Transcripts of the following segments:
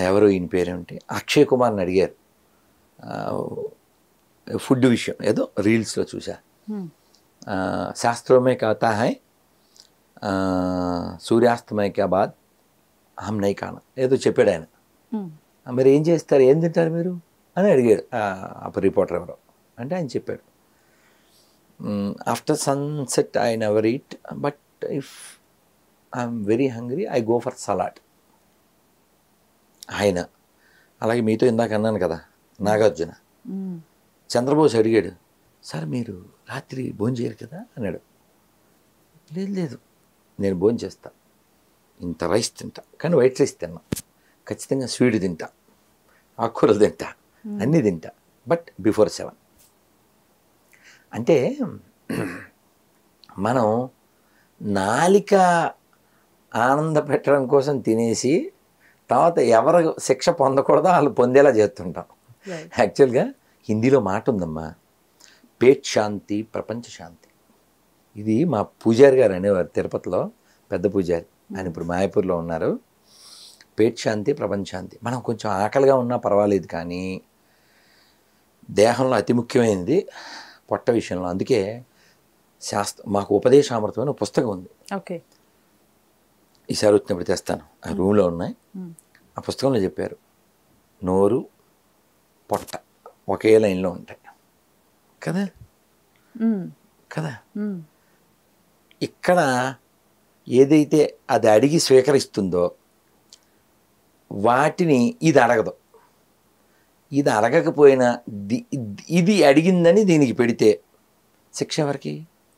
ఎవరు ఈయన పేరేమిటి, అక్షయ్ కుమార్ని అడిగారు ఫుడ్ విషయం, ఏదో రీల్స్లో చూసా. శాస్త్రోమే కాతా హై సూర్యాస్తమయ కే బాద్ హమ్ నై ఖానా ఏదో చెప్పాడు ఆయన. మరి ఏం చేస్తారు, ఏం తింటారు మీరు అని అడిగాడు అప్పుడు రిపోర్టర్ ఎవరో. అంటే ఆయన చెప్పాడు, after sunset I never eat, but if I'm very hungry I go for salad. ఆయన అలాగే మీతో ఇందాక అన్నాను కదా నాగార్జున, చంద్రబోస్ అడిగాడు, సార్ మీరు రాత్రి భోజనం చేయరు కదా అన్నాడు. లేదు లేదు నేను భోజనం చేస్తా, ఇంత రైస్ తింటా, కానీ వైట్ రైస్ తిన్నా, ఖచ్చితంగా స్వీట్ తింటా, ఆకుకూరలు తింటా, అన్నీ తింటా, బట్ బిఫోర్ 7. అంటే మనం నాలిక ఆనంద పెట్టడం కోసం తినేసి తర్వాత ఎవరు శిక్ష పొందకూడదో వాళ్ళు పొందేలా చేస్తుంటాం. యాక్చువల్గా హిందీలో మాట ఉందమ్మా, పేట్ శాంతి ప్రపంచ శాంతి. ఇది మా పూజారి గారు అనేవారు తిరుపతిలో, పెద్ద పూజారి, ఆయన ఇప్పుడు మాయాపూర్లో ఉన్నారు. పేట్ శాంతి ప్రపంచ శాంతి. మనం కొంచెం ఆకలిగా ఉన్నా పర్వాలేదు, కానీ దేహంలో అతి ముఖ్యమైనది పొట్ట విషయంలో. అందుకే మాకు ఉపదేశామృతమైన పుస్తకం ఉంది. ఓకే, ఈసారి వచ్చినప్పుడు తెస్తాను, ఆ రూమ్లో ఉన్నాయి. ఆ పుస్తకంలో చెప్పారు నోరు పొట్ట ఒకే లైన్లో ఉంటాయి కదా కదా. ఇక్కడ ఏదైతే అది అడిగి స్వీకరిస్తుందో వాటిని ఇది అడగదు. ఇది అడగకపోయినా ఇది అడిగిందని దీనికి పెడితే శిక్ష ఎవరికి?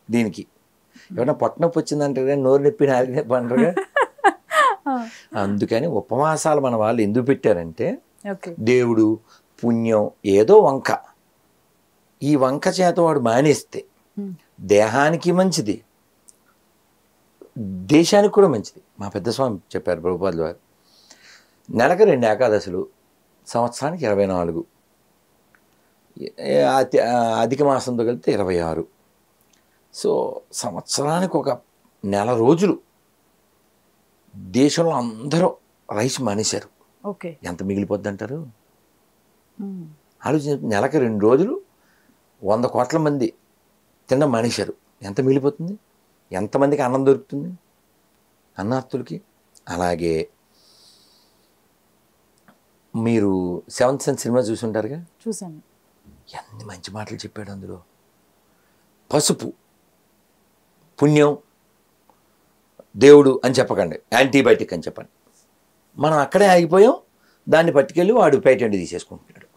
దీనికి. ఎవరైనా పొట్ట నొప్పి వచ్చిందంటారు, నోరు నొప్పి నాలుగు నొప్పి అంటారుగా. అందుకని ఉపవాసాలు మన వాళ్ళు ఎందుకు పెట్టారంటే, దేవుడు పుణ్యం ఏదో వంక, ఈ వంక చేత వాడు మానేస్తే దేహానికి మంచిది, దేశానికి కూడా మంచిది. మా పెద్ద స్వామి చెప్పారు ప్రభుపాదుల వారు, నెలకు 2 ఏకాదశులు, సంవత్సరానికి 24, అధిక మాసంతో కలిపితే 26. సో సంవత్సరానికి ఒక నెల రోజులు దేశంలో అందరూ రైస్ మానేశారు. ఓకే, ఎంత మిగిలిపోద్ది అంటారు? ఆలోచించి, నెలకు 2 రోజులు 100 కోట్ల మంది తినడం మానేశారు. ఎంత మిగిలిపోతుంది? ఎంతమందికి అన్నం దొరుకుతుంది అన్నార్థులకి? అలాగే మీరు 7th సెన్స్ సినిమా చూసుంటారుగా. చూసాను. ఎన్ని మంచి మాటలు చెప్పాడు అందులో. పసుపు పుణ్యం, దేవుడు అని చెప్పకండి, యాంటీబయాటిక్ అని చెప్పండి. మనం అక్కడే ఆగిపోయాం. దాన్ని పట్టుకెళ్ళి వాడు పేటెంట్ తీసేసుకుంటున్నాడు.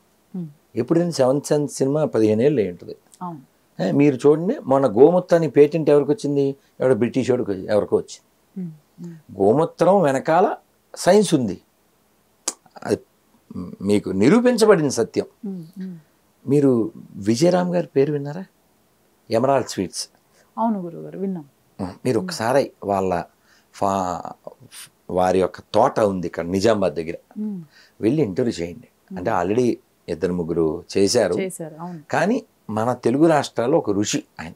ఎప్పుడు 7th సెన్స్ సినిమా 15 ఏళ్ళు అయి ఉంటుంది. మీరు చూడండి, మొన్న గోమూత్రానికి పేటెంట్ ఎవరికి వచ్చింది? ఎవడో బ్రిటిష్ వాడికి ఎవరికో వచ్చింది. గోమూత్రం వెనకాల సైన్స్ ఉంది, అది మీకు నిరూపించబడిన సత్యం. మీరు విజయరామ్ గారి పేరు విన్నారా? Emerald sweets. అవును గురుగారు, విన్నాం. మీరు ఒకసారి వారి యొక్క తోట ఉంది ఇక్కడ నిజామాబాద్ దగ్గర, వెళ్ళి ఇంటర్వ్యూ చేయండి. అంటే ఆల్రెడీ 2-3 చేశారు, కానీ మన తెలుగు రాష్ట్రాల్లో ఒక ఋషి ఆయన.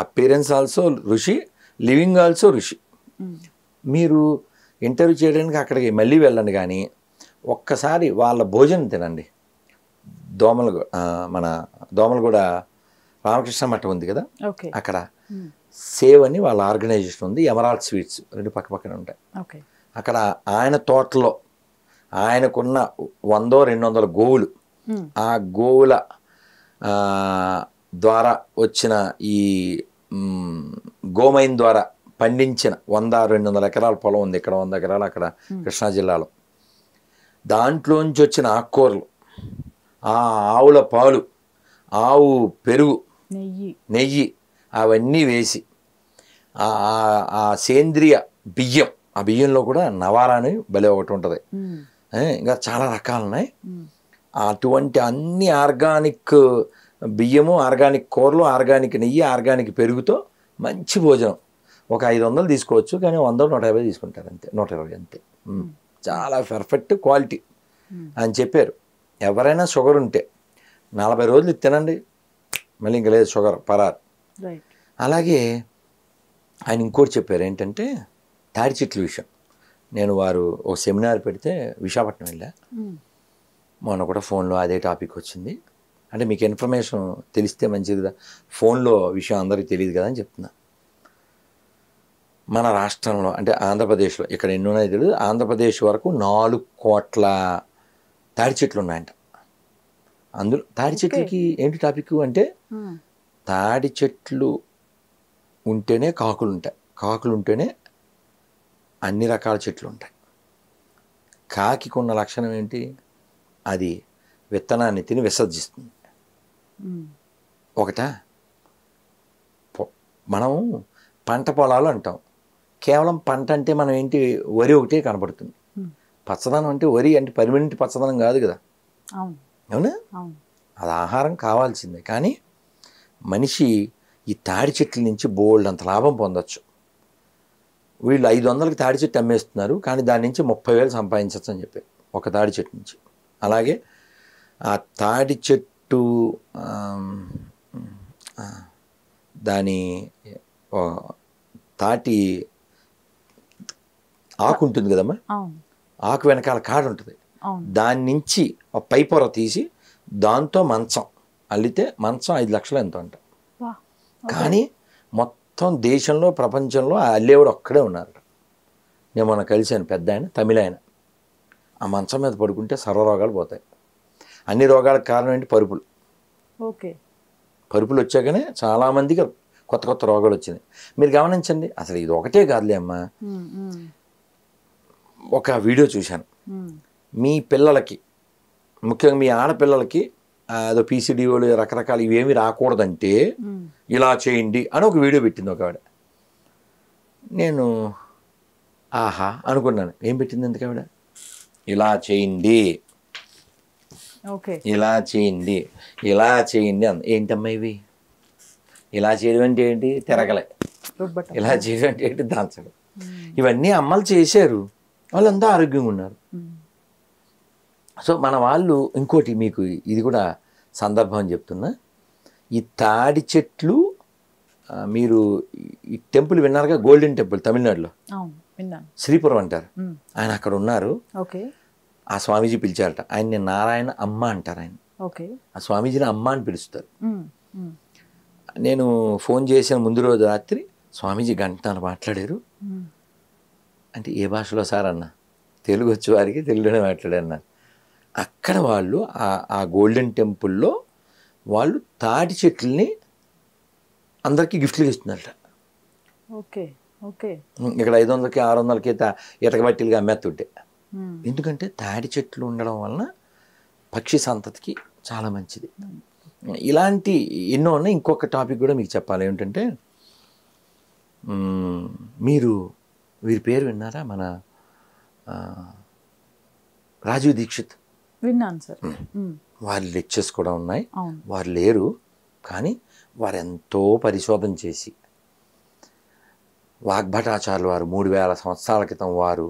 అపీరెన్స్ ఆల్సో ఋషి, లివింగ్ ఆల్సో ఋషి. మీరు ఇంటర్వ్యూ చేయడానికి అక్కడికి మళ్ళీ వెళ్ళండి, కానీ ఒక్కసారి వాళ్ళ భోజనం తినండి. మన దోమలగూడ రామకృష్ణ మఠం ఉంది కదా, అక్కడ సేవ్ అని వాళ్ళ ఆర్గనైజేషన్ ఉంది. ఎమరాల్డ్ స్వీట్స్ 2 పక్కన ఉంటాయి. అక్కడ ఆయన తోటలో ఆయనకున్న 100-200 గోవులు, ఆ గోవుల ద్వారా వచ్చిన ఈ గోమైన్ ద్వారా పండించిన 100-200 ఎకరాల పొలం ఉంది. ఇక్కడ 100 ఎకరాలు, అక్కడ కృష్ణా జిల్లాలో. దాంట్లోంచి వచ్చిన ఆకుకూరలు, ఆ ఆవుల పాలు, ఆవు పెరుగు, నెయ్యి అవన్నీ వేసి ఆ సేంద్రియ బియ్యం, ఆ బియ్యంలో కూడా నవారా అని భలే ఒకటి ఉంటుంది, ఇంకా చాలా రకాలు ఉన్నాయి. అటువంటి అన్ని ఆర్గానిక్ బియ్యము, ఆర్గానిక్ కూరలు, ఆర్గానిక్ నెయ్యి, ఆర్గానిక్ పెరుగుతో మంచి భోజనం. ఒక 500 తీసుకోవచ్చు, కానీ 100-150 తీసుకుంటారు అంతే, 120 అంతే. చాలా పర్ఫెక్ట్ క్వాలిటీ అని చెప్పారు. ఎవరైనా షుగర్ ఉంటే 40 రోజులు తినండి, మళ్ళీ ఇంకా లేదు షుగర్ పరారు. అలాగే ఆయన ఇంకోటి చెప్పారు ఏంటంటే, తాడి చెట్ల విషయం. నేను వారు ఒక సెమినార్ పెడితే విశాఖపట్నం వెళ్ళా. మొన్న కూడా ఫోన్లో అదే టాపిక్ వచ్చింది. అంటే మీకు ఇన్ఫర్మేషన్ తెలిస్తే మంచిది కదా, ఫోన్లో విషయం అందరికీ తెలియదు కదా అని చెప్తున్నా. మన రాష్ట్రంలో అంటే ఆంధ్రప్రదేశ్లో ఇక్కడ ఎన్ని ఉన్నాయో తెలియదు, ఆంధ్రప్రదేశ్ వరకు 4 కోట్ల తాడి చెట్లు ఉన్నాయంట. అందులో తాడి చెట్లకి ఏంటి టాపిక్ అంటే తాడి చెట్లు ఉంటేనే కాకులు ఉంటాయి, కాకులు ఉంటేనే అన్ని రకాల చెట్లు ఉంటాయి. కాకి ఉన్న లక్షణం ఏంటి, అది విత్తనాన్ని తిని విసర్జిస్తుంది. ఒకట మనం పంట పొలాలు అంటాం, కేవలం పంట అంటే మనం ఏంటి వరి ఒకటే కనబడుతుంది. పచ్చదనం అంటే వరి అంటే పర్మనెంట్ పచ్చదనం కాదు కదా, అవునా? అది ఆహారం కావాల్సిందే. కానీ మనిషి ఈ తాడి చెట్ల నుంచి బోల్డ్ అంత లాభం పొందొచ్చు. వీళ్ళు 500కి తాడి చెట్టు అమ్మేస్తున్నారు, కానీ దాని నుంచి 30,000 సంపాదించవచ్చు అని చెప్పారు ఒక తాడి చెట్టు నుంచి. అలాగే ఆ తాడి చెట్టు దాని తాటి ఆకు ఉంటుంది కదమ్మా, ఆకు వెనకాల కాడ ఉంటుంది, దాని నుంచి ఒక పై పొర తీసి దాంతో మంచం అల్లితే మంచం 5 లక్షలు ఎంత అంట. కానీ మొత్తం దేశంలో ప్రపంచంలో ఆ అల్లేవాడు ఒక్కడే ఉన్నారు. నేను మొన్న కలిశాను పెద్ద ఆయన, తమిళ ఆయన. ఆ మంచం మీద పడుకుంటే సర్వరోగాలు పోతాయి. అన్ని రోగాలకు కారణం ఏంటి, పరుపులు. పరుపులు వచ్చాకనే చాలామందికి కొత్త కొత్త రోగాలు వచ్చినాయి. మీరు గమనించండి, అసలు ఇది ఒకటే కాదులే అమ్మా. ఒక వీడియో చూశాను, మీ పిల్లలకి ముఖ్యంగా మీ ఆడపిల్లలకి అదో పీసీడీఓలు రకరకాలు ఇవేమి రాకూడదంటే ఇలా చేయండి అని ఒక వీడియో పెట్టింది ఒక ఆవిడ. నేను ఆహా అనుకున్నాను, ఏం పెట్టింది ఎందుకు ఆవిడ, ఇలా చేయండి ఇలా చేయండి ఇలా చేయండి అంది. ఏంటమ్మా ఇవి, ఇలా చేయడం అంటే ఏంటి, తిరగలే, ఇలా చేయడం అంటే ఏంటి, దాల్చడం. ఇవన్నీ అమ్మలు చేశారు, వాళ్ళంతా ఆరోగ్యంగా ఉన్నారు. సో మన వాళ్ళు ఇంకోటి మీకు ఇది కూడా సందర్భం అని చెప్తున్నా, ఈ తాడి చెట్లు మీరు ఈ టెంపుల్ విన్నారుగా, గోల్డెన్ టెంపుల్ తమిళనాడులో శ్రీపురం అంటారు. ఆయన అక్కడ ఉన్నారు. ఆ స్వామీజీ పిలిచారట, ఆయన్ని నారాయణ అమ్మ అంటారు. ఆయన ఆ స్వామీజీని అమ్మ అని పిలుస్తారు. నేను ఫోన్ చేసిన ముందు రోజు రాత్రి స్వామీజీ గంటన్నర మాట్లాడారు. అంటే ఏ భాషలో సార్ అన్న, తెలుగు వచ్చే వారికి తెలుగులోనే మాట్లాడారు. అక్కడ వాళ్ళు ఆ గోల్డెన్ టెంపుల్లో వాళ్ళు తాటి చెట్లని అందరికీ గిఫ్ట్లు ఇస్తున్నారట. ఇక్కడ 500కి 600కి ఇటకబట్టిలుగా అమ్మేస్తుంటే, ఎందుకంటే తాడి చెట్లు ఉండడం వలన పక్షి సంతతికి చాలా మంచిది. ఇలాంటి ఎన్నో ఉన్నాయి. ఇంకొక టాపిక్ కూడా మీకు చెప్పాలి, ఏమిటంటే మీరు వీరి పేరు విన్నారా, మన రాజీవ్ దీక్షిత్. విన్నాను సార్. వారి లెక్చర్స్ కూడా ఉన్నాయి. వారు లేరు, కానీ వారు ఎంతో పరిశోధన చేసి వాగ్భటాచార్యులు వారు 3000 సంవత్సరాల క్రితం వారు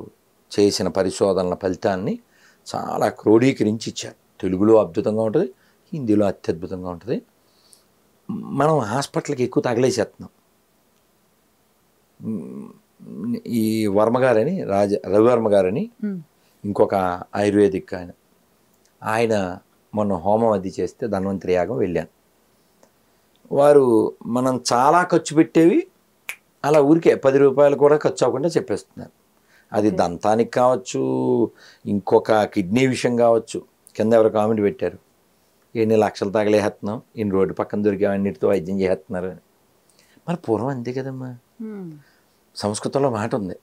చేసిన పరిశోధనల ఫలితాన్ని చాలా క్రోడీకరించి ఇచ్చారు. తెలుగులో అద్భుతంగా ఉంటుంది, హిందీలో అత్యద్భుతంగా ఉంటుంది. మనం హాస్పిటల్కి ఎక్కువ తగలేసేస్తున్నాం. ఈ వర్మగారని రవివర్మ గారని ఇంకొక ఆయుర్వేదిక్ ఆయన మొన్న హోమం అది చేస్తే ధన్వంతరి యాగం వెళ్ళాను. వారు మనం చాలా ఖర్చు పెట్టేవి అలా ఊరికే 10 రూపాయలు కూడా ఖర్చు అవ్వకుండా చెప్పేస్తున్నారు. అది దంతానికి కావచ్చు, ఇంకొక కిడ్నీ విషయం కావచ్చు. కింద ఎవరు కామెంట్ పెట్టారు, ఎన్ని లక్షలు తగలేస్తున్నాం, ఇన్ని రోడ్డు పక్కన దొరికే అన్నిటితో వైద్యం చేస్తున్నారు అని. మరి పూర్వం అంతే కదమ్మా. సంస్కృతంలో మాట ఉంది,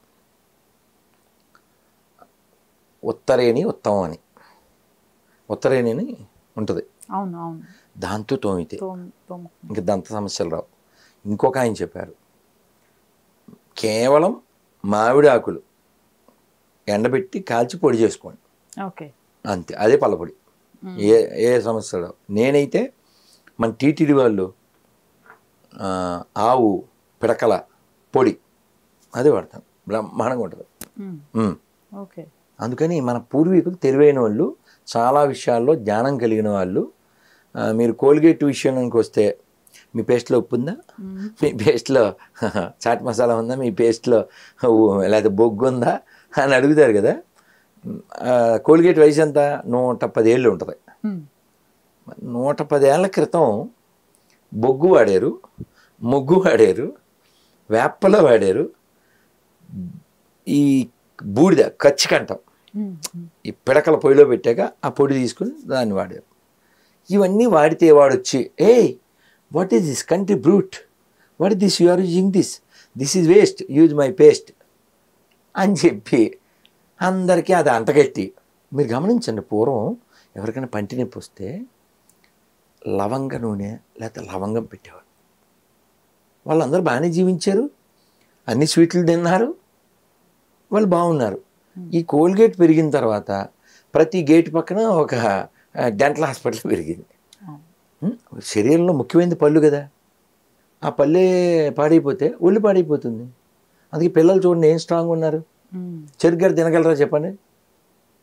ఉత్తరేణి ఉత్తమం అని. ఉత్తరేణి అని ఉంటుంది, దాంతో తోమితే ఇంక దంత సమస్యలు రావు. ఇంకొక ఆయన చెప్పారు, కేవలం మామిడి ఆకులు ఎండబెట్టి కాల్చి పొడి చేసుకోండి, అంతే, అదే పళ్ళపొడి, ఏ సమస్యలు రావు. నేనైతే మన టీటీడీ వాళ్ళు ఆవు పిడకల పొడి అదే వాడతాను, బ్రహ్మాండంగా ఉంటుంది. అందుకని మన పూర్వీకులు తెలివైన వాళ్ళు, చాలా విషయాల్లో జ్ఞానం కలిగిన వాళ్ళు. మీరు కోల్గేట్ విషయానికి వస్తే, మీ పేస్ట్లో ఉప్పు ఉందా, మీ పేస్ట్లో చాట్ మసాలా ఉందా, మీ పేస్ట్లో లేకపోతే బొగ్గు ఉందా, అని అడుగుతారు కదా. కోల్గేట్ వయసు ఎంత? 110 ఏళ్ళు ఉంటుంది. 110 ఏళ్ల క్రితం బొగ్గు వాడారు, మొగ్గు వాడారు, వేప్పలో వాడారు, ఈ బూడిద కచ్చికంఠం ఈ పిడకల పొయ్యిలో పెట్టాక ఆ పొడి తీసుకుని దాన్ని వాడారు. ఇవన్నీ వాడితే వాడొచ్చి what is this country brute, what is this, you are using this is waste, use my paste అని చెప్పి అందరికీ అది అంటగట్టి. మీరు గమనించండి, పూర్వం ఎవరికైనా పంటి నొప్పి వస్తే లవంగ నూనె లేకపోతే లవంగం పెట్టేవారు. వాళ్ళందరూ బాగానే జీవించారు, అన్ని స్వీట్లు తిన్నారు, వాళ్ళు బాగున్నారు. ఈ కోల్గేట్ పెరిగిన తర్వాత ప్రతి గేట్ పక్కన ఒక డెంటల్ హాస్పిటల్ పెరిగింది. శరీరంలో ముఖ్యమైనది పళ్ళు కదా, ఆ పళ్ళే పాడైపోతే ఒళ్ళు పాడైపోతుంది. అందుకే పిల్లలు చూడండి ఏం స్ట్రాంగ్ ఉన్నారు. చెరుగ్గారు తినగలరా చెప్పండి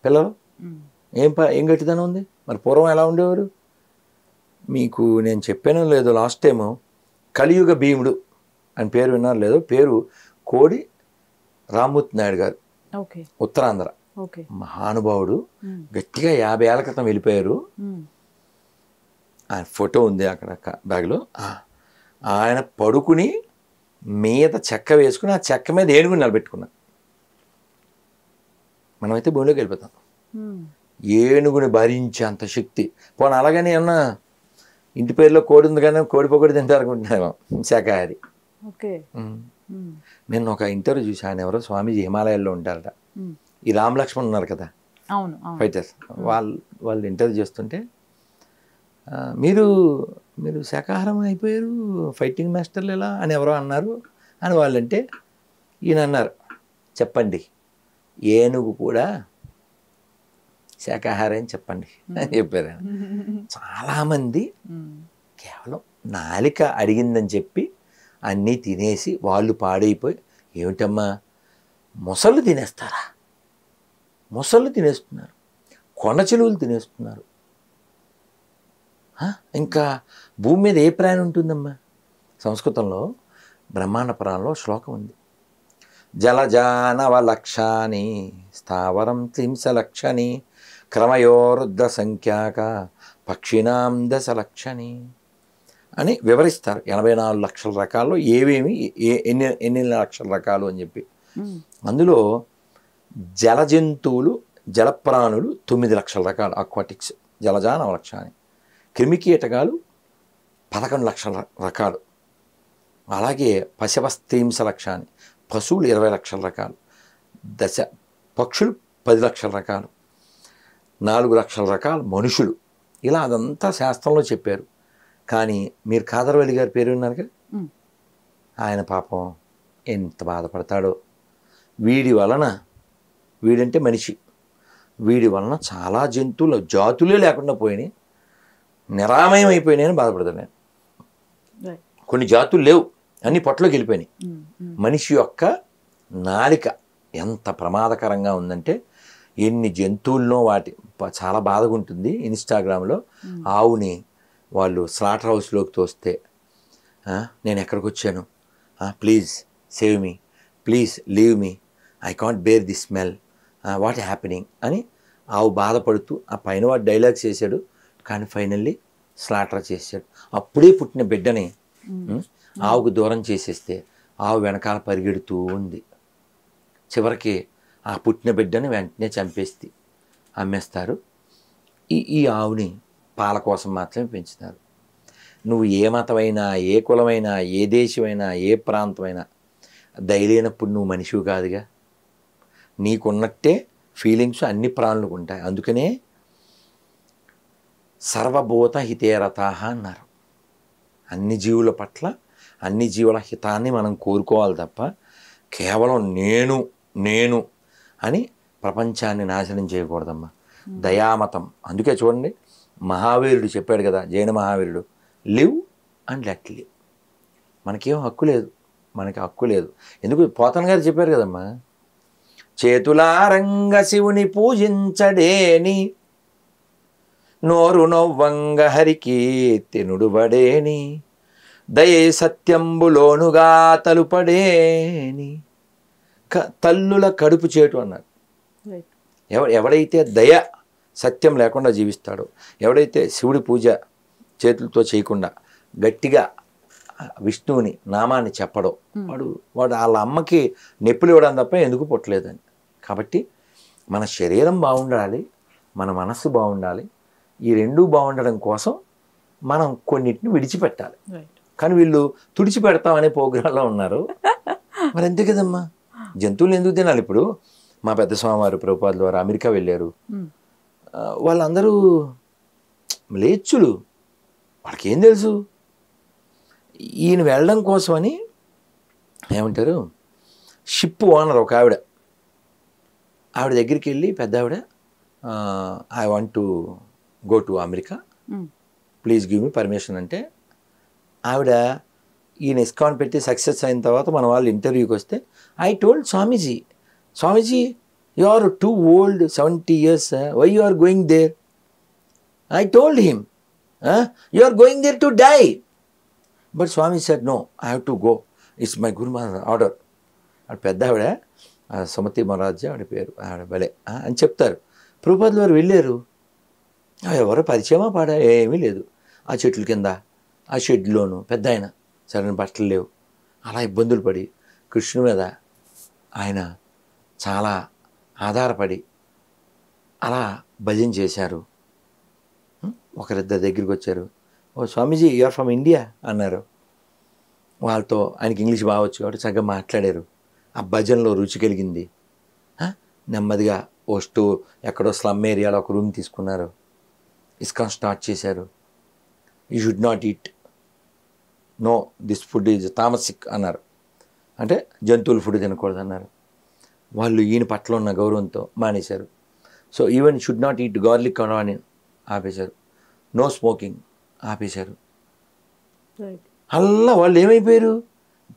పిల్లలు? ఏం గట్టిదనం ఉంది. మరి పూర్వం ఎలా ఉండేవారు? మీకు నేను చెప్పానో లేదో లాస్ట్ టైము, కలియుగ భీముడు అని పేరు విన్నారు లేదో, పేరు కోడి రామ్మూర్తి నాయుడు గారు, ఉత్తరాంధ్ర మహానుభావుడు. గట్టిగా 50 ఏళ్ల క్రితం వెళ్ళిపోయారు. ఆయన ఫోటో ఉంది అక్కడ బ్యాగ్లో. ఆయన పడుకుని మీద చెక్క వేసుకుని ఆ చెక్క మీద ఏనుగుని నిలబెట్టుకున్నారు. మనమైతే భూమిలోకి వెళ్ళిపోతాం. ఏనుగుని భరించే అంత శక్తి. పోనీ అలాగని ఏమన్నా ఇంటి పేరులో కోడి ఉంది కానీ కోడి పొగడి తింటారు అనుకుంటున్నామో, శాకాహారి. నేను ఒక ఇంటర్వ్యూ చూసి, ఆయన ఎవరో స్వామీజీ హిమాలయాల్లో ఉంటారట. ఈ రామ్ లక్ష్మణ్ ఉన్నారు కదా ఫైటర్స్, వాళ్ళు ఇంటర్వ్యూ చేస్తుంటే మీరు శాకాహారం అయిపోయారు, ఫైటింగ్ మాస్టర్లు ఎలా అని ఎవరో అన్నారు అని వాళ్ళంటే ఈయన అన్నారు, చెప్పండి ఏనుగు కూడా శాకాహారం అని చెప్పండి అని చెప్పారు. చాలామంది కేవలం నాలిక అడిగిందని చెప్పి అన్నీ తినేసి వాళ్ళు పాడైపోయి, ఏమిటమ్మా మొసళ్ళు తినేస్తారా? మొసళ్ళు తినేస్తున్నారు, కొండ చిలువలు తినేస్తున్నారు. ఇంకా భూమి మీద ఏ ప్రాణి ఉంటుందమ్మా? సంస్కృతంలో బ్రహ్మాండ పురాణంలో శ్లోకం ఉంది, జలజానవ లక్షాని స్థావరం త్రింశలక్షని క్రమయోరుద్ర సంఖ్యాక పక్షినాం దశలక్షని అని వివరిస్తారు. 84 లక్షల రకాల్లో ఏవేమి ఎన్ని లక్షల రకాలు అని చెప్పి. అందులో జల జంతువులు జలప్రాణులు 9 లక్షల రకాలు, అక్వాటిక్స్ జలజానవ లక్షాని. క్రిమికీటకాలు 11 లక్షల రకాలు, అలాగే పశవస్త్రీంస లక్షాన్ని, పశువులు 20 లక్షల రకాలు, పక్షులు 10 లక్షల రకాలు, 4 లక్షల రకాలు మనుషులు. ఇలా అదంతా శాస్త్రంలో చెప్పారు. కానీ మీరు కాదర్వల్లి గారి పేరు విన్నారు కదా, ఆయన పాపం ఎంత బాధపడతాడో. వీడంటే మనిషి, వీడి వలన చాలా జంతువులు జాతులే లేకుండా పోయినాయి, నిరామయం అయిపోయినాయని బాధపడతాను నేను. కొన్ని జాతులు లేవు, అన్ని పొట్టలోకి వెళ్ళిపోయినాయి. మనిషి యొక్క నాలిక ఎంత ప్రమాదకరంగా ఉందంటే, ఎన్ని జంతువుల్లో వాటి చాలా బాధగా ఉంటుంది. ఇన్స్టాగ్రామ్లో ఆవుని వాళ్ళు స్లాటర్ హౌస్లోకి తోస్తే, నేను ఎక్కడికి వచ్చాను, please save me, please leave me, I can't bear the smell, what happening అని ఆవు బాధపడుతూ ఆ పైన వాడు డైలాగ్స్ చేశాడు. కానీ ఫైనల్లీ స్లాటర్ చేశాడు. అప్పుడే పుట్టిన బిడ్డని ఆవుకు దూరం చేసేస్తే ఆవు వెనకాల పరిగెడుతూ ఉంది. చివరికి ఆ పుట్టిన బిడ్డని వెంటనే చంపేస్తే అమ్మేస్తారు. ఈ ఆవుని పాల కోసం మాత్రమే పెంచుతారు. నువ్వు ఏ మతమైనా, ఏ కులమైనా, ఏ దేశమైనా, ఏ ప్రాంతమైనా దయలేనప్పుడు నువ్వు మనిషివి కాదుగా. నీకున్నట్టే ఫీలింగ్స్ అన్ని ప్రాణులకు ఉంటాయి. అందుకనే సర్వభూత హితేరతాహ అన్నారు. అన్ని జీవుల పట్ల, అన్ని జీవుల హితాన్ని మనం కోరుకోవాలి తప్ప కేవలం నేను అని ప్రపంచాన్ని నాశనం చేయకూడదమ్మా. దయామతం. అందుకే చూడండి, మహావీరుడు చెప్పాడు కదా, జైన మహావీరుడు, లివ్ అండ్ లెట్ లివ్. మనకేం హక్కు లేదు, మనకి హక్కు లేదు. ఎందుకు పోతన గారు చెప్పారు కదమ్మా, చేతులారంగ శివుని పూజించడేని, నోరు నొవ్వంగ హరికి తెనుడుబడేని, దయే సత్యంబులోనుగా తలుపడేని, తల్లుల కడుపు చేటు అన్నారు. రైట్. ఎవడైతే దయ సత్యం లేకుండా జీవిస్తాడో, ఎవడైతే శివుడి పూజ చేతులతో చేయకుండా గట్టిగా విష్ణువుని నామాన్ని చెప్పడో వాడు వాళ్ళ అమ్మకి నొప్పులు ఇవ్వడం తప్ప ఎందుకు పుట్టలేదని. కాబట్టి మన శరీరం బాగుండాలి, మన మనస్సు బాగుండాలి. ఈ రెండూ బాగుండడం కోసం మనం కొన్నిటిని విడిచిపెట్టాలి. కానీ వీళ్ళు తుడిచిపెడతామనే ప్రోగ్రాంలో ఉన్నారు. మరి అంతే కదమ్మా, జంతువులు ఎందుకు తినాలి? ఇప్పుడు మా పెద్ద స్వామివారు ప్రభుపాదుల వారు అమెరికా వెళ్ళారు. వాళ్ళందరూ లేచులు, వాళ్ళకి ఏం తెలుసు? ఈయన వెళ్ళడం కోసమని ఏమంటారు, షిప్ ఓనర్ ఒక ఆవిడ దగ్గరికి వెళ్ళి, పెద్ద ఆవిడ, I want to go to America, please give me permission అంటే, ఆవిడ ఈయన ఇస్కాన్ పెట్టి సక్సెస్ అయిన తర్వాత మన వాళ్ళు ఇంటర్వ్యూకి వస్తే, I told Swamiji you are too old, 70 years, why you are going there? I told him you are going there to die, but Swami said no, I have to go, it's my guru order. ఆవిడ పెద్ద ఆవిడ, సుమతి మహారాజ్ ఆవిడ పేరు, ఆవిడ భలే అని చెప్తారు. ప్రభుపాదుల వారు వెళ్ళారు, ఎవరో పరిచయమా పాడా ఏమీ లేదు. ఆ చెట్ల కింద ఆ షెడ్లోను పెద్ద ఆయన, సరైన బట్టలు లేవు, అలా ఇబ్బందులు పడి కృష్ణుని మీద ఆయన చాలా ఆధారపడి అలా భజన చేశారు. ఒకరిద్దరు దగ్గరికి వచ్చారు, ఓ స్వామీజీ యు ఆర్ ఫ్రమ్ ఇండియా అన్నారు. వాళ్ళతో ఆయనకి ఇంగ్లీష్ బాగా వచ్చు కాబట్టి చక్కగా మాట్లాడారు. ఆ భజనలో రుచి కలిగింది. నెమ్మదిగా వస్తూ ఎక్కడో స్లమ్ ఏరియాలో ఒక రూమ్ తీసుకున్నారు, ఇస్కాన్ స్టార్ట్ చేశారు. You should not eat, no this food is tamasik అన్నారు. అంటే జంతువుల ఫుడ్ తినకూడదు అన్నారు. వాళ్ళు ఈయన పట్ల ఉన్న గౌరవంతో మానేశారు. So even should not eat garlic అని ఆపేశారు. నో స్మోకింగ్ ఆపేశారు. అలా వాళ్ళు ఏమైపోయారు?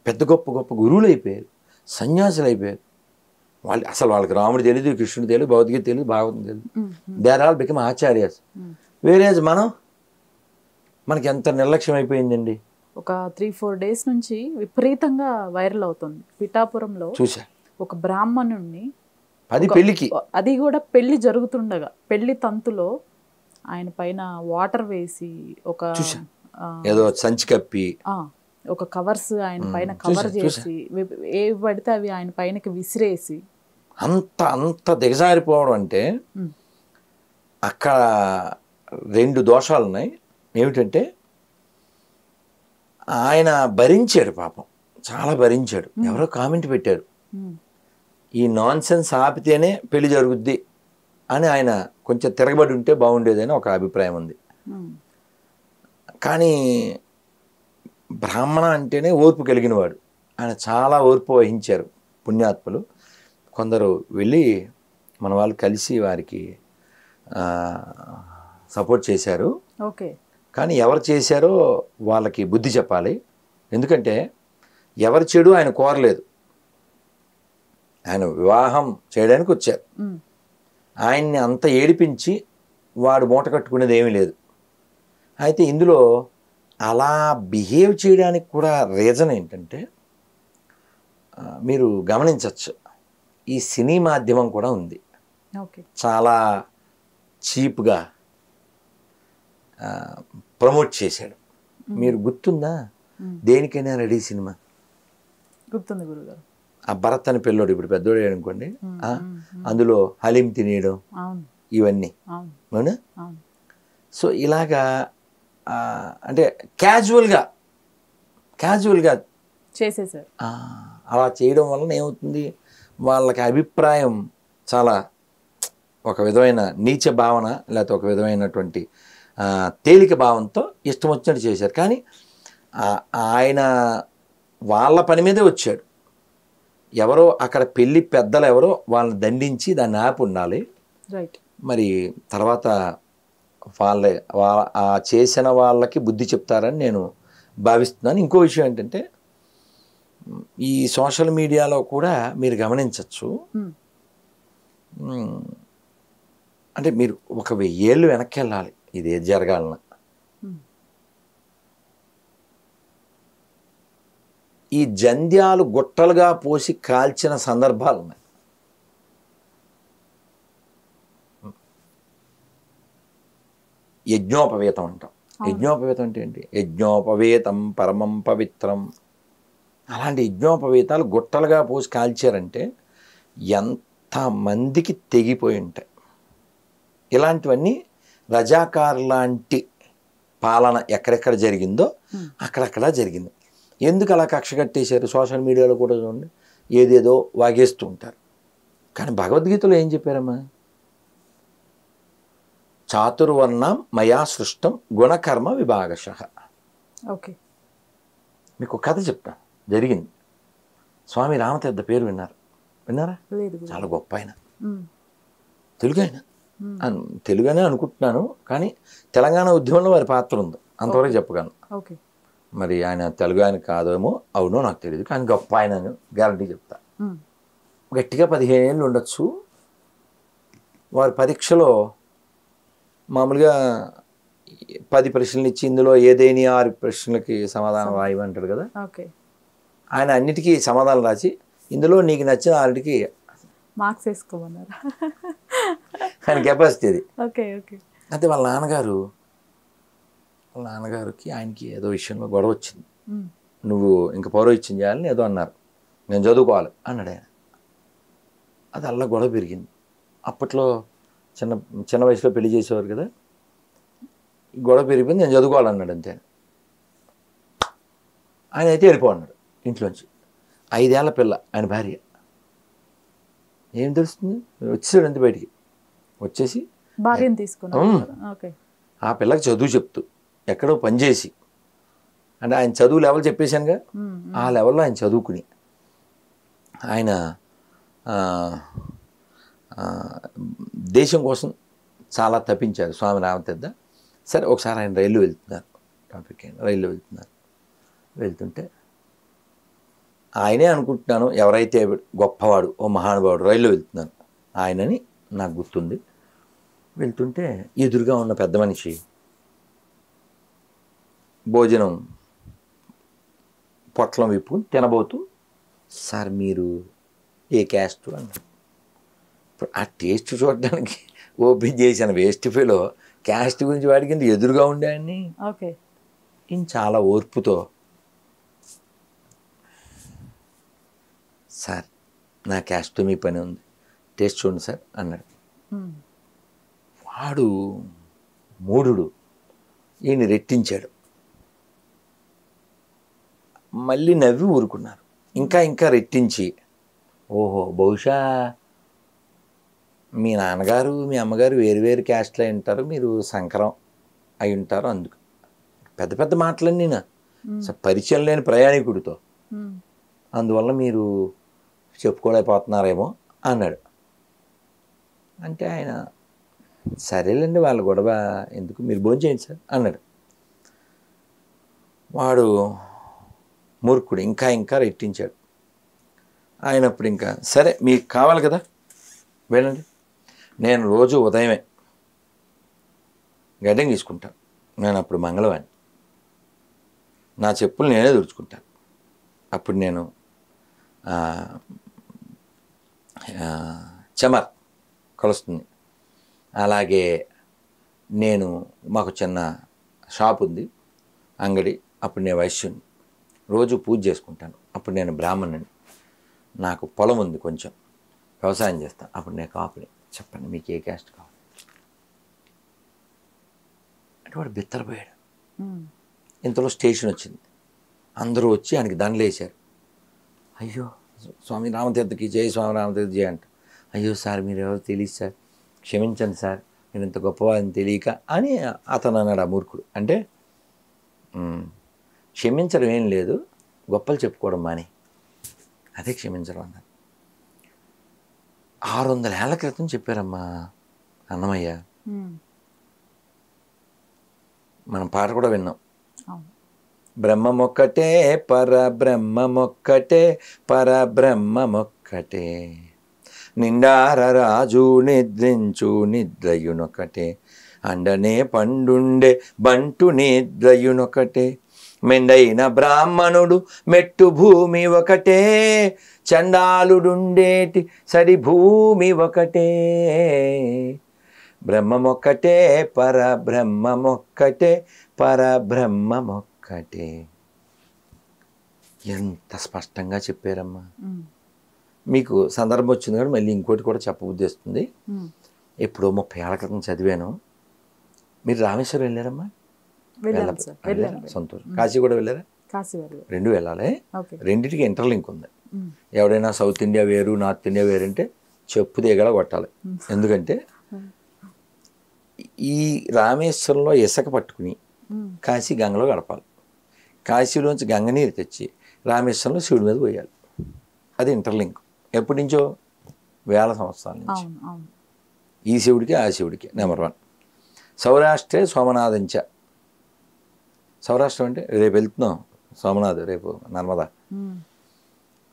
పెద్ద గొప్ప గొప్ప గురువులు అయిపోయారు, సన్యాసులు అయిపోయారు. అసలు వాళ్ళకి రాముడు తెలియదు, కృష్ణుడు తెలియదు, భగవద్గీత తెలియదు, భాగవతం తెలియదు. They are all become acharyas. వేరేజ్ మనకి ఎంత నిర్లక్ష్యం అయిపోయిందండి. ఒక 3-4 days నుంచి విపరీతంగా వైరల్ అవుతుంది. పిఠాపురంలో చూసా ఒక బ్రాహ్మణుణ్ణి, పెళ్లికి, అది కూడా పెళ్లి జరుగుతుండగా పెళ్లి తంతులో ఆయన పైన వాటర్ వేసి ఒక ఏదో సంచి కప్పి ఒక కవర్స్ ఆయన పైన కవర్ చేసి ఏ పడితే అవి ఆయన పైనకి విసిరేసి అంత దిగజారిపోవడం. అంటే అక్కడ 2 దోషాలు ఉన్నాయి. ఏమిటంటే ఆయన భరించాడు, పాపం చాలా భరించాడు. ఎవరో కామెంట్ పెట్టారు, ఈ నాన్ సెన్స్ ఆపితేనే పెళ్లి జరుగుద్ది అని ఆయన కొంచెం తిరగబడి ఉంటే బాగుండేదని ఒక అభిప్రాయం ఉంది. కానీ బ్రాహ్మణ అంటేనే ఓర్పు కలిగిన వాడు. ఆయన చాలా ఓర్పు వహించారు పుణ్యాత్ములు. కొందరు వెళ్ళి మన వాళ్ళు కలిసి వారికి సపోర్ట్ చేశారు. ఓకే. కానీ ఎవరు చేశారో వాళ్ళకి బుద్ధి చెప్పాలి. ఎందుకంటే ఎవరి చెడు ఆయన కోరలేదు, ఆయన వివాహం చేయడానికి వచ్చారు. ఆయన్ని అంత ఏడిపించి వాడు మూట కట్టుకునేది ఏమీ లేదు. అయితే ఇందులో అలా బిహేవ్ చేయడానికి కూడా రీజన్ ఏంటంటే, మీరు గమనించవచ్చు, ఈ సినీ మాధ్యమం కూడా ఉంది. చాలా చీప్గా ప్రమోట్ చేశాడు. మీరు గుర్తుందా? దేనికైనా రెడీ సినిమా గుర్తుంది గురుగారు. ఆ భరత్ అని పిల్లోడు ఇప్పుడు పెద్దోడు అనుకోండి, అందులో హలీం తినేయడం ఇవన్నీ అవునా. సో ఇలాగా అంటే క్యాజువల్గా చేసేసారు. అలా చేయడం వలన ఏమవుతుంది, వాళ్ళకి అభిప్రాయం చాలా ఒక విధమైన నీచ భావన, లేకపోతే ఒక విధమైనటువంటి తేలిక భావంతో ఇష్టం వచ్చినట్టు చేశారు. కానీ ఆయన వాళ్ళ పని మీదే వచ్చాడు. ఎవరో అక్కడ పెళ్ళి పెద్దలు ఎవరో వాళ్ళని దండించి దాన్ని ఆపి ఉండాలి. మరి తర్వాత ఆ చేసిన వాళ్ళకి బుద్ధి చెప్తారని నేను భావిస్తున్నాను. ఇంకో విషయం ఏంటంటే, ఈ సోషల్ మీడియాలో కూడా మీరు గమనించవచ్చు, అంటే మీరు ఒక 1000 ఏళ్ళు వెనక్కి వెళ్ళాలి ఇది ఏది జరగాలన్నా. ఈ జంధ్యాలు గుట్టలుగా పోసి కాల్చిన సందర్భాలు ఉన్నాయి. యజ్ఞోపవేతం అంటాం. యజ్ఞోపవేతం అంటే ఏంటి? యజ్ఞోపవేతం పరమం పవిత్రం. అలాంటి యజ్ఞోపవేతాలు గుట్టలుగా పోసి కాల్చారంటే ఎంతమందికి తెగిపోయి ఉంటాయి. ఇలాంటివన్నీ రజాకార్ లాంటి పాలన ఎక్కడెక్కడ జరిగిందో అక్కడక్కడ జరిగింది. ఎందుకు అలా కక్ష కట్టేశారు? సోషల్ మీడియాలో కూడా చూడండి, ఏదేదో వాగేస్తూ ఉంటారు. కానీ భగవద్గీతలో ఏం చెప్పారమ్మా? చాతుర్వర్ణం మయా సృష్టం గుణకర్మ విభాగశః. ఓకే, మీకు కథ చెప్తాను, జరిగింది. స్వామి రామతీర్థ పేరు విన్నారా? చాలా గొప్ప ఆయన, తెలుగు ఆయన. తెలుగనే అనుకుంటున్నాను, కానీ తెలంగాణ ఉద్యమంలో వారి పాత్ర ఉంది, అంతవరకు చెప్పగలను. మరి ఆయన తెలుగు ఆయన కాదేమో, అవునో నాకు తెలియదు, కానీ గొప్ప ఆయన గ్యారంటీ చెప్తా. గట్టిగా 15 ఏళ్ళు ఉండొచ్చు. వారి పరీక్షలో మామూలుగా 10 ప్రశ్నలు ఇచ్చి ఇందులో ఏదైనా 6 ప్రశ్నలకి సమాధానం రాయమంటాడు కదా. ఆయన అన్నిటికీ సమాధానం రాసి ఇందులో నీకు నచ్చిన 6కి మార్క్స్ వేసుకోమన్నారు. ఆయన కెపాసిటీ అది. అయితే వాళ్ళ నాన్నగారికి ఆయనకి ఏదో విషయంలో గొడవ వచ్చింది. నువ్వు ఇంక పౌరోహిత్యం చేయాలని ఏదో అన్నారు, నేను చదువుకోవాలి అన్నాడు ఆయన. అది అలా గొడవ పెరిగింది. అప్పట్లో చిన్న వయసులో పెళ్లి చేసేవారు కదా, గొడవ పెరిగిపోయింది, నేను చదువుకోవాలన్నాడు అంతే. ఆయన అయితే వెళ్ళిపోన్నాడు ఇంట్లోంచి. 5 ఏళ్ల పిల్ల ఆయన భార్య. ఏం తెలుస్తుంది? వచ్చేసాడు అంతే బయటికి. వచ్చేసి భార్యను తీసుకున్నాడు. ఆ పిల్లకి చదువు చెప్తూ ఎక్కడో పనిచేసి, అంటే ఆయన చదువు లెవెల్ చెప్పేశానుగా, ఆ లెవెల్లో ఆయన చదువుకుని ఆయన దేశం కోసం చాలా తప్పించారు స్వామి రామతీర్థ. సరే, ఒకసారి ఆయన రైల్లో వెళ్తున్నారు, టాపిక్ అయిన రైల్లో వెళ్తుంటే ఆయనే అనుకుంటున్నాను, ఎవరైతే గొప్పవాడు, ఓ మహానుభావుడు రైల్లో వెళ్తున్నాను ఆయనని నాకు గుర్తుంది. వెళ్తుంటే ఎదురుగా ఉన్న పెద్ద మనిషి భోజనం పొట్లం విప్పుకుని తినబోతూ, సార్ మీరు ఏ క్యాస్ట్ అన్నాడు. ఆ టేస్ట్ చూడడానికి ఓపెన్ చేశాను. వేస్ట్ ఫీలో క్యాస్ట్ గురించి వాడికి ఎదురుగా ఉండే ఆయన్ని ఈయన చాలా ఓర్పుతో, సార్ నా క్యాస్ట్ మీ పని ఉంది, టేస్ట్ చూడండి సార్ అన్నాడు. వాడు మూఢుడు ఈయన రెట్టించాడు. మళ్ళీ నవ్వి ఊరుకున్నారు. ఇంకా రెట్టించి, ఓహో బహుశా మీ నాన్నగారు మీ అమ్మగారు వేరు క్యాస్ట్లో అయి ఉంటారు, మీరు సంకరం అయి ఉంటారు, అందుకు పెద్ద పెద్ద మాటలన్నీ నా పరిచయం లేని ప్రయాణికుడితో, అందువల్ల మీరు చెప్పుకోలేకపోతున్నారేమో అన్నాడు. అంటే ఆయన సరేలేండి వాళ్ళ గొడవ ఎందుకు, మీరు భోంచేయండి సార్ అన్నాడు. వాడు మూర్ఖుడు ఇంకా రెట్టించాడు. ఆయన అప్పుడు ఇంకా సరే మీకు కావాలి కదా వెళ్ళండి, నేను రోజు ఉదయమే గడ్డం తీసుకుంటాను, నేను అప్పుడు మంగళవాణి, నా చెప్పులు నేనే తుడుచుకుంటాను, అప్పుడు నేను చెమర్ కలుస్తుంది. అలాగే మాకు చిన్న షాప్ ఉంది, అంగడి, అప్పుడు నేను వైశ్యుని, రోజు పూజ చేసుకుంటాను, అప్పుడు నేను బ్రాహ్మణుని, నాకు పొలం ఉంది కొంచెం, వ్యవసాయం చేస్తాను, అప్పుడు నేను కాపుని, చెప్పండి మీకు ఏ క్యాస్ట్ కావాలి అంటే వాడు బిత్తరపోయాడు. ఇంతలో స్టేషన్ వచ్చింది, అందరూ వచ్చి ఆయనకి దండలు వేశారు. అయ్యో స్వామి రామతీర్థకి జై, స్వామి రామతీర్థ జై అంట. అయ్యో సార్ మీరు ఎవరు తెలియదు సార్, క్షమించండి సార్, నేను ఇంత గొప్పవాడిని తెలియక అని అతను అన్నాడు. ఆ మూర్ఖుడు అంటే క్షమించడం ఏం లేదు, గొప్పలు చెప్పుకోవడం మాని, అదే క్షమించడం అన్నారు. 600 ఏళ్ల క్రితం చెప్పారమ్మా అన్నమయ్య. మనం పాట కూడా విన్నాం, బ్రహ్మమొక్కటే పరబ్రహ్మమొక్కటే పరబ్రహ్మమొక్కటే, నిండార రాజు నిద్రించు నిద్రయునొకటే, అండనే పండుండే బంటు నిద్రయునొకటే, మెండైన బ్రాహ్మణుడు మెట్టు భూమి ఒకటే, చండాలుడుండేటి సరి భూమి ఒకటే, బ్రహ్మమొక్కటే పరబ్రహ్మమొక్కటే, పరబ్రహ్మమొక్కటే. ఎంత స్పష్టంగా చెప్పారమ్మా. మీకు సందర్భం వచ్చింది కానీ మళ్ళీ ఇంకోటి కూడా చెప్పబుద్ధిస్తుంది. ఇప్పుడు 30 ఏళ్ల క్రితం చదివాను. మీరు రామేశ్వరం వెళ్ళారమ్మా? సంతోషం. కాశీ కూడా వెళ్ళారా? రెండు వెళ్ళాలి. రెండింటికి ఇంటర్లింక్ ఉంది. ఎవడైనా సౌత్ ఇండియా వేరు నార్త్ ఇండియా వేరు అంటే చెప్పు దిగల కొట్టాలి. ఎందుకంటే ఈ రామేశ్వరంలో ఇసుక పట్టుకుని కాశీ గంగలో గడపాలి. కాశీలోంచి గంగ నీరు తెచ్చి రామేశ్వరంలో శివుడి మీద పోయాలి. అది ఇంటర్లింక్. ఎప్పటి నుంచో, వేల సంవత్సరాల నుంచి. ఈ శివుడికి ఆ శివుడికి. నెంబర్ 1. సౌరాష్ట్రే సోమనాథంచ. సౌరాష్ట్రం అంటే రేపు వెళ్తున్నాం సోమనాథ్, రేపు నర్మదా.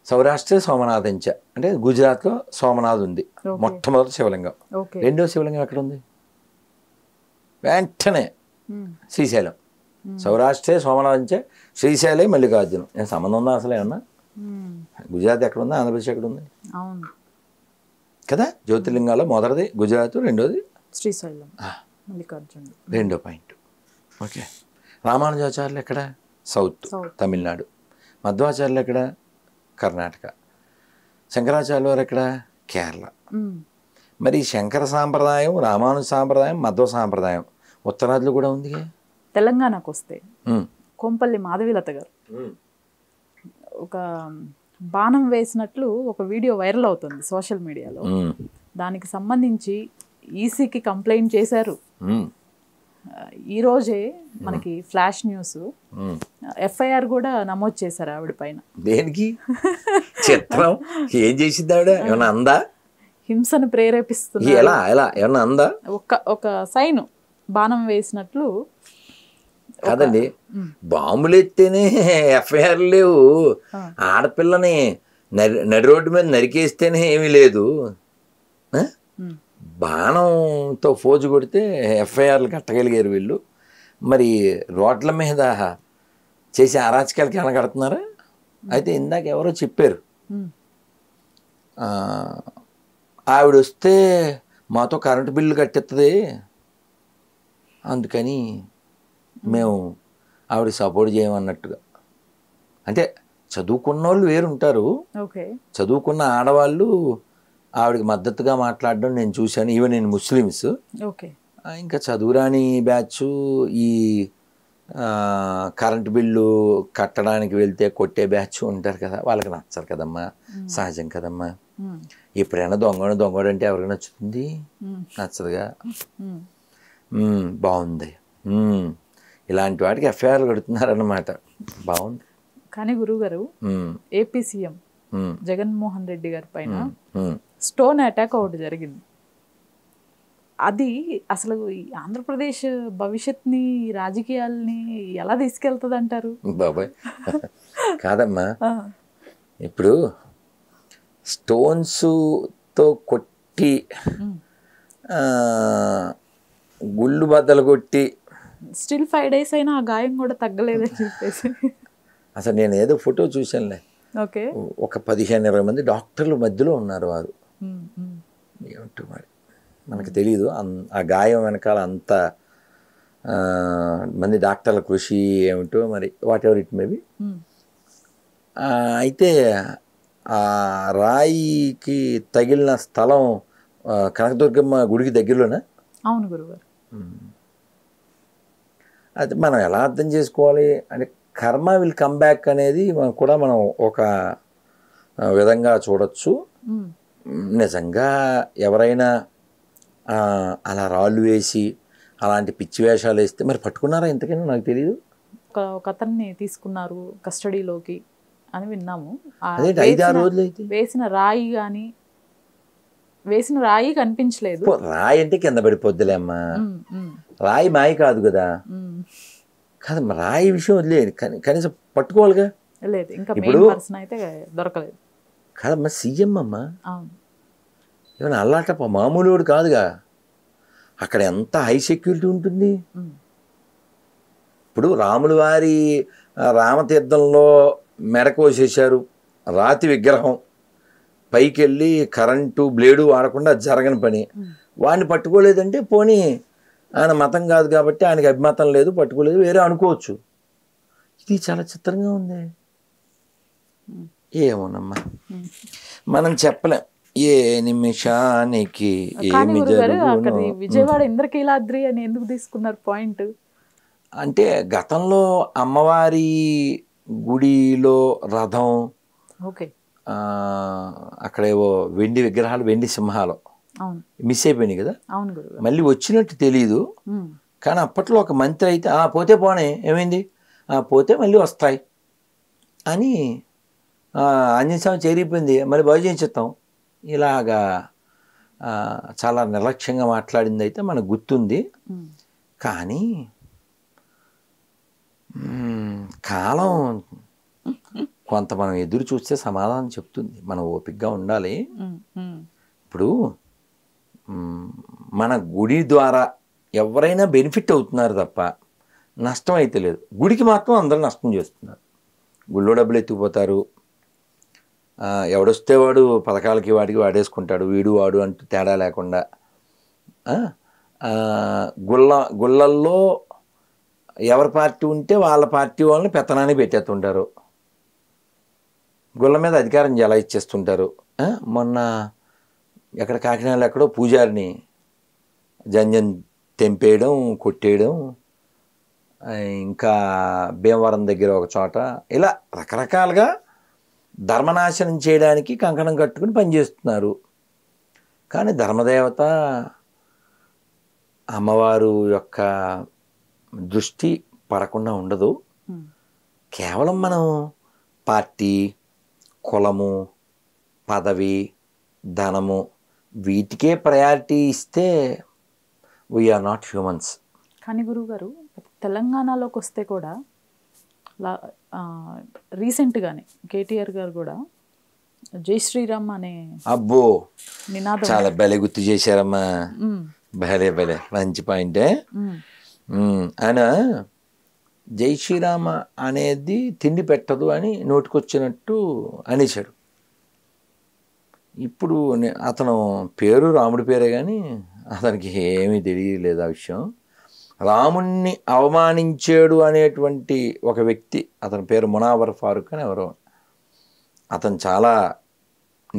సౌరాష్ట్రే సోమనాథంచ అంటే గుజరాత్లో సోమనాథ్ ఉంది, మొట్టమొదటి శివలింగం. రెండో శివలింగం ఎక్కడ ఉంది? వెంటనే శ్రీశైలం. సౌరాష్ట్రే సోమనాథంచ శ్రీశైలే మల్లికార్జునం. నేను సంబంధం ఉందా అసలు ఏమన్నా? గుజరాత్ ఎక్కడ ఉంది, ఆంధ్రప్రదేశ్ ఎక్కడ ఉంది కదా? జ్యోతిర్లింగాల్లో మొదటిది గుజరాత్, రెండోది శ్రీశైలం, మల్లికార్జున. రెండో పాయింట్. ఓకే. రామానుజాచార్యులు ఎక్కడ? సౌత్ తమిళనాడు. మధ్వాచార్యులు ఎక్కడ? కర్ణాటక. శంకరాచార్యులు వారు ఎక్కడ? కేరళ. మరి శంకర సాంప్రదాయం, రామానుజ సాంప్రదాయం, మధ్వ సాంప్రదాయం ఉత్తరాదిలో కూడా ఉంది. తెలంగాణకు వస్తే కొంపల్లి మాధవీలత గారు ఒక బాణం వేసినట్లు ఒక వీడియో వైరల్ అవుతుంది సోషల్ మీడియాలో. దానికి సంబంధించి ఈసీకి కంప్లైంట్ చేశారు. ఈరోజే మనకి ఫ్లాష్ న్యూస్ ఎఫ్ఐఆర్ కూడా నమోదు చేశారు ఆవిడ పైన. దేనికి? చిత్రం. ఏం చేసింది ఆవిడ? ఏమన్నా అందా? హింసను ప్రేరేపిస్తుంది. ఎలా ఎలా ఏమన్నా అందా? ఒక సైన్ బాణం వేసినట్లు. కాదండి, బాంబులు ఎత్తేనే ఎఫ్ఐఆర్ లేవు. ఆడపిల్లని నడి రోడ్డు మీద నరికేస్తేనే ఏమీ లేదు. బాణంతో ఫోజు కొడితే ఎఫ్ఐఆర్లు కట్టగలిగారు వీళ్ళు. మరి రోడ్ల మీద చేసే అరాచకాలకి ఏమైనా కడుతున్నారా? అయితే ఇందాక ఎవరో చెప్పారు, ఆవిడ వస్తే మాతో కరెంటు బిల్లు కట్టేస్తుంది, అందుకని మేము ఆవిడ సపోర్ట్ చేయమన్నట్టుగా. అంటే చదువుకున్న వాళ్ళు వేరుంటారు. చదువుకున్న ఆడవాళ్ళు ఆవిడకి మద్దతుగా మాట్లాడడం నేను చూశాను. ఈవెన్ నేను ముస్లిమ్స్. ఇంకా చదువురాని బ్యాచ్ ఈ కరెంటు బిల్లు కట్టడానికి వెళ్తే కొట్టే బ్యాచ్ ఉంటారు కదా, వాళ్ళకి నచ్చరు కదమ్మా. సహజం కదమ్మా. ఎప్పుడైనా దొంగడు అంటే ఎవరికి నచ్చుతుంది? నచ్చదుగా. బాగుంది. ఇలాంటి వాటికి ఎఫ్ఐఆర్లు కడుతున్నారన్నమాట. బాగుంది. కానీ గురుగారు, ఏపీ సీఎం జగన్మోహన్ రెడ్డి గారి పైన స్టోన్ అటాక్ ఒకటి జరిగింది. అది అసలు ఆంధ్రప్రదేశ్ భవిష్యత్ని, రాజకీయాల్ని ఎలా తీసుకెళ్తుంది అంటారు? బాబాయ్ కాదమ్మా, ఇప్పుడు స్టోన్స్తో కొట్టి గుళ్ళు బద్దలు కొట్టి స్టిల్ 5 days అయినా ఆ గాయం కూడా తగ్గలేదని చెప్పేసి అసలు నేను ఏదో ఫోటో చూసానులే. ఒక 15-20 మంది డాక్టర్లు మధ్యలో ఉన్నారు. వారు ఏమిటో మరి మనకు తెలియదు. ఆ గాయం వెనకాల అంత మంది డాక్టర్ల కృషి ఏమిటో మరి, వాట్ ఎవర్ ఇట్ మేబీ. అయితే ఆ రాయికి తగిలిన స్థలం కనకదుర్గమ్మ గుడికి దగ్గరలోనే. అవును గురుగారు. అది మనం ఎలా అర్థం చేసుకోవాలి అంటే, కర్మ విల్ కమ్ బ్యాక్ అనేది కూడా మనం ఒక విధంగా చూడొచ్చు. నిజంగా ఎవరైనా అలా రాళ్ళు వేసి అలాంటి పిచ్చి వేషాలు వేస్తే మరి పట్టుకున్నారా ఇంతకైనా నాకు తెలియదు. ఒక అతన్ని తీసుకున్నారు కస్టడీలోకి అని విన్నాము. 5-6 రోజులు అయితే వేసిన రాయి కనిపించలేదు. రాయి అంటే కింద పడిపోద్దులే అమ్మా, రాయి మాయ కాదు కదా. కాదమ్మా, రాయి విషయం వదిలేదు, కనీసం పట్టుకోవాలిగా. లేదు, ఇంకా అయితే దొరకలేదు. కాదమ్మా, సీఎం అమ్మా, ఏమైనా అల్లాటప్ప మామూలు కాదుగా. అక్కడ ఎంత హై సెక్యూరిటీ ఉంటుంది. ఇప్పుడు రాముల వారి రామతీర్థంలో మెడ కోసేశారు, రాతి విగ్రహం, పైకి వెళ్ళి కరెంటు బ్లేడు వాడకుండా జరగని పని. వాడిని పట్టుకోలేదంటే పోనీ ఆయన మతం కాదు కాబట్టి ఆయనకి అభిమతం లేదు, పట్టుకోలేదు, వేరే అనుకోవచ్చు. ఇది చాలా చిత్రంగా ఉంది. ఏమోనమ్మా, మనం చెప్పలేం ఏ నిమిషానికి కానీ ఏమి గురుగారు జరుగునో. అక్కడ విజయవాడ ఇంద్రకీలాద్రి అని ఎందుకు తీసుకున్నారు పాయింట్? అంటే గతంలో అమ్మవారి గుడిలో రథం, ఓకే, అక్కడేవో వెండి విగ్రహాలు, వెండి సింహాలు అవును మిస్ అయిపోయినాయి కదా. అవును గురుగారు. మళ్ళీ వచ్చినట్టు తెలీదు. కానీ అప్పట్లో ఒక మంత్రి అయితే పోతే పోనే ఏమైంది, పోతే మళ్ళీ వస్తాయి అని ఆంజనేయ స్వామి చేరిపోయింది, మళ్ళీ బాగు చేయించేస్తాం, ఇలాగా చాలా నిర్లక్ష్యంగా మాట్లాడింది అయితే మనకు గుర్తుంది. కానీ కాలం కొంత మనం ఎదురు చూస్తే సమాధానం చెప్తుంది, మనం ఓపికగా ఉండాలి. ఇప్పుడు మన గుడి ద్వారా ఎవరైనా బెనిఫిట్ అవుతున్నారు తప్ప నష్టం అయితే లేదు. గుడికి మాత్రం అందరూ నష్టం చేస్తున్నారు. గుళ్ళో డబ్బులు ఎత్తుకుపోతారు, ఎవడొస్తే వాడు పథకాలకి వాడికి వాడేసుకుంటాడు, వీడు వాడు అంటూ తేడా లేకుండా. గుళ్ళల్లో ఎవరి పార్టీ ఉంటే వాళ్ళ పార్టీ వాళ్ళని పెత్తనాన్ని పెట్టేస్తుంటారు, గుళ్ళ మీద అధికారం ఎలా ఇచ్చేస్తుంటారు. మొన్న ఎక్కడ కాకినాడలో ఎక్కడో పూజారిని జంజం తెంపేయడం, కొట్టేయడం, ఇంకా భీమవరం దగ్గర ఒక చోట, ఇలా రకరకాలుగా ధర్మనాశనం చేయడానికి కంకణం కట్టుకుని పనిచేస్తున్నారు. కానీ ధర్మదేవత అమ్మవారు యొక్క దృష్టి పడకుండా ఉండదు. కేవలం మనం పార్టీ, కులము, పదవి, ధనము వీటికే ప్రయారిటీ ఇస్తే వీఆర్ నాట్ హ్యూమన్స్. కానీ గురువుగారు తెలంగాణలోకి వస్తే కూడా రీసెంట్గానే కేటీఆర్ గారు కూడా జై శ్రీరామ్ అనే అబ్బో నినాదం చాలా భలే గుర్తు చేశారమ్మా, భలే భలే మంచి పాయింటే. ఆయన జై శ్రీరామ అనేది తిండి పెట్టదు అని నోటికొచ్చినట్టు అనేశాడు. ఇప్పుడు అతను పేరు రాముడి పేరే కానీ అతనికి ఏమీ తెలియలేదు ఆ విషయం. రాముణ్ణి అవమానించాడు అనేటువంటి ఒక వ్యక్తి, అతని పేరు మునావర్ ఫారూక్ అని ఎవరో, అతను చాలా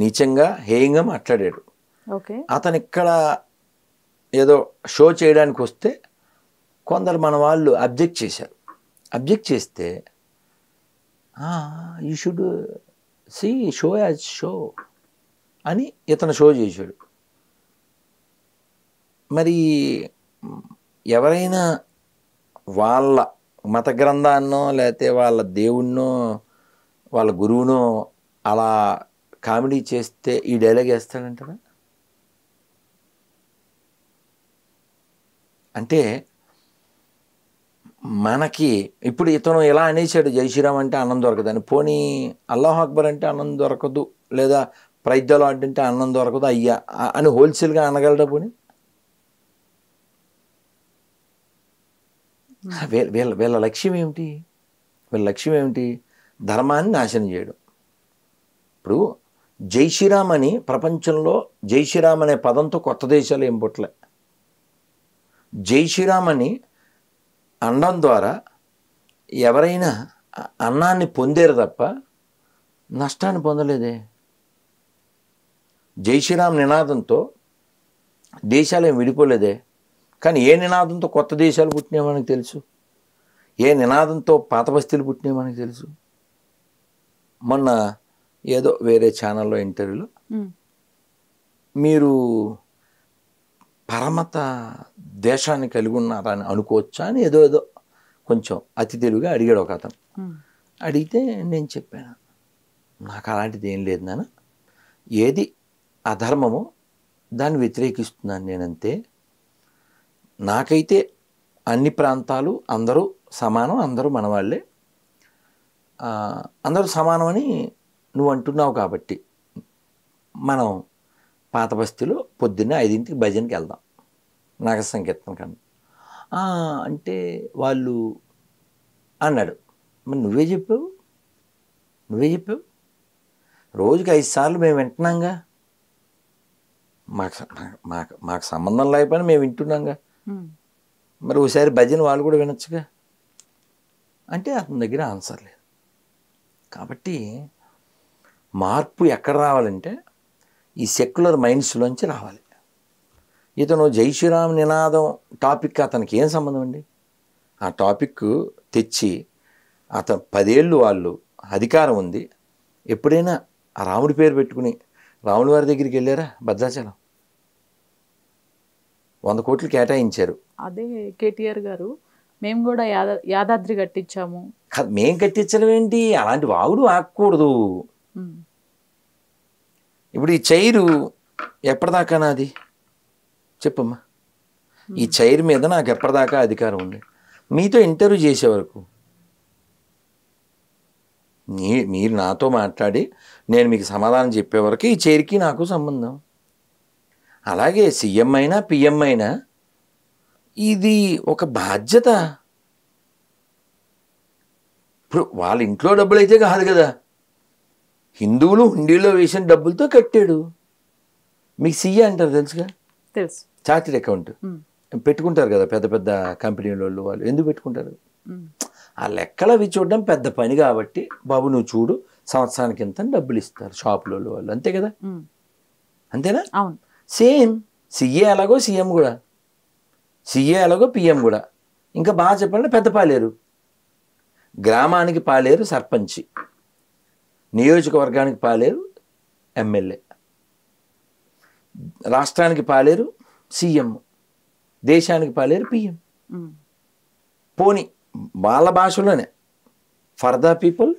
నీచంగా హేయంగా మాట్లాడాడు. అతను ఇక్కడ ఏదో షో చేయడానికి వస్తే కొందరు మన వాళ్ళు అబ్జెక్ట్ చేశారు. అబ్జెక్ట్ చేస్తే you should see show as show అని ఇతను షో చేశాడు. మరి ఎవరైనా వాళ్ళ మత గ్రంథాన్నో లేకపోతే వాళ్ళ దేవుణ్ణో వాళ్ళ గురువునో అలా కామెడీ చేస్తే ఈ డైలాగ్ వేస్తాడంటారా? అంటే మనకి ఇప్పుడు ఇతను ఎలా అనేసాడు, జై శ్రీరామ్ అంటే అన్నం దొరకదని, పోనీ అల్లాహ్ అక్బర్ అంటే అన్నం దొరకదు, లేదా ప్రైజ్లో అంటే అన్నం దొరకదు అయ్యా అని హోల్సేల్గా అనగలడా? పోనీ వీళ్ళ లక్ష్యం ఏమిటి? వీళ్ళ లక్ష్యం ఏమిటి? ధర్మాన్ని నాశనం చేయడం. ఇప్పుడు జై శ్రీరామ్ అని ప్రపంచంలో జై శ్రీరామ్ అనే పదంతో కొత్త దేశాలు ఏం పుట్టలే. జై శ్రీరామ్ అని అనడం ద్వారా ఎవరైనా అన్నాన్ని పొందారు తప్ప నష్టాన్ని పొందలేదే. జై శ్రీరామ్ నినాదంతో దేశాలు ఏం విడిపోలేదే. కానీ ఏ నినాదంతో కొత్త దేశాలు పుట్టినాయో మనకు తెలుసు, ఏ నినాదంతో పాత బస్తీలు పుట్టినాయో మనకు తెలుసు. మొన్న ఏదో వేరే ఛానల్లో ఇంటర్వ్యూలో మీరు పరమత దేశాన్ని కలిగి ఉన్నారని అనుకోవచ్చా అని ఏదో ఏదో కొంచెం అతి తెలుగుగా అడిగాడు ఒక అతను. అడిగితే నేను చెప్పాను, నాకు అలాంటిది ఏం లేదు నాన్న, ఏది అధర్మమో దాన్ని వ్యతిరేకిస్తున్నాను నేనంతే. నాకైతే అన్ని ప్రాంతాలు అందరూ సమానం, అందరూ మనవాళ్ళే, అందరూ సమానమని నువ్వు అంటున్నావు కాబట్టి మనం పాత బస్తీలో పొద్దున్నే 5ంటికి భజనకి వెళ్దాం నాగ సంకీర్తన కన్నా అంటే వాళ్ళు అన్నాడు. మరి నువ్వే చెప్పావు రోజుకి 5 సార్లు మేము వింటున్నాంగా, మాకు సంబంధం లేకపోయినా మేము వింటున్నాంగా, మరి ఒకసారి భజన వాళ్ళు కూడా వినొచ్చుగా అంటే అతని దగ్గర ఆన్సర్ లేదు. కాబట్టి మార్పు ఎక్కడ రావాలంటే ఈ సెక్యులర్ మైండ్స్లోంచి రావాలి. ఇతను జై శ్రీరామ్ నినాదం టాపిక్ అతనికి ఏం సంబంధం అండి? ఆ టాపిక్ తెచ్చి అతను 10 ఏళ్ళు వాళ్ళు అధికారం ఉంది, ఎప్పుడైనా ఆ రాముడి పేరు పెట్టుకుని రాముడి వారి దగ్గరికి వెళ్ళారా? భద్రాచలం 100 కోట్లు కేటాయించారు. అదే కేటీఆర్ గారు మేము కూడా యాదాద్రి కట్టించాము. మేం కట్టించడం ఏంటి? అలాంటి వాగుడు ఆగకూడదు. ఇప్పుడు ఈ చైరు ఎప్పటిదాకా నాది చెప్పమ్మా? ఈ చైర్ మీద నాకు ఎప్పటిదాకా అధికారం ఉంది? మీతో ఇంటర్వ్యూ చేసే వరకు, మీరు నాతో మాట్లాడి నేను మీకు సమాధానం చెప్పే వరకు ఈ చైర్కి నాకు సంబంధం. అలాగే సీఎం అయినా పిఎం అయినా ఇది ఒక బాధ్యత. ఇప్పుడు వాళ్ళ ఇంట్లో డబ్బులు అయితే కాదు కదా, హిందువులు హుండీలో వేసిన డబ్బులతో కట్టాడు. మీకు సీఏ అంటారు తెలుసుగా, తెలుసు, చార్టెడ్ అకౌంట్ పెట్టుకుంటారు కదా పెద్ద పెద్ద కంపెనీల వాళ్ళు. ఎందుకు పెట్టుకుంటారు? ఆ లెక్కలు అవి చూడడం పెద్ద పని కాబట్టి, బాబు నువ్వు చూడు సంవత్సరానికి ఎంత డబ్బులు ఇస్తారు షాపులో వాళ్ళు, అంతే కదా, అంతేనా? అవును. సేమ్ సీఏ అలాగో సీఎం కూడా, సీఏ అలాగో పిఎం కూడా. ఇంకా బాగా చెప్పాలంటే పెద్ద పాలేరు, గ్రామానికి పాలేరు సర్పంచి, నియోజకవర్గానికి పాలేరు ఎమ్మెల్యే, రాష్ట్రానికి పాలేరు సీఎం, దేశానికి పాలేరు పిఎం. పోనీ వాళ్ళ భాషలోనే for the people,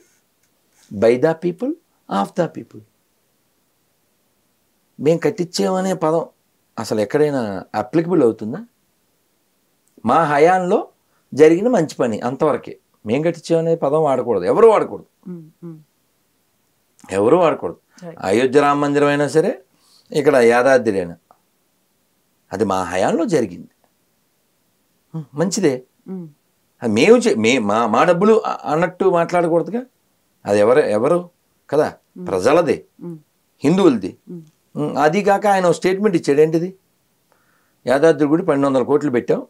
by the people, of the people. మేము కట్టించామనే పదం అసలు ఎక్కడైనా అప్లికబుల్ అవుతుందా? మా హయాంలో జరిగిన మంచి పని అంతవరకే. మేము కట్టించామనే పదం వాడకూడదు, ఎవరు వాడకూడదు. అయోధ్య రామ మందిరం అయినా సరే, ఇక్కడ యాదాద్రి అయినా, అది మా హయాంలో జరిగింది, మంచిదే. మేము మా డబ్బులు అన్నట్టు మాట్లాడకూడదుగా. అది ఎవరు కదా, ప్రజలదే, హిందువులది. అది కాక ఆయన స్టేట్మెంట్ ఇచ్చాడు, ఏంటిది? యాదాద్రి గుడి 1200 కోట్లు పెట్టాం.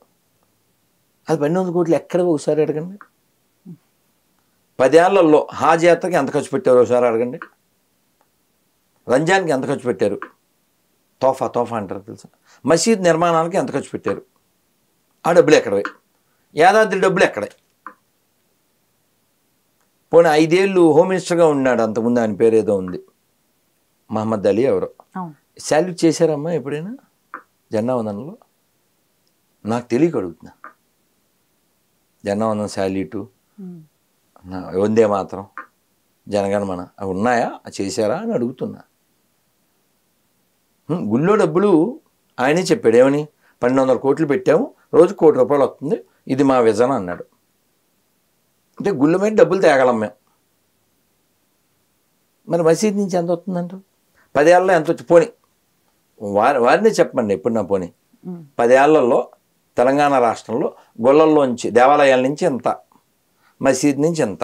అది 1200 కోట్లు ఎక్కడ ఒకసారి అడగండి. 10 ఏళ్లలో హాజ్ యాత్రకి ఎంత ఖర్చు పెట్టారు ఒకసారి అడగండి. రంజాన్కి ఎంత ఖర్చు పెట్టారు? తోఫా అంటారు తెలుసా? మసీద్ నిర్మాణానికి ఎంత ఖర్చు పెట్టారు? ఆ డబ్బులు ఎక్కడవే? యాదాద్రి డబ్బులు ఎక్కడే? పోనీ 5 ఏళ్ళు హోమ్ మినిస్టర్గా ఉన్నాడు అంతకుముందు, ఆయన పేరు ఏదో ఉంది, మహమ్మద్ అలీ ఎవరో. శాల్యూట్ చేశారమ్మా ఎప్పుడైనా జెండా వందనంలో? నాకు తెలియక అడుగుతున్నా. జెండా వందనం, శాల్యూటు, వందే మాత్రం, జనగణమన అవి ఉన్నాయా, చేశారా అని అడుగుతున్నా. గుళ్ళో డబ్బులు ఆయనే చెప్పాడు, ఏమని? 1200 కోట్లు పెట్టాము, రోజు ₹1 కోటి వస్తుంది, ఇది మా విజన్ అన్నాడు. అంటే గుళ్ళ మీద డబ్బులు తేగలం మేము. మరి మసీద్ నుంచి ఎంత వస్తుందంట? 10 ఏళ్ళలో ఎంత వచ్చి? పోనీ వారినే చెప్పండి ఎప్పుడు. నా పోనీ 10 ఏళ్లలో తెలంగాణ రాష్ట్రంలో గుళ్ళల్లోంచి, దేవాలయాల నుంచి ఎంత, మసీద్ నుంచి ఎంత,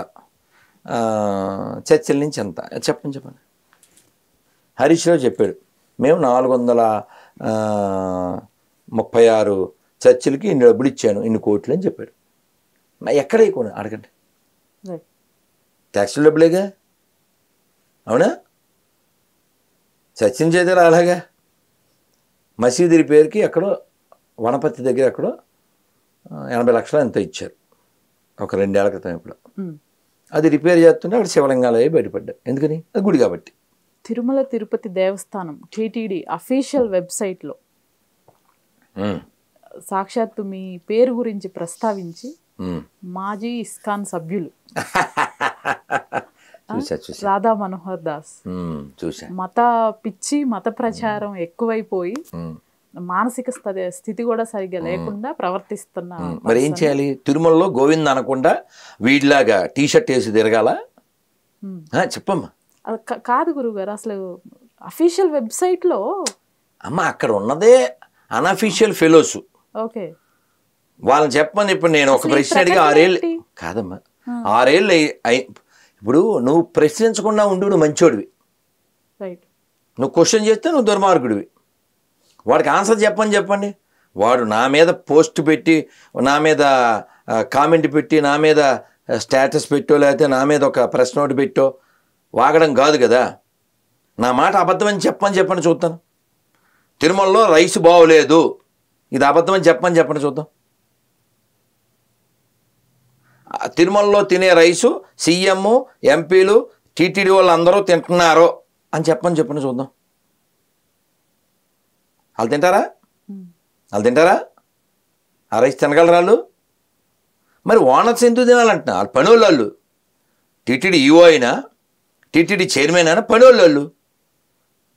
చర్చిల నుంచి ఎంత, చెప్పండి. హరీష్ రావు చెప్పాడు, మేము 436 చర్చిలకి ఇన్ని డబ్బులు ఇచ్చాను, ఇన్ని కోట్లు అని చెప్పాడు. ఎక్కడ ఎక్కువ అడగండి, ట్యాక్సుల డబ్బులేగా, అవునా? చర్చిని చేద్దరు అలాగా. మసీదు రిపేర్కి ఎక్కడో వనపర్తి దగ్గర ఎక్కడో 80 లక్షలు ఎంతో ఇచ్చారు ఒక 2 ఏళ్ల క్రితం. ఇప్పుడు అది రిపేర్ చేస్తుంటే అక్కడ శివలింగాలు అవి బయటపడ్డాయి. ఎందుకని? అది గుడి కాబట్టి. తిరుమల తిరుపతి దేవస్థానం టీటీడీ అఫీషియల్ వెబ్సైట్లో సాక్షాత్తు మీ పేరు గురించి ప్రస్తావించి మాజీ ఇస్కాన్ సభ్యులు రాధా మనోహర్ దాస్ మత పిచ్చి, మత ప్రచారం ఎక్కువైపోయి మానసిక స్థితి కూడా సరిగ్గా లేకుండా ప్రవర్తిస్తున్నా. మరి ఏం చేయాలి? తిరుమలలో గోవింద్ అనకుండా వీడిలాగా టీషర్ట్ వేసి తిరగాల? చెప్పమ్మా. కాదు గురుగారు, అసలు అఫీషియల్ వెబ్సైట్లో అమ్మ అక్కడ ఉన్నదే అన్అఫీషియల్ ఫెలోస్. ఓకే, వాళ్ళని చెప్పమని ఇప్పుడు నేను ఒక ప్రశ్న అడిగి 6 ఏళ్ళు కాదమ్మా, 6 ఏళ్ళు ఇప్పుడు నువ్వు ప్రశ్నించకుండా ఉండు, నువ్వు మంచోడివి. రైట్. నువ్వు క్వశ్చన్ చేస్తే నువ్వు దుర్మార్గుడివి. వాడికి ఆన్సర్ చెప్పండి. వాడు నా మీద పోస్ట్ పెట్టి, నా మీద కామెంట్ పెట్టి, నా మీద స్టేటస్ పెట్టో, లేకపోతే నా మీద ఒక ప్రెస్ నోట్ పెట్టో వాగడం కాదు కదా. నా మాట అబద్ధమని చెప్పండి చూద్దాం. తిరుమలలో రైస్ బాగోలేదు, ఇది అబద్ధమని చెప్పండి చూద్దాం. తిరుమలలో తినే రైసు సీఎం, ఎంపీలు, టీటీడీ వాళ్ళు అందరూ తింటున్నారు అని చెప్పండి చూద్దాం. వాళ్ళు తింటారా? ఆ రైస్ తినగలరా వాళ్ళు? మరి ఓనర్స్ ఎందుకు తినాలంటున్నా? వాళ్ళు పనోళ్ళు. టీటీడీ ఈఓ అయినా, టీటీడీ చైర్మన్ అయినా పనోళ్ళు.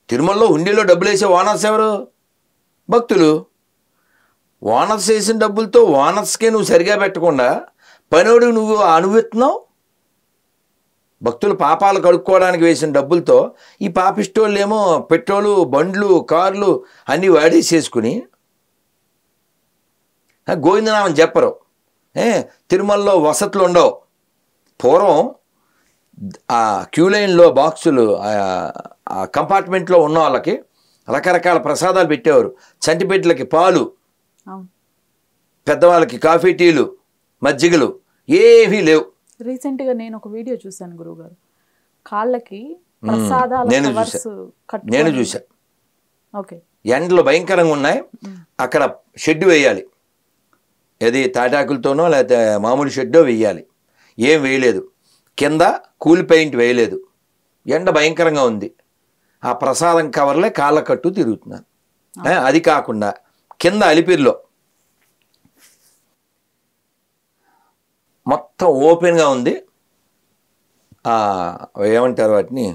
తిరుమలలో హుండీలో డబ్బులు వేసే ఓనర్స్ ఎవరు? భక్తులు. ఓనర్స్ వేసిన డబ్బులతో ఓనర్స్కే నువ్వు సరిగా పెట్టకుండా పనోడు నువ్వు అనుభవిస్తున్నావు. భక్తులు పాపాలు కడుక్కోవడానికి వేసిన డబ్బులతో ఈ పాపిస్టోళ్ళు ఏమో పెట్రోలు, బండ్లు, కార్లు అన్నీ వాడేసేసుకుని గోవిందనామని చెప్పరు. తిరుమలలో వసతులు ఉండవు. పూర్వం ఆ క్యూ లైన్లో బాక్సులు ఆ కంపార్ట్మెంట్లో ఉన్న వాళ్ళకి రకరకాల ప్రసాదాలు పెట్టేవారు. చంటిపెట్లకి పాలు, పెద్దవాళ్ళకి కాఫీ, టీలు, మజ్జిగలు ఏవీ లేవు. రీసెంట్గా నేను ఒక వీడియో చూశాను గురువుగారు, కాళ్ళకి ప్రసాదాల నేను చూసా. ఓకే. ఎండలు భయంకరంగా ఉన్నాయి. అక్కడ షెడ్ వేయాలి, ఏది తాటాకులతోనో లేకపోతే మామూలు షెడ్డో వేయాలి. ఏం వేయలేదు. కింద కూల్ పెయింట్ వేయలేదు. ఎండ భయంకరంగా ఉంది. ఆ ప్రసాదం కవర్లే కాళ్ళ కట్టు తిరుగుతున్నారు. అది కాకుండా కింద అలిపిరిలో మొత్తం ఓపెన్గా ఉంది. ఏమంటారు వాటిని,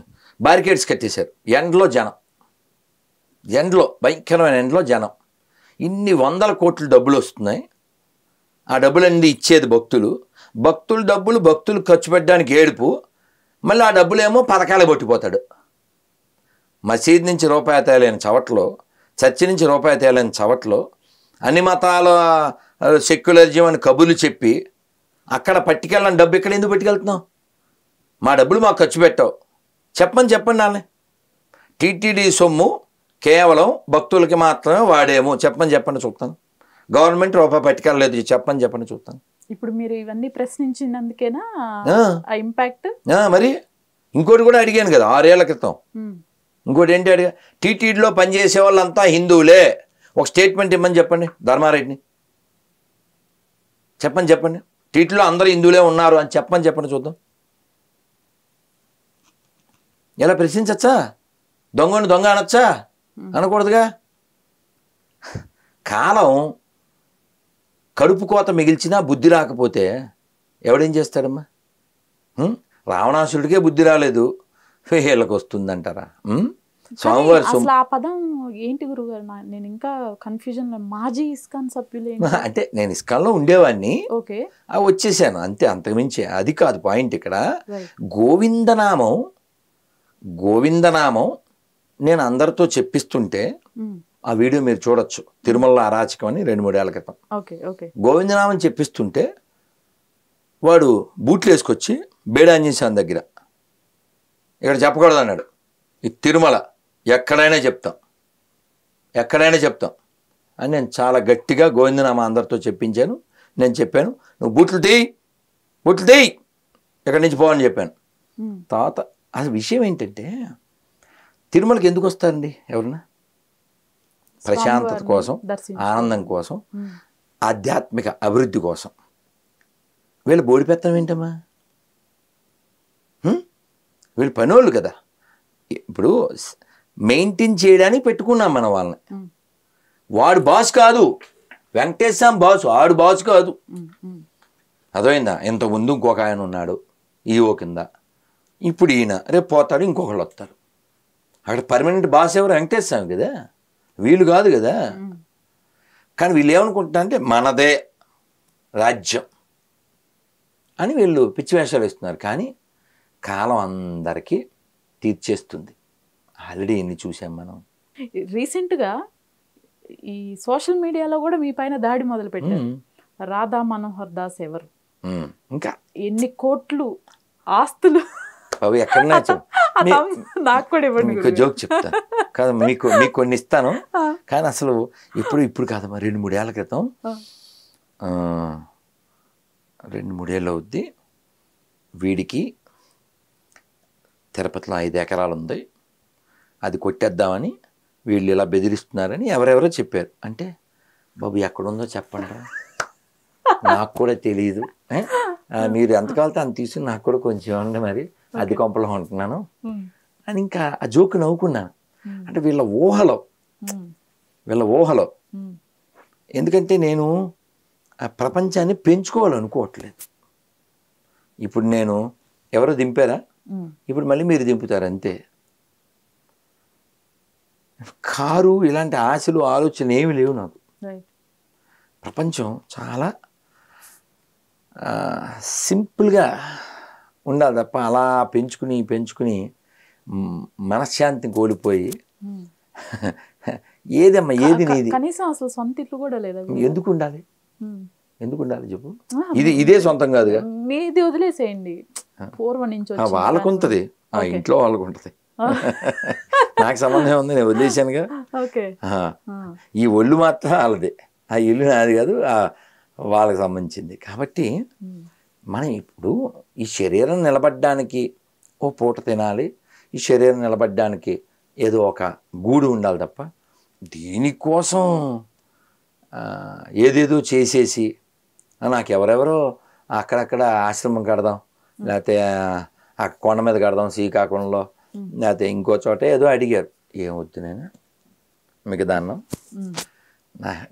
బారికేడ్స్ కట్టేశారు. ఎండలో భయంకరమైన ఎండలో జనం. ఇన్ని 100 కోట్ల డబ్బులు వస్తున్నాయి. ఆ డబ్బులన్నీ ఇచ్చేది భక్తులు. డబ్బులు భక్తులు ఖర్చు పెట్టడానికి ఏడుపు. మళ్ళీ ఆ డబ్బులేమో పథకాలు పట్టిపోతాడు. మసీద్ నుంచి రూపాయి తేలేని చవట్లో, చర్చి నుంచి రూపాయి తేలేని చవట్లో, అన్ని మతాల సెక్యులరిజం అని కబుర్లు చెప్పి అక్కడ పట్టుకెళ్ళని డబ్బు ఇక్కడ ఎందుకు పట్టుకెళ్తున్నావు? మా డబ్బులు మాకు ఖర్చు పెట్టావు చెప్పండి నాన్న. టీటీడీ సొమ్ము కేవలం భక్తులకి మాత్రమే వాడేమో చెప్పండి చూస్తాను. గవర్నమెంట్ రూపాయి పట్టుకెళ్ళలేదు చెప్పండి చూస్తాను. ఇప్పుడు మీరు ఇవన్నీ ప్రశ్నించినందుకేనా ఆ ఇంపాక్ట్? మరి ఇంకోటి కూడా అడిగాను కదా 6 ఏళ్ల క్రితం. ఇంకోటి ఏంటి అడిగా, టీటీడీలో పనిచేసే వాళ్ళంతా హిందువులే, ఒక స్టేట్మెంట్ ఇమ్మని చెప్పండి ధర్మారెడ్డిని. చెప్పండి టీటీడీలో అందరూ హిందువులే ఉన్నారు అని చెప్పండి చూద్దాం. ఎలా ప్రశ్నించచ్చా? దొంగ అనొచ్చా? అనకూడదుగా. కాలం కడుపు కోత మిగిల్చినా బుద్ధి రాకపోతే ఎవడేం చేస్తాడమ్మా? రావణాసుడికే బుద్ధి రాలేదు, వీళ్ళకి వస్తుందంటారా? స్వామివారి అసలు ఆ పదం ఏంటి గురుగారు? నేను ఇంకా కన్ఫ్యూజన్. మాజీ ఇస్కాన్ సభ్యులు అంటే నేను ఇస్కాన్లో ఉండేవాడిని, ఓకే, వచ్చేసాను అంతే, అంతకుమించి అది కాదు పాయింట్. ఇక్కడ గోవిందనామం నేను అందరితో చెప్పిస్తుంటే ఆ వీడియో మీరు చూడొచ్చు, తిరుమల అరాచకం అని 2-3 ఏళ్ల క్రితం. గోవిందనామం చెప్పిస్తుంటే వాడు బూట్లు వేసుకొచ్చి బేడాంజీసాన్ దగ్గర ఇక్కడ చెప్పకూడదు అన్నాడు. ఈ తిరుమల ఎక్కడైనా చెప్తాం అని నేను చాలా గట్టిగా గోవిందనామం అందరితో చెప్పించాను. నేను చెప్పాను, నువ్వు బూట్లు తీయి ఎక్కడి నుంచి పోవని చెప్పాను. తర్వాత అసలు విషయం ఏంటంటే, తిరుమలకి ఎందుకు వస్తారండి ఎవరన్నా? ప్రశాంతత కోసం, ఆనందం కోసం, ఆధ్యాత్మిక అభివృద్ధి కోసం. వీళ్ళు బోడిపెత్తనం ఏంటమ్మా? వీళ్ళు పనోళ్ళు కదా. ఇప్పుడు మెయింటైన్ చేయడానికి పెట్టుకున్నాం మనం వాళ్ళని. వాడు బాస్ కాదు, వెంకటేశ్వర బాసు, ఆడు బాసు కాదు. అర్థమైందా? ఇంతకుముందు ఇంకొక ఆయన ఉన్నాడు ఈఓ కింద, ఇప్పుడు ఈయన, రేపు పోతాడు ఇంకొకళ్ళు వస్తారు. అక్కడ పర్మనెంట్ బాస్ ఎవరు? వెంకటేశ్వర కదా, వీళ్ళు కాదు కదా. కానీ వీళ్ళు ఏమనుకుంటున్నా అంటే మనదే రాజ్యం అని వీళ్ళు పిచ్చి వేషాలు వేస్తున్నారు. కానీ కాలం అందరికీ తీర్చేస్తుంది. ఆల్రెడీ ఎన్ని చూసాం మనం. రీసెంట్గా ఈ సోషల్ మీడియాలో కూడా మీ పైన దాడి మొదలు పెట్టారు. రాధా మనోహర్ దాస్ ఎవరు? ఇంకా ఎన్ని కోట్లు ఆస్తులు. అవి ఎక్కడన్నా నాకు కూడా ఇవ్వండి. మీకు జోక్ చెప్తాను కాదు, మీకు కొన్ని ఇస్తాను. కానీ అసలు ఇప్పుడు కాదమ్మా, 2-3 ఏళ్ల క్రితం, 2-3 ఏళ్ళు అవుద్ది, వీడికి తిరుపతిలో 5 ఎకరాలు ఉంది, అది కొట్టేద్దామని వీళ్ళు ఇలా బెదిరిస్తున్నారని ఎవరెవరో చెప్పారు. అంటే బాబు ఎక్కడుందో చెప్పండి, నాకు కూడా తెలియదు, మీరు ఎంత కావాలితే అంత తీసుకుని నాకు కూడా కొంచెం ఉండే, మరి అది కొంపలో ఉంటున్నాను అని ఇంకా ఆ జోక్ నవ్వుకున్నాను. అంటే వీళ్ళ ఊహలో ఎందుకంటే నేను ఆ ప్రపంచాన్ని పెంచుకోవాలనుకోవట్లేదు. ఇప్పుడు నేను ఎవరో దింపారా, ఇప్పుడు మళ్ళీ మీరు దింపుతారు అంతే. కారు ఇలాంటి ఆశలు ఆలోచన ఏమి లేవు నాకు. ప్రపంచం చాలా సింపుల్గా ఉండాలి తప్ప అలా పెంచుకుని మనశ్శాంతిని కోల్పోయి ఏదమ్మా ఏది నీది, కనీసం అసలు సొంత ఇల్లు కూడా లేదా, ఎందుకు ఉండాలి చెప్పు. ఇదే సొంతం కాదుగా, మీది వదిలేసేయండి. పూర్వం నుంచి వాళ్ళకు ఉంటుంది, ఆ ఇంట్లో వాళ్ళకు ఉంటుంది, నాకు సంబంధం ఉంది, నేను వదిలేసానుగా. ఈ ఒళ్ళు మాత్రం వాళ్ళది, ఆ ఇల్లు నాది కాదు, వాళ్ళకి సంబంధించింది. కాబట్టి మనం ఇప్పుడు ఈ శరీరం నిలబడడానికి ఓ పూట తినాలి, ఈ శరీరం నిలబడడానికి ఏదో ఒక గూడు ఉండాలి తప్ప దీనికోసం ఏదేదో చేసేసి నాకు ఎవరెవరో అక్కడక్కడ ఆశ్రమం కడదాం, లేకపోతే ఆ కొండ మీద కడదాం శ్రీకాకుళంలో, లేకపోతే ఇంకో చోట ఏదో అడిగారు. ఏమొద్దు నేను మీకు దాన్నం.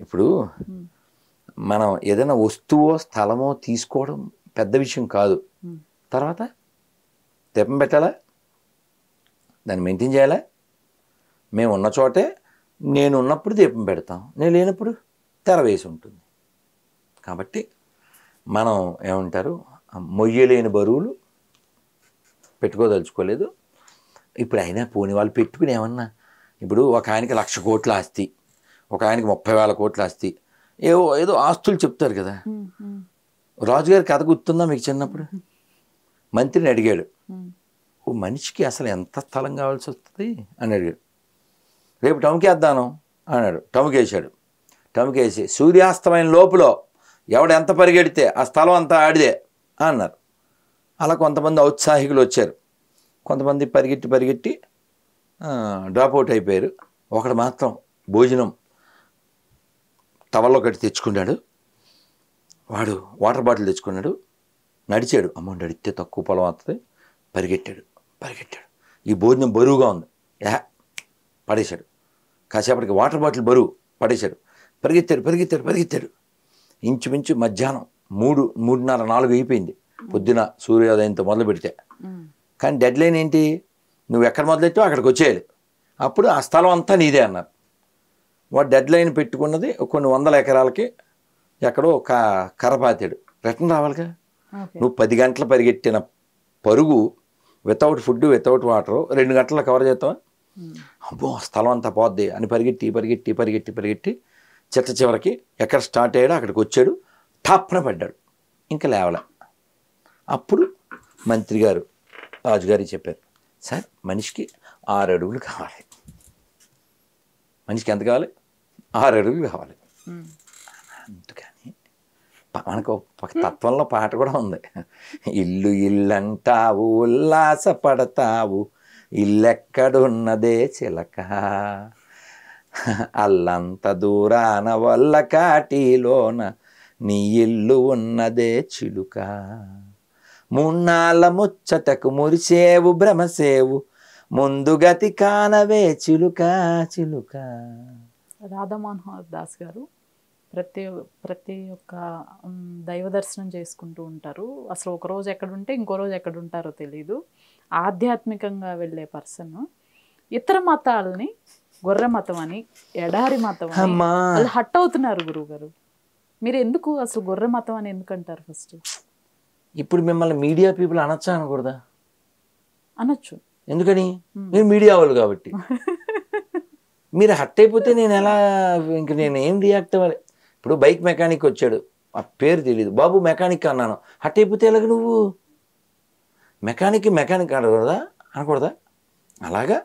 ఇప్పుడు మనం ఏదైనా వస్తువో స్థలమో తీసుకోవడం పెద్ద విషయం కాదు. తర్వాత దీపం పెట్టాలా, దాన్ని మెయింటైన్ చేయాలా. మేము ఉన్న చోటే నేను ఉన్నప్పుడు దీపం పెడతాం, నేను లేనప్పుడు తెర వేసి ఉంటుంది. కాబట్టి మనం ఏమంటారు, మొయ్యలేని బరువులు పెట్టుకోదలుచుకోలేదు. ఇప్పుడు అయినా పోని వాళ్ళు పెట్టుకుని ఏమన్నా, ఇప్పుడు ఒక ఆయనకి 1,00,000 కోట్ల ఆస్తి, ఒక ఆయనకి 30,000 కోట్ల ఆస్తి, ఏదో ఆస్తులు చెప్తారు కదా. రాజుగారి కథ గుర్తుందా మీకు చిన్నప్పుడు? మంత్రిని అడిగాడు, ఓ మనిషికి అసలు ఎంత స్థలం కావాల్సి వస్తుంది అని అడిగాడు. రేపు టముకేద్దాను అన్నాడు. టముకేసాడు. టముకేసి సూర్యాస్తమైన లోపల ఎవడు ఎంత పరిగెడితే ఆ స్థలం అంతా ఆడిదే అన్నారు. అలా కొంతమంది ఔత్సాహికులు వచ్చారు, కొంతమంది పరిగెట్టి డ్రాప్అవుట్ అయిపోయారు. ఒకడు మాత్రం భోజనం టవల్లో కట్టి తెచ్చుకున్నాడు. వాడు వాటర్ బాటిల్ తెచ్చుకున్నాడు, నడిచాడు. అమౌంట్ అడిగితే తక్కువ పొలం వస్తుంది. పరిగెట్టాడు. ఈ భోజనం బరువుగా ఉంది, పడేశాడు. కాసేపటికి వాటర్ బాటిల్ బరువు పడేశాడు. పరిగెత్తాడు. ఇంచుమించు మధ్యాహ్నం 3:30, 4 అయిపోయింది. పొద్దున సూర్యోదయంతో మొదలు పెడితే. కానీ డెడ్ లైన్ ఏంటి, నువ్వు ఎక్కడ మొదలెట్టావు అక్కడికి వచ్చేయాలి, అప్పుడు ఆ స్థలం అంతా నీదే అన్నారు. వాడు డెడ్ లైన్ పెట్టుకున్నది కొన్ని 100 ఎకరాలకి ఎక్కడో ఒక కరపాతాడు. రిటర్న్ రావాలిగా. నువ్వు 10 గంటలు పరిగెట్టిన పరుగు వితౌట్ ఫుడ్ వితౌట్ వాటర్ 2 గంటల్లో కవర్ చేస్తావా? అబ్బో స్థలం అంతా పోద్ది అని పరిగెట్టి చివరికి ఎక్కడ స్టార్ట్ అయ్యాడో అక్కడికి వచ్చాడు. టాప్న పడ్డాడు, ఇంకా లేవలే. అప్పుడు మంత్రి గారు రాజుగారికి చెప్పారు, సార్ మనిషికి 6 అడుగులు కావాలి. మనిషికి ఎంత కావాలి? 6 అడుగులు కావాలి. అందుకని మనకు ఒక తత్వంలో పాట కూడా ఉంది, ఇల్లంటావు ఉల్లాసపడతావు, ఇల్లెక్కడున్నదే చిలక, అల్లంత దూరాన వల్ల కాటిలోన నీ ఇల్లు ఉన్నదే చిలుక, మున్నాళ్ళ ముచ్చటకు మురిసేవు భ్రమసేవు, ముందుగతి కానవే చిలుక. రాధా మనోహర్ దాస్ గారు ప్రతి ఒక్క దైవ దర్శనం చేసుకుంటూ ఉంటారు. అసలు ఒక రోజు ఎక్కడుంటే ఇంకో రోజు ఎక్కడ ఉంటారో తెలియదు. ఆధ్యాత్మికంగా వెళ్ళే పర్సన్ ఇతర మతాలని గొర్రె మతం అని, ఎడారి మతం అని వాళ్ళు హట్ అవుతున్నారు. గురువు గారు, మీరు ఎందుకు అసలు గొర్రె మతం అని ఎందుకు అంటారు? ఫస్ట్ ఇప్పుడు మిమ్మల్ని మీడియా పీపుల్ అనొచ్చా అనకూడదా? అనొచ్చు. ఎందుకని? మీరు మీడియా వాళ్ళు కాబట్టి. మీరు హట్ అయిపోతే నేను ఎలా, ఇంక నేను ఏం రియాక్ట్ అవ్వాలి? ఇప్పుడు బైక్ మెకానిక్ వచ్చాడు, ఆ పేరు తెలియదు, బాబు మెకానిక్ అన్నాను. హట్ అయిపోతే ఎలాగ నువ్వు? మెకానిక్ అనకూడదా? అలాగా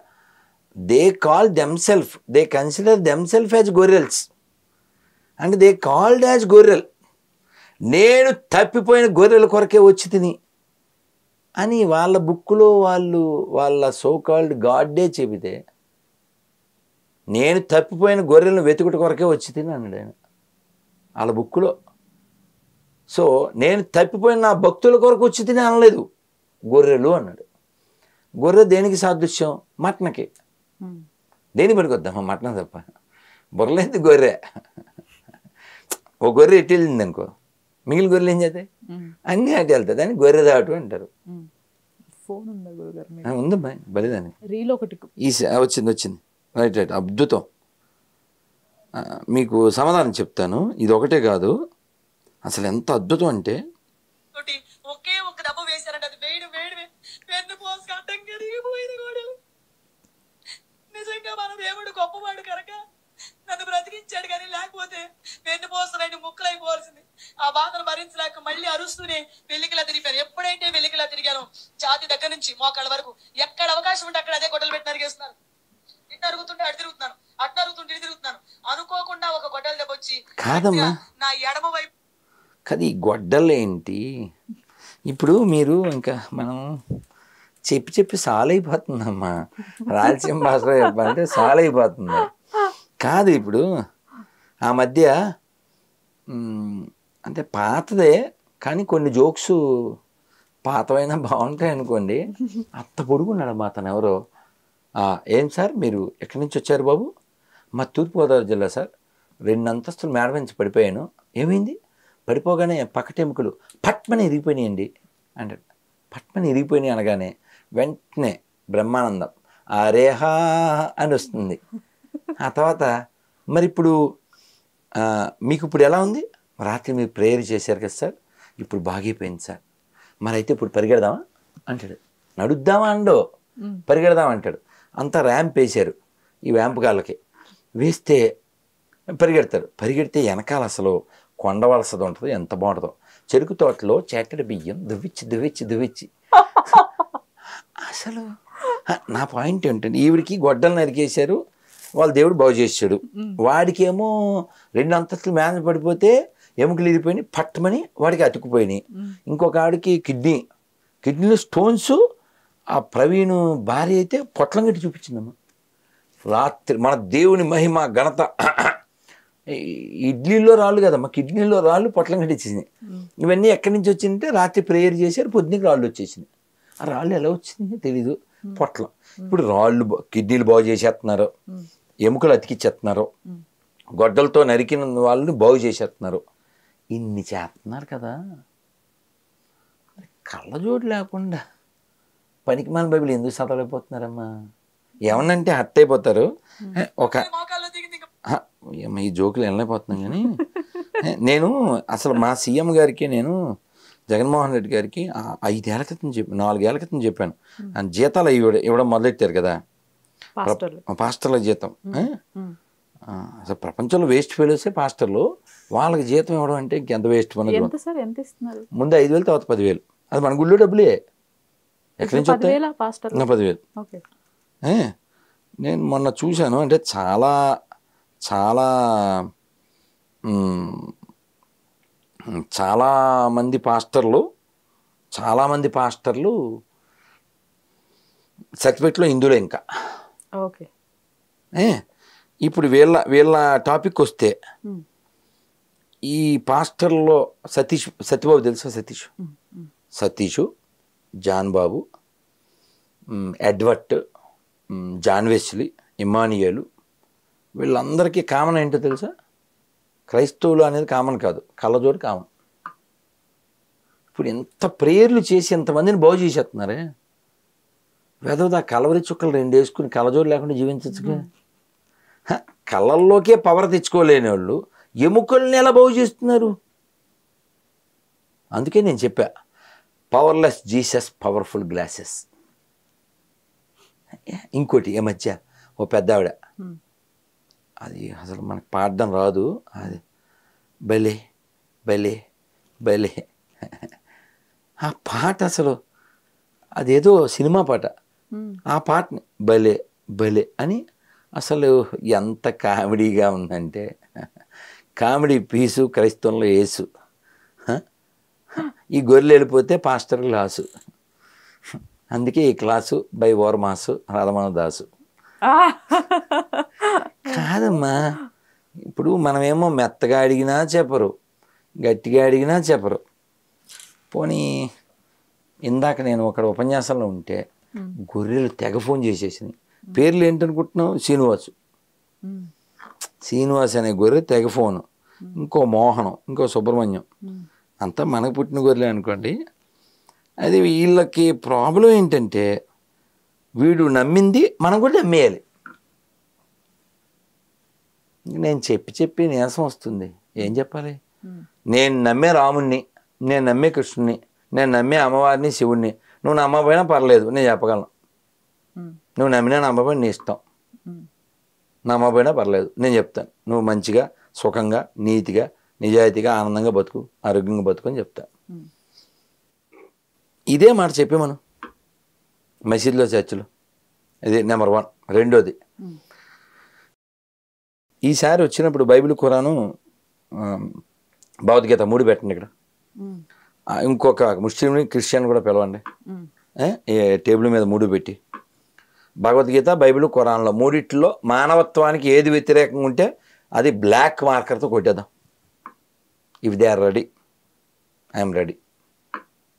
they call themself, they consider themself as gorrels and they called as gorrel. నేను తప్పిపోయిన గొర్రెల కొరకే వచ్చి తిని అని వాళ్ళ బుక్కులో వాళ్ళ సో కాల్డ్ గాడ్డే చెబితే, నేను తప్పిపోయిన గొర్రెలను వెతుకుట కొరకే వచ్చి తిని అన్నాడు ఆయన వాళ్ళ బుక్కులో. సో నేను తప్పిపోయిన నా భక్తుల కొరకు వచ్చి తిని అనలేదు, గొర్రెలు అన్నాడు. గొర్రె దేనికి సాదృశ్యం? మటన్కి. దేని పనికొద్దామా మటన్ తప్ప? బుర్రలేదు గొర్రె. ఓ గొర్రె ఎటు వెళ్ళింది అనుకో, మిగిలిన గొర్రెలు ఏం చేస్తాయి? అన్నీ అటు వెళ్తుంది అని గొర్రె దాటు అంటారు. ఫోన్ ఉందా గురుగారు? ఉందమ్మా, బలిదాన్ని రీల్ ఒకటి వచ్చింది. రైట్, అద్భుతం. మీకు సమాధానం చెప్తాను. ఇది ఒకటే కాదు, అసలు ఎంత అద్భుతం అంటే, ఒకే ఒక దెబ్బ వేశారంటే అది వేడి పెన్ను పోసి అడ్డం కరిగిపోయింది గోడలు. నిజంగా మన దేవుడు గొప్పవాడు కనుక నన్ను బ్రతికించాడు, కానీ లేకపోతే పెన్ను పోసరండి ముక్కలైపోవాల్సింది. ఆ బాధను భరించలేక మళ్ళీ అరుస్తూనే వెల్లికిలా తిరిగాను. ఎప్పుడైతే వెల్లికిలా తిరిగానో ఛాతి దగ్గర నుంచి మోకాళ్ళ వరకు ఎక్కడ అవకాశం ఉంటే అక్కడ అదే గొడ్డలు పెట్టి నరిగేస్తున్నారు. ఇటు అరుగుతుంటే అటు తిరుగుతున్నాను, అటు అరుగుతుంటే ఇటు తిరుగుతున్నాను. అనుకోకుండా ఒక గొడ్డలు దెబ్బ వచ్చి కాదమ్మా, నా ఎడమ వైపు. కానీ ఈ గొడ్డలేంటి ఇప్పుడు మీరు ఇంకా మనం చెప్పి సాలైపోతుందమ్మా. రాయలసీమ భాషలో చెప్పాలంటే సాలైపోతుంది. కాదు ఇప్పుడు ఆ మధ్య అంటే పాతదే, కానీ కొన్ని జోక్స్ పాతవైనా బాగుంటాయి అనుకోండి. అత్త పొడుగున్నాడు మా తను ఎవరో. ఏం సార్ మీరు ఎక్కడి నుంచి వచ్చారు బాబు? మా తూర్పుగోదావరి జిల్లా సార్. 2 అంతస్తులు మేడ నుంచి పడిపోయాను. ఏమైంది? పడిపోగానే పక్కటెముకలు పట్మని ఇరిగిపోయినాయండి అంటాడు. పట్మని ఇరిగిపోయినాయి అనగానే వెంటనే బ్రహ్మానందం అరేహా అని వస్తుంది. ఆ తర్వాత మరి ఇప్పుడు మీకు ఇప్పుడు ఎలా ఉంది? రాత్రి మీరు ప్రేయర్ చేశారు కదా సార్, ఇప్పుడు బాగైపోయింది సార్. మరి అయితే ఇప్పుడు పరిగెడదామా అంటాడు. నడుద్దామా అండో, పరిగెడదామా అంటాడు. అంతా ర్యాంప్ వేశారు. ఈ వ్యాంప్ గాళ్ళకి వేస్తే పరిగెడతారు. పరిగెడితే వెనకాల అసలు కొండ వలసది ఉంటుంది, ఎంత బాగుంటుందో. చెరుకు తోటలో చేట్టడి బియ్యం దువ్విచ్చి అసలు నా పాయింట్ ఏంటంటే, ఈవిడికి గొడ్డలు నరికేశారు, వాళ్ళ దేవుడు బాగు చేసాడు. వాడికేమో 2 అంతస్తులు మేన పడిపోతే ఎముకలు ఇరిగిపోయినాయి, పట్టమని వాడికి అతుక్కుపోయినాయి. ఇంకొక ఆడికి కిడ్నీలో స్టోన్స్. ఆ ప్రవీణ్ భార్య అయితే పొట్లం గట్టి చూపించిందమ్మా. రాత్రి మన దేవుని మహిమ ఘనత. ఇడ్లీలో రాళ్ళు కదమ్మా, కిడ్నీలో రాళ్ళు పొట్లం గట్టి ఇచ్చేసినాయి. ఇవన్నీ ఎక్కడి నుంచి వచ్చిందంటే రాత్రి ప్రేయర్ చేశారు, పొద్దున్నకి రాళ్ళు వచ్చేసినాయి. ఆ రాళ్ళు ఎలా వచ్చింది తెలీదు, పొట్లం. ఇప్పుడు రాళ్ళు కిడ్నీలు బాగు చేసేస్తున్నారు, ఎముకలు అతికిచ్చేస్తున్నారు, గొడ్డలతో నరికిన వాళ్ళని బాగు చేసేస్తున్నారు. ఇన్ని చేస్తున్నారు కదా, కళ్ళజోడు లేకుండా పనికి మన బైబిల్ ఎందుకు చదవలేకపోతున్నారమ్మా? ఏమన్నంటే హట్ అయిపోతారు. ఒక ఈ జోకులు వెళ్ళలేకపోతున్నాం. కానీ నేను అసలు మా సీఎం గారికి, నేను జగన్మోహన్ రెడ్డి గారికి 4 ఏళ్ల క్రితం చెప్పాను. ఆయన జీతాలు ఇవ్వడం మొదలెట్టారు కదా పాస్టర్ల జీతం. అసలు ప్రపంచంలో వేస్ట్ ఫెలోసే పాస్టర్లు. వాళ్ళకి జీతం ఇవ్వడం అంటే ఇంకెంత వేస్ట్. మన ముందు 5,000, తర్వాత 10,000. అది మన గుళ్ళో డబ్బులే. ఎక్కడి నుంచి వస్తాయి? 10,000. నేను మొన్న చూశాను. అంటే చాలా చాలా చాలామంది పాస్టర్లు సర్టిఫికెట్లో హిందువులే. ఇంకా ఇప్పుడు వీళ్ళ టాపిక్ వస్తే, ఈ పాస్టర్లో సత్యబాబు తెలుసా? సతీషు, జాన్ బాబు, ఎడ్వర్డ్, జాన్ వెస్లీ, ఇమానియేలు, వీళ్ళందరికీ కామన్ ఏంటో తెలుసా? క్రైస్తవులు అనేది కామన్ కాదు, కళ్ళజోడు కామన్. ఇప్పుడు ఎంత ప్రేయర్లు చేసి ఎంతమందిని బాగు చేసేస్తున్నారే. వెదవదా కలవరి చుక్కలు 2 వేసుకుని కళ్ళజోడు లేకుండా జీవించచ్చుగా. కళ్ళల్లోకే పవర్ తెచ్చుకోలేని వాళ్ళు ఎముకల్ని ఎలా బాగు చేస్తున్నారు? అందుకే నేను చెప్పా, పవర్లెస్ జీసస్, పవర్ఫుల్ గ్లాసెస్. ఇంకోటి ఈ మధ్య ఓ పెద్ద ఆవిడ, అది అసలు మనకు పాడడం రాదు, అది భలే భలే భలే. ఆ పాట అసలు అదేదో సినిమా పాట. ఆ పాటని భలే భలే అని అసలు ఎంత కామెడీగా ఉందంటే, కామెడీ పీసు క్రైస్తవంలో యేసు. ఈ గొర్రెలు వెళ్ళిపోతే పాస్టర్ లాసు. అందుకే ఈ క్లాసు బై ఓర్మాసు రాధమాన దాసు. కాదమ్మా, ఇప్పుడు మనమేమో మెత్తగా అడిగినా చెప్పరు, గట్టిగా అడిగినా చెప్పరు. పోనీ ఇందాక నేను ఒక ఉపన్యాసంలో ఉంటే గొర్రెలు తెగ ఫోన్ చేసేసినాయి. పేర్లు ఏంటనుకుంటున్నావు? శ్రీనివాస్ అనే గొర్రె తెగ ఫోను, ఇంకో మోహనం, ఇంకో సుబ్రహ్మణ్యం, అంతా మనకు పుట్టిన గొర్రెలే అనుకోండి. అది వీళ్ళకి ప్రాబ్లం ఏంటంటే వీడు నమ్మింది మనం కూడా నమ్మేయాలి. నేను చెప్పి నీరసం వస్తుంది. ఏం చెప్పాలి? నేను నమ్మే రాముణ్ణి, నేను నమ్మే కృష్ణుని, నేను నమ్మే అమ్మవారిని, శివుణ్ణి. నువ్వు నమ్మకపోయినా పర్లేదు, నేను చెప్పగలను. నువ్వు నమ్మినా నమ్మకపోయినా నీ ఇష్టం. నమ్మకపోయినా పర్లేదు, నేను చెప్తాను. నువ్వు మంచిగా, సుఖంగా, నీతిగా, నిజాయితీగా, ఆనందంగా బతుకు, ఆరోగ్యంగా బతుకు అని చెప్తాను. ఇదే మాట చెప్పి మనం మసీదులో, చర్చిలో. ఇది నెంబర్ 1. రెండోది, ఈసారి వచ్చినప్పుడు బైబిల్, ఖురాను, భగవద్గీత 3 పెట్టండి ఇక్కడ. ఇంకొక ముస్లింని, క్రిస్టియన్ కూడా పిలవండి. టేబుల్ మీద 3 పెట్టి భగవద్గీత, బైబిల్, ఖురాన్లో 3 మానవత్వానికి ఏది వ్యతిరేకంగా ఉంటే అది బ్లాక్ మార్కర్తో కొట్టేద్దాం. If they are ready, I'm ready.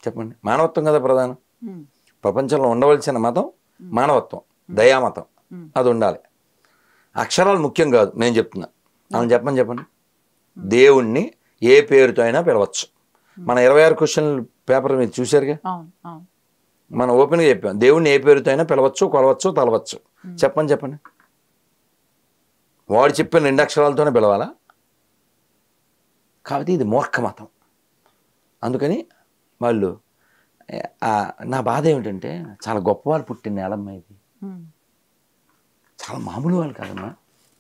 చెప్పండి. మానవత్వం కదా ప్రధానం. ప్రపంచంలో ఉండవలసిన మతం మానవత్వం, దయామతం. అది ఉండాలి. అక్షరాలు ముఖ్యం కాదు, నేను చెప్తున్నా. మనం చెప్పండి. దేవుణ్ణి ఏ పేరుతో అయినా పిలవచ్చు. మన 26 క్వశ్చన్లు పేపర్ మీరు చూశారుగా, మనం ఓపెన్గా చెప్పాం. దేవుణ్ణి ఏ పేరుతో అయినా పిలవచ్చు, కొలవచ్చు, తలవచ్చు. చెప్పండి. వాడు చెప్పిన 2 అక్షరాలతోనే పిలవాలా? కాబట్టి ఇది మూర్ఖ మతం. అందుకని వాళ్ళు, నా బాధ ఏమిటంటే చాలా గొప్ప వాళ్ళు పుట్టిన నేలమ్మ ఇది. చాలా మామూలు వాళ్ళు కాదమ్మా.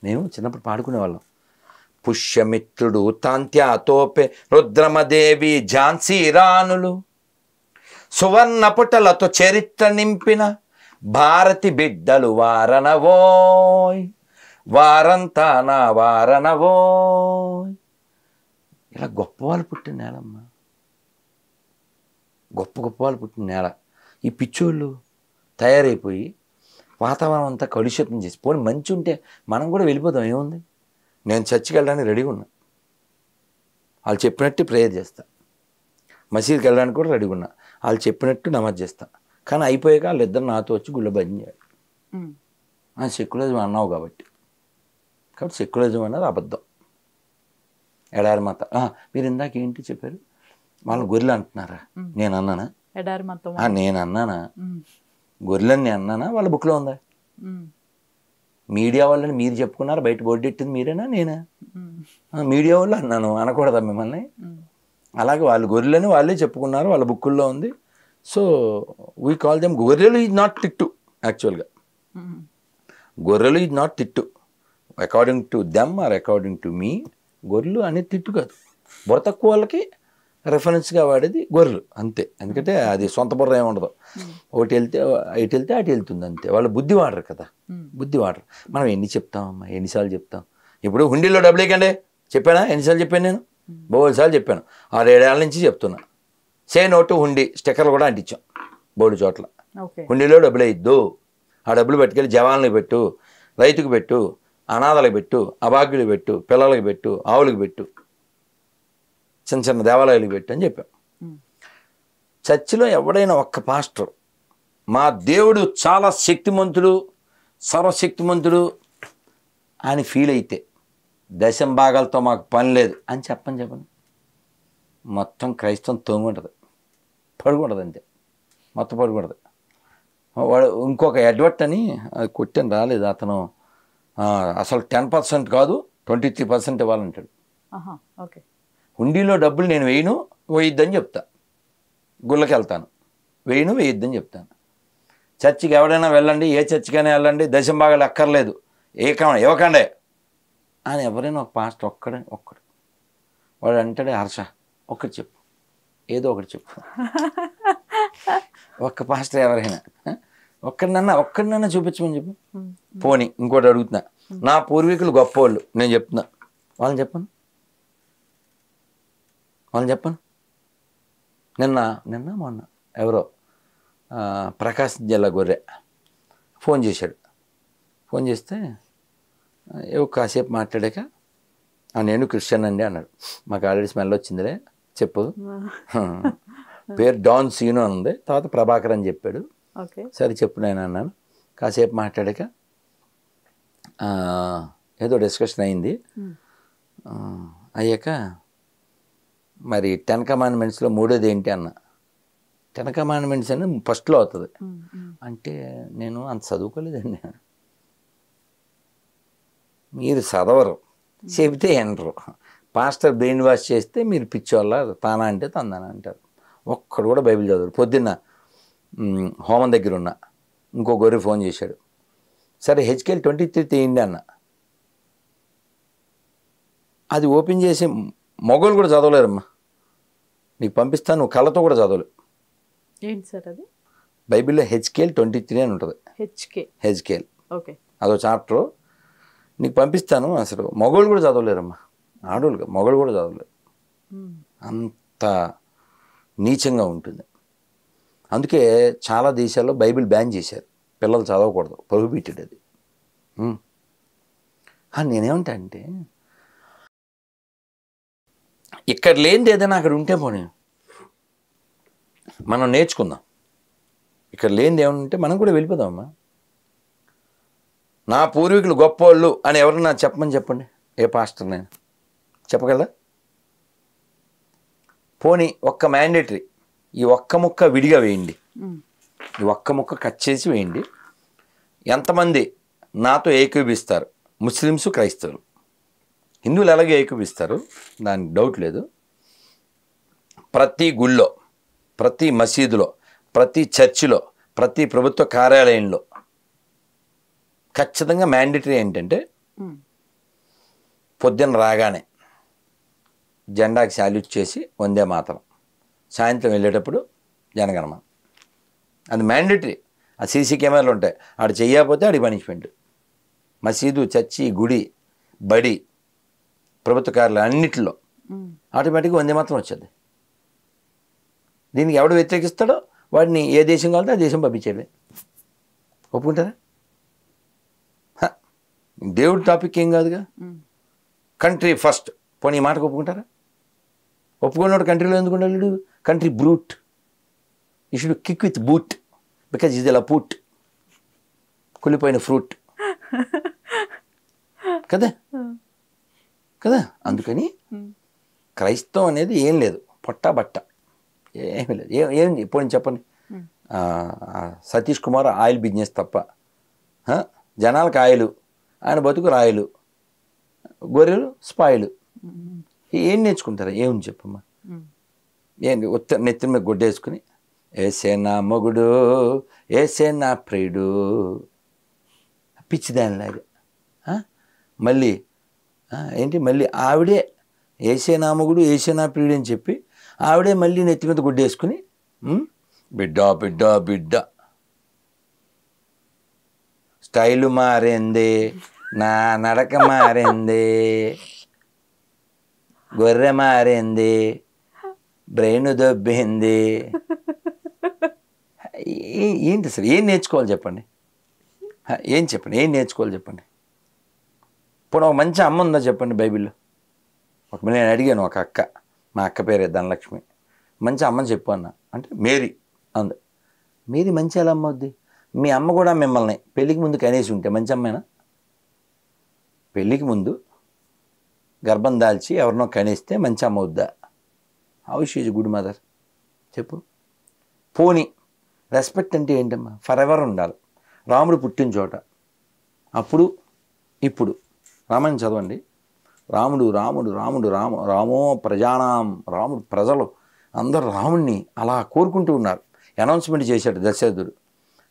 మేము చిన్నప్పుడు పాడుకునేవాళ్ళం. పుష్యమిత్రుడు, తాంత్యాతోపే, రుద్రమదేవి, ఝాన్సీ రాణులు, సువర్ణ పుటలతో చరిత్ర నింపిన భారతి బిడ్డలు వారనవోయ్, వారంతా నా వారనవోయ్. ఇలా గొప్ప వాళ్ళు పుట్టిన నేలమ్మ, గొప్ప వాళ్ళు పుట్టిన నేల. ఈ పిచ్చోళ్ళు తయారైపోయి వాతావరణం అంతా కలుషితం చేసి, పోనీ మంచి ఉంటే మనం కూడా వెళ్ళిపోతాం. ఏముంది? నేను చర్చికి వెళ్ళడానికి రెడీగా ఉన్నా, వాళ్ళు చెప్పినట్టు ప్రేయర్ చేస్తా. మసీదుకి వెళ్ళడానికి కూడా రెడీగా ఉన్నా, వాళ్ళు చెప్పినట్టు నమాజ్ చేస్తా. కానీ అయిపోయాక వాళ్ళిద్దరు నాతో వచ్చి గుళ్ళ భజన చేయాలి. సెక్యులరిజం అన్నావు కాబట్టి సెక్యులరిజం అన్నది అబద్ధం. ఎడారి మత. మీరు ఇందాక ఏంటి చెప్పారు? వాళ్ళు గొర్రెలు అంటున్నారా? నేను అన్నానా? నేను అన్నానా? గొర్రెలని నేను అన్నానా? వాళ్ళ బుక్లో ఉందా? మీడియా వాళ్ళని మీరు చెప్పుకున్నారు, బయట బోర్డు ఎట్టింది మీరేనా, నేనా? మీడియా వాళ్ళు అన్నాను, అనకూడదా మిమ్మల్ని? అలాగే వాళ్ళు గొర్రెలని వాళ్ళే చెప్పుకున్నారు, వాళ్ళ బుక్కుల్లో ఉంది. So we call them gorrelu. Is not tittu. యాక్చువల్గా gorrelu is not tittu. According to them or according to me, గొర్రెలు అనేది తిట్టు కాదు. బుర్ర తక్కువ వాళ్ళకి రెఫరెన్స్గా వాడేది గొర్రెలు అంతే. ఎందుకంటే అది సొంత బుర్ర ఏముండదు. ఒకటి వెళ్తే ఇటు వెళ్తే అటు వెళ్తుంది అంతే. వాళ్ళు బుద్ధి వాడరు కదా, బుద్ధి వాడరు. మనం ఎన్ని చెప్తామమ్మా, ఎన్నిసార్లు చెప్తాం? ఇప్పుడు హుండీలో డబ్బులు వేయకండి చెప్పానా? ఎన్నిసార్లు చెప్పాను నేను? బోల్సార్లు చెప్పాను. 6-7 ఏళ్ళ నుంచి చెప్తున్నా. సే నోటు హుండీ స్టిక్కర్లు కూడా అంటించాం బోర్డు చోట్ల. హుండీలో డబ్బులు వేయద్దు, ఆ డబ్బులు పట్టుకెళ్ళి జవాన్లకు పెట్టు, రైతుకు పెట్టు, అనాథలకు పెట్టు, అభాగ్యులకు పెట్టు, పిల్లలకు పెట్టు, ఆవులకు పెట్టు, చిన్న చిన్న దేవాలయాలకు పెట్టు అని చెప్పాం. చర్చిలో ఎవడైనా ఒక్క పాస్టర్ మా దేవుడు చాలా శక్తిమంతుడు, సర్వశక్తిమంతుడు అని ఫీల్ అయితే, దశం భాగాలతో మాకు పని లేదు అని చెప్పండి. మొత్తం క్రైస్తవం తొంగుంటుంది, పడుకుంటుంది అంతే, మొత్తం పడుకుంటుంది. వాడు ఇంకొక ఎడ్వర్ట్ అని అది కొట్టాను రాలేదు, అతను అసలు 10% కాదు 23% ఇవ్వాలంటాడు. హుండీలో డబ్బులు నేను వేయొద్దని చెప్తా. గుళ్ళకి వెళ్తాను, వేయొద్దని చెప్తాను. చర్చికి ఎవడైనా వెళ్ళండి, ఏ చర్చికైనా వెళ్ళండి, దశం భాగాలు ఎక్కర్లేదు, ఇవ్వకండే అని ఎవరైనా ఒక పాస్టర్ ఒక్కడు వాడు అంటాడే, హర్ష ఒకటి చెప్పు, ఏదో ఒకటి చెప్పు, ఒక్క పాస్టర్ ఎవరైనా ఒక్కడినన్నా చూపించమని చెప్పు. పోనీ ఇంకోటి అడుగుతున్నా, నా పూర్వీకులు గొప్పవాళ్ళు నేను చెప్తున్నా, వాళ్ళని చెప్పను. మొన్న ఎవరో ప్రకాశం జిల్లా గొర్రె ఫోన్ చేశాడు. ఫోన్ చేస్తే ఏవో కాసేపు మాట్లాడాక నేను క్రిస్టియన్ అండి అన్నాడు. మాకు ఆల్రెడీ స్మెల్ వచ్చిందిలే, చెప్పు. పేరు డాన్ సీను అని ఉంది, తర్వాత ప్రభాకర్ అని చెప్పాడు. సరే చెప్పు నేను అన్నాను. కాసేపు మాట్లాడాక ఏదో డిస్కషన్ అయింది. అయ్యాక మరి 10 కమాండ్మెంట్స్లో మూడోది ఏంటి అన్న. 10 కమాండ్మెంట్స్ అని ఫస్ట్లో అవుతుంది అంటే నేను అంత చదువుకోలేదండి. మీరు చదవరు, చెబితే వినరు. పాస్టర్ బ్రెయిన్ వాష్ చేస్తే మీరు పిచ్చోళ్ళ తానా అంటే తందానా అంటారు. ఒక్కడు కూడా బైబిల్ చదవరు. పొద్దున్న హోమం దగ్గర ఉన్న ఇంకో గొర్రె ఫోన్ చేశాడు. సరే హెచ్కేఎల్ 23 తీయండి అన్న. అది ఓపెన్ చేసి మొగోళ్ళు కూడా చదవలేరమ్మా. నీకు పంపిస్తాను, నువ్వు కళ్ళతో కూడా చదవలేవు. ఏంటి సార్ అది? బైబిల్లో హెచ్కేఎల్ 23 అని ఉంటుంది. హెచ్కేఎల్ అదో చాప్టరు నీకు పంపిస్తాను. అసలు మొగోళ్ళు కూడా చదవలేరమ్మా, ఆడోళ్ళు మొగోళ్ళు కూడా చదవలేరు. అంత నీచంగా ఉంటుంది. అందుకే చాలా దేశాల్లో బైబిల్ బ్యాన్ చేశారు, పిల్లలు చదవకూడదు, ప్రొహిబిటెడ్ అది. నేనేమంటా అంటే ఇక్కడ లేనిది ఏదైనా అక్కడ ఉంటే పోనీ మనం నేర్చుకుందాం. ఇక్కడ లేనిది ఏమైనా ఉంటే మనం కూడా వెళ్ళిపోదామమ్మా. నా పూర్వీకులు గొప్పవాళ్ళు అని ఎవరన్నా చెప్పమని చెప్పండి, ఏ పాస్టర్ నేను చెప్పగలరా? పోనీ ఒక్క మ్యాండేటరీ, ఈ ఒక్క ముక్క విడిగా వేయండి, ఈ ఒక్క ముక్క కట్ చేసి వేయండి. ఎంతమంది నాతో ఏకీభిస్తారు? ముస్లిమ్స్, క్రైస్తవులు. హిందువులు ఎలాగే ఏకీభిస్తారు, దానికి డౌట్ లేదు. ప్రతి గుళ్ళో, ప్రతి మసీదులో, ప్రతి చర్చిలో, ప్రతి ప్రభుత్వ కార్యాలయంలో ఖచ్చితంగా మ్యాండేటరీ ఏంటంటే పొద్దున్న రాగానే జెండాకి శాల్యూట్ చేసి వందే మాతరం, సాయంత్రం వెళ్ళేటప్పుడు జనగణమన. అది మ్యాండేటరీ. ఆ సీసీ కెమెరాలు ఉంటాయి, ఆడు చెయ్యకపోతే ఆడికి పనిష్మెంట్. మసీదు, చర్చి, గుడి, బడి, ప్రభుత్వ కార్యాలయం అన్నిటిలో ఆటోమేటిక్గా వందే మాత్రం వచ్చేది. దీనికి ఎవడు వ్యతిరేకిస్తాడో వాడిని ఏ దేశం కావాలంటే ఆ దేశం పంపించేది. ఒప్పుకుంటారా? దేవుడి టాపిక్ ఏం కాదుగా. కంట్రీ ఫస్ట్, పోనీ ఈ మాటకు ఒప్పుకుంటారా? ఒప్పుకున్నాడు కంట్రీలో ఎందుకు ఉండాలి? Country brute, you should kick with boot because ఇది ఇలా పూట్, కులిపోయిన ఫ్రూట్ కదా కదా. అందుకని క్రైస్తవం అనేది ఏం లేదు, పొట్టా బట్ట ఏమీ లేదు. ఏం ఇప్పుడు చెప్పండి, సతీష్ కుమార్ ఆయిల్ బిజినెస్ తప్ప, జనాలకు ఆయిలు, ఆయన బతుకు రాయలు, గొర్రెలు స్పాయిలు. ఏం నేర్చుకుంటారా? ఏముంది చెప్పమ్మా? ఏంటి నెత్తిన మీద గుడ్డేసుకుని ఏసే నా మొగుడు, ఏసే నా ప్రియుడు, పిచ్చిదానిలాగా. మళ్ళీ ఏంటి, మళ్ళీ ఆవిడే ఏసే నా మొగుడు, ఏసే నా ప్రియుడు అని చెప్పి ఆవిడే మళ్ళీ నెత్తి మీద గుడ్డేసుకుని బిడ్డ బిడ్డ బిడ్డ, స్టైలు మారింది, నా నడక మారింది, గొర్రె మారింది, బ్రెయిన్ దొబ్బింది. ఏంటి అసలు ఏం నేర్చుకోవాలి చెప్పండి? ఏం చెప్పండి, ఏం నేర్చుకోవాలి చెప్పండి? ఇప్పుడు ఒక మంచి అమ్మ ఉందా చెప్పండి బైబిల్లో? నేను అడిగాను ఒక అక్క, మా అక్క పేరే ధనలక్ష్మి, మంచి అమ్మని చెప్పు అన్న. అంటే మేరీ అంది. మేరీ మంచి ఎలా అమ్మ అవుద్ది? మీ అమ్మ కూడా మిమ్మల్ని పెళ్ళికి ముందు కనేసి ఉంటే మంచి అమ్మేనా? పెళ్ళికి ముందు గర్భం దాల్చి ఎవరినో కనేస్తే మంచి అమ్మ అవుద్దా? How she is good mother చెప్పు. పోనీ రెస్పెక్ట్ అంటే ఏంటమ్మా? ఫర్ ఎవర్ ఉండాలి. రాముడు పుట్టిన చోట అప్పుడు ఇప్పుడు రామాయణం చదవండి. రాముడు రాముడు రాముడు రామో ప్రజానాం, రాముడు ప్రజలు అందరూ రాముడిని అలా కోరుకుంటూ ఉన్నారు. అనౌన్స్మెంట్ చేశాడు దశరథుడు.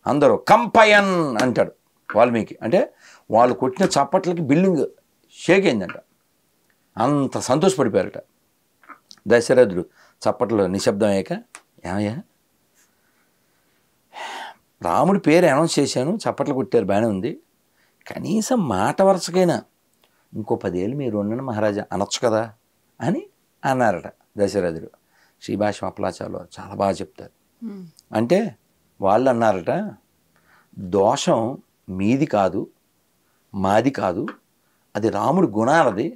అందరూ కంపయన్ అంటాడు వాల్మీకి. అంటే వాళ్ళు కొట్టిన చప్పట్లకి బిల్డింగ్ షేక్ అయిందంట, అంత సంతోషపడిపోయారట. దశరథుడు చప్పట్లో నిశ్శబ్దం అయ్యాక, ఏమయ్యా రాముడి పేరు అనౌన్స్ చేశాను, చప్పట్లు కొట్టారు, బాగానే ఉంది, కనీసం మాట వరుసకైనా ఇంకో 10 ఏళ్ళు మీరు ఉండండి మహారాజా అనొచ్చు కదా అని అన్నారట దశరథుడు. శ్రీభాష్యం అప్పలాచార్యులు వారు చాలా బాగా చెప్తారు. అంటే వాళ్ళు అన్నారట, దోషం మీది కాదు, మాది కాదు, అది రాముడి గుణాలది,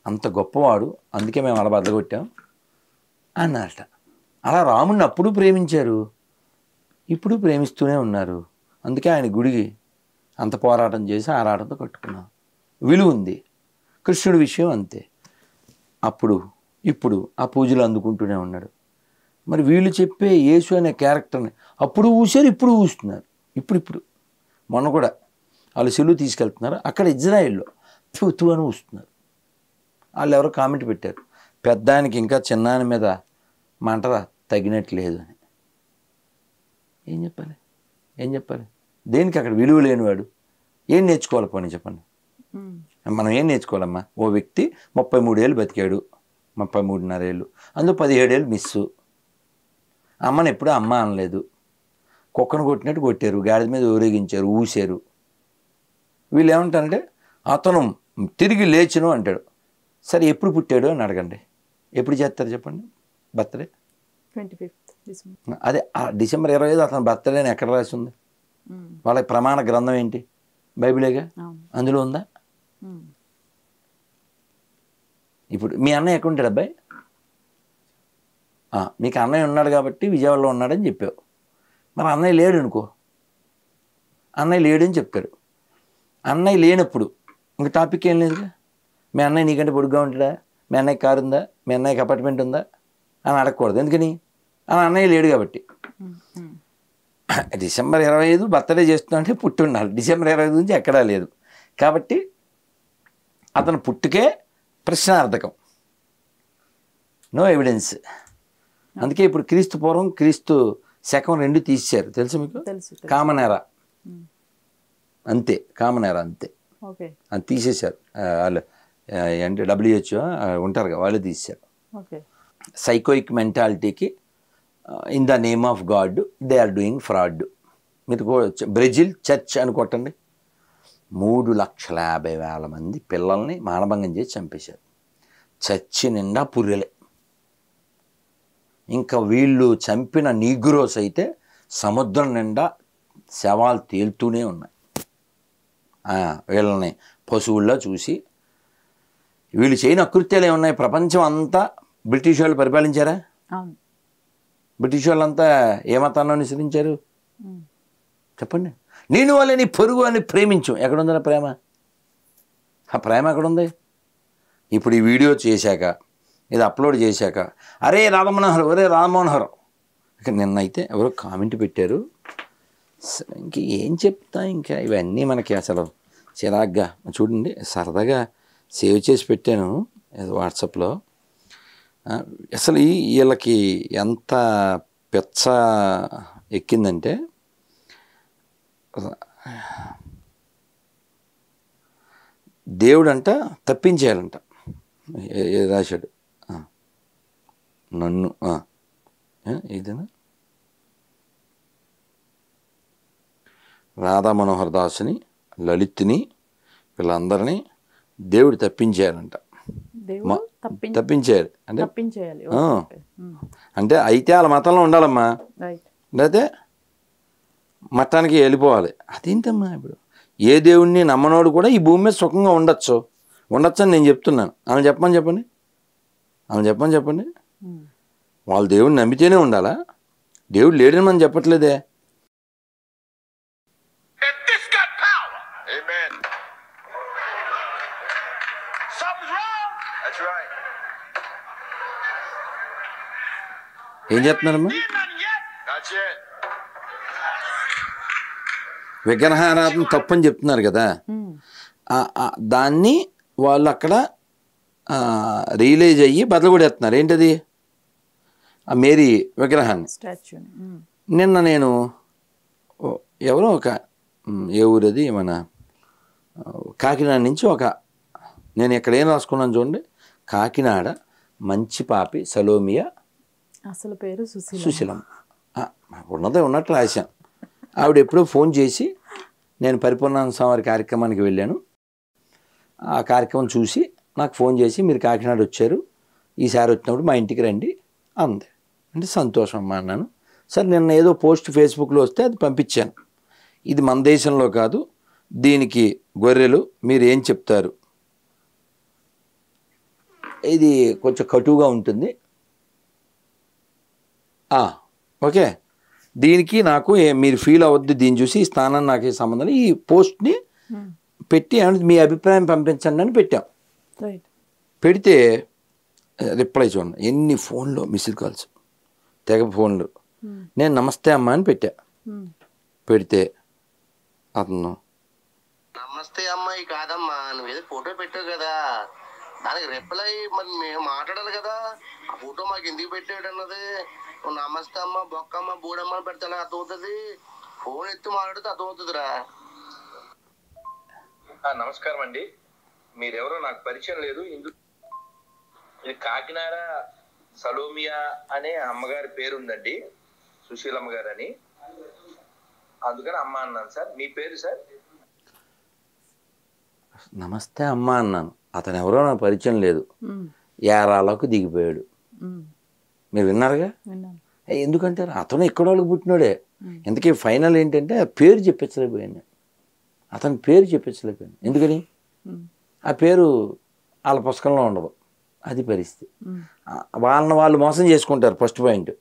అంత గొప్పవాడు, అందుకే మేము అలా బద్దగొట్టాం అన్నారట. అలా రాముడిని అప్పుడు ప్రేమించారు, ఇప్పుడు ప్రేమిస్తూనే ఉన్నారు. అందుకే ఆయన గుడికి అంత పోరాటం చేసి ఆరాటంతో కట్టుకున్నాం. విలువ ఉంది. కృష్ణుడి విషయం అంతే. అప్పుడు ఇప్పుడు ఆ పూజలు అందుకుంటూనే ఉన్నాడు. మరి వీళ్ళు చెప్పే యేసు అనే క్యారెక్టర్ని అప్పుడు ఊసారు, ఇప్పుడు ఊస్తున్నారు. ఇప్పుడు మొన్న కూడా వాళ్ళు సిలువ తీసుకెళ్తున్నారు, అక్కడ ఇజ్రాయిల్లో తూ అని ఊస్తున్నారు. వాళ్ళు ఎవరో కామెంట్ పెట్టారు, పెద్దానికి ఇంకా చిన్నాని మీద మంట తగినట్లేదు అని. ఏం చెప్పాలి? దేనికి అక్కడ విలువ లేనివాడు ఏం నేర్చుకోవాలి? పోనీ చెప్పండి. మనం ఏం నేర్చుకోవాలమ్మా? ఓ వ్యక్తి 33 ఏళ్ళు బతికాడు, 33.5 ఏళ్ళు, అందులో 17 ఏళ్ళు మిస్సు. అమ్మని ఎప్పుడూ అమ్మ అనలేదు, కుక్కను కొట్టినట్టు కొట్టారు, గాడిద మీద ఊరేగించారు, ఊసారు. వీళ్ళు ఏమంటారంటే అతను తిరిగి లేచును అంటాడు. సరే ఎప్పుడు పుట్టాడు అని అడగండి, ఎప్పుడు చేస్తారు చెప్పండి బర్త్డే? 25th December. అదే డిసెంబర్ 25 అతను బర్త్డే అని ఎక్కడ రాసి ఉంది? వాళ్ళ ప్రమాణ గ్రంథం ఏంటి? బైబిలేగా, అందులో ఉందా? ఇప్పుడు మీ అన్నయ్య ఎక్కడ ఉంటాడు అబ్బాయి? మీకు అన్నయ్య ఉన్నాడు కాబట్టి విజయవాడలో ఉన్నాడని చెప్పావు. మరి అన్నయ్య లేడు అనుకో, అన్నయ్య లేడని చెప్తారు. అన్నయ్య లేనప్పుడు ఇంక టాపిక్ ఏం లేదుగా. మీ అన్నయ్య నీకంటే పొడుగ్గా ఉంటాడా? మీ అన్నయ్య కారు ఉందా? మీ అన్నయ్యకి అపార్ట్మెంట్ ఉందా అని అడగకూడదు. ఎందుకని? అని అన్నయ్య లేడు కాబట్టి. డిసెంబర్ 25 బర్త్డే చేస్తున్నా అంటే పుట్టి ఉండాలి. డిసెంబర్ 25 నుంచి ఎక్కడా లేదు కాబట్టి అతను పుట్టుకే ప్రశ్నార్థకం, నో ఎవిడెన్స్. అందుకే ఇప్పుడు క్రీస్తు పూర్వం క్రీస్తు శకం 2 తీసేశారు, తెలుసు మీకు? కామన్ ఎరా అంతే, కామన్ ఎరా అంతే, అది తీసేశారు. వాళ్ళు అంటే WHO ఉంటారు కదా, వాళ్ళు తీసేశారు. సైకోయిక్ మెంటాలిటీకి in the name of God they are doing fraud. మీరు బ్రెజిల్ చర్చ్ అని కొట్టండి, 3,50,000 మంది పిల్లల్ని మానభంగం చేసి చంపేశారు. చర్చి నిండా పుర్రెలే. ఇంకా వీళ్ళు చంపిన నీగ్రోస్ అయితే సముద్రం నిండా శవాలు తేలుతూనే ఉన్నాయి. వీళ్ళని పశువుల్లో చూసి వీళ్ళు చేయని అకృత్యాలు ఏమున్నాయి? ప్రపంచం అంతా బ్రిటిష్ వాళ్ళు పరిపాలించారా? బ్రిటిష్ వాళ్ళంతా ఏ మతాన్ని అనుసరించారు చెప్పండి? నేను వాళ్ళని పొరుగు అని ప్రేమించు. ఎక్కడుందా ప్రేమ? ఆ ప్రేమ ఎక్కడుంది? ఇప్పుడు ఈ వీడియో చేశాక, ఇది అప్లోడ్ చేశాక, అరే రాధమనోహర్, ఒరే రాధమనోహర్, ఇక నిన్నైతే ఎవరో కామెంట్ పెట్టారు. ఇంక ఏం చెప్తా, ఇంకా ఇవన్నీ మనకి అసలు చిరాగ్గా. చూడండి, సరదాగా సేవ్ చేసి పెట్టాను వాట్సాప్లో. అసలు వీళ్ళకి ఎంత పెచ్చ ఎక్కిందంటే, దేవుడంట తప్పించేయాలంట. రాశాడు నన్ను, ఇదేనా రాధా మనోహర్ దాస్ని, లలిత్ని, వీళ్ళందరినీ దేవుడు తప్పించేయాలంట. తప్పించేయాలి అంటే అయితే వాళ్ళ మతంలో ఉండాలమ్మా, లేకపోతే మతానికి వెళ్ళిపోవాలి. అదేంటమ్మా? ఇప్పుడు ఏ దేవుణ్ణి నమ్మనోడు కూడా ఈ భూమి మీద సుఖంగా ఉండొచ్చు అని నేను చెప్తున్నాను. వాళ్ళని చెప్పండి, వాళ్ళు దేవుడిని నమ్మితేనే ఉండాలా? దేవుడు లేడని మనం చెప్పట్లేదే. ఏం చెప్తున్నారమ్మా? విగ్రహారాధన తప్పని చెప్తున్నారు కదా, దాన్ని వాళ్ళు అక్కడ రియలైజ్ అయ్యి బదలగొడేస్తున్నారు. ఏంటది? ఆ మేరీ విగ్రహాన్ని. నిన్న నేను ఎవరో ఒక ఏ ఊరది మన కాకినాడ నుంచి నేను ఇక్కడ ఏం రాసుకున్నాను చూడండి, కాకినాడ మంచి పాపి సలోమియా అసలు పేరు సుశీలమ్మ. ఉన్నదే ఉన్నట్టు రాశాను. ఆవిడ ఎప్పుడో ఫోన్ చేసి నేను పరిపూర్ణానంద స్వామి కార్యక్రమానికి వెళ్ళాను, ఆ కార్యక్రమం చూసి నాకు ఫోన్ చేసి మీరు కాకినాడ వచ్చారు, ఈసారి వచ్చినప్పుడు మా ఇంటికి రండి అంది. అంటే సంతోషం అమ్మా అన్నాను. సరే నిన్న ఏదో పోస్ట్ ఫేస్బుక్లో వస్తే అది పంపించాను. ఇది మన దేశంలో కాదు, దీనికి గొర్రెలు మీరు ఏం చెప్తారు, ఇది కొంచెం కటువుగా ఉంటుంది, ఓకే, దీనికి నాకు మీరు ఫీల్ అవ్వద్దు, దీన్ని చూసి ఈ స్థానం నాకు సంబంధం, ఈ పోస్ట్ని పెట్టి మీ అభిప్రాయం పంపించండి అని పెట్టాం. పెడితే రిప్లై చూడండి, ఎన్ని ఫోన్లో మిస్డ్ కాల్స్, తెగ ఫోన్లు. నేను నమస్తే అమ్మా అని పెట్టా. పెడితే అతను నమస్తే అమ్మాయి కాదమ్మా, నువ్వు ఏదో ఫోటో పెట్టావు కదా, దానికి రిప్లై మరి మేము మాట్లాడాలి కదా, ఆ ఫోటో మాకు ఎందుకు పెట్టాడు అన్నది. నువ్వు నమస్తే అమ్మ బొక్కమ్మ బూడమ్మ అని పెడితే అర్థమవుతుంది, ఫోన్ ఎత్తి మాట్లాడితే అర్థమవుతుందిరా. నమస్కారం అండి, మీరెవరో నాకు పరిచయం లేదు. ఇది కాకినాడ సలోమియా అనే అమ్మగారి పేరు ఉందండి, సుశీలమ్మ గారు అని, అందుకని అమ్మ అన్నాను సార్. మీ పేరు సార్? నమస్తే అమ్మ అన్నాను. అతను ఎవరో నాకు పరిచయం లేదు, ఏరాలకు దిగిపోయాడు. మీరు విన్నారుగా? ఎందుకంటే అతను ఎక్కడోళ్ళకి పుట్టినోడే. ఇంతకీ ఫైనల్ ఏంటంటే ఆ పేరు చెప్పించలేకపోయాను, అతని పేరు చెప్పించలేకపోయాను. ఎందుకని? ఆ పేరు వాళ్ళ పుస్తకంలో ఉండదు, అది పరిస్థితి. వాళ్ళని వాళ్ళు మోసం చేసుకుంటారు. ఫస్ట్ పాయింట్,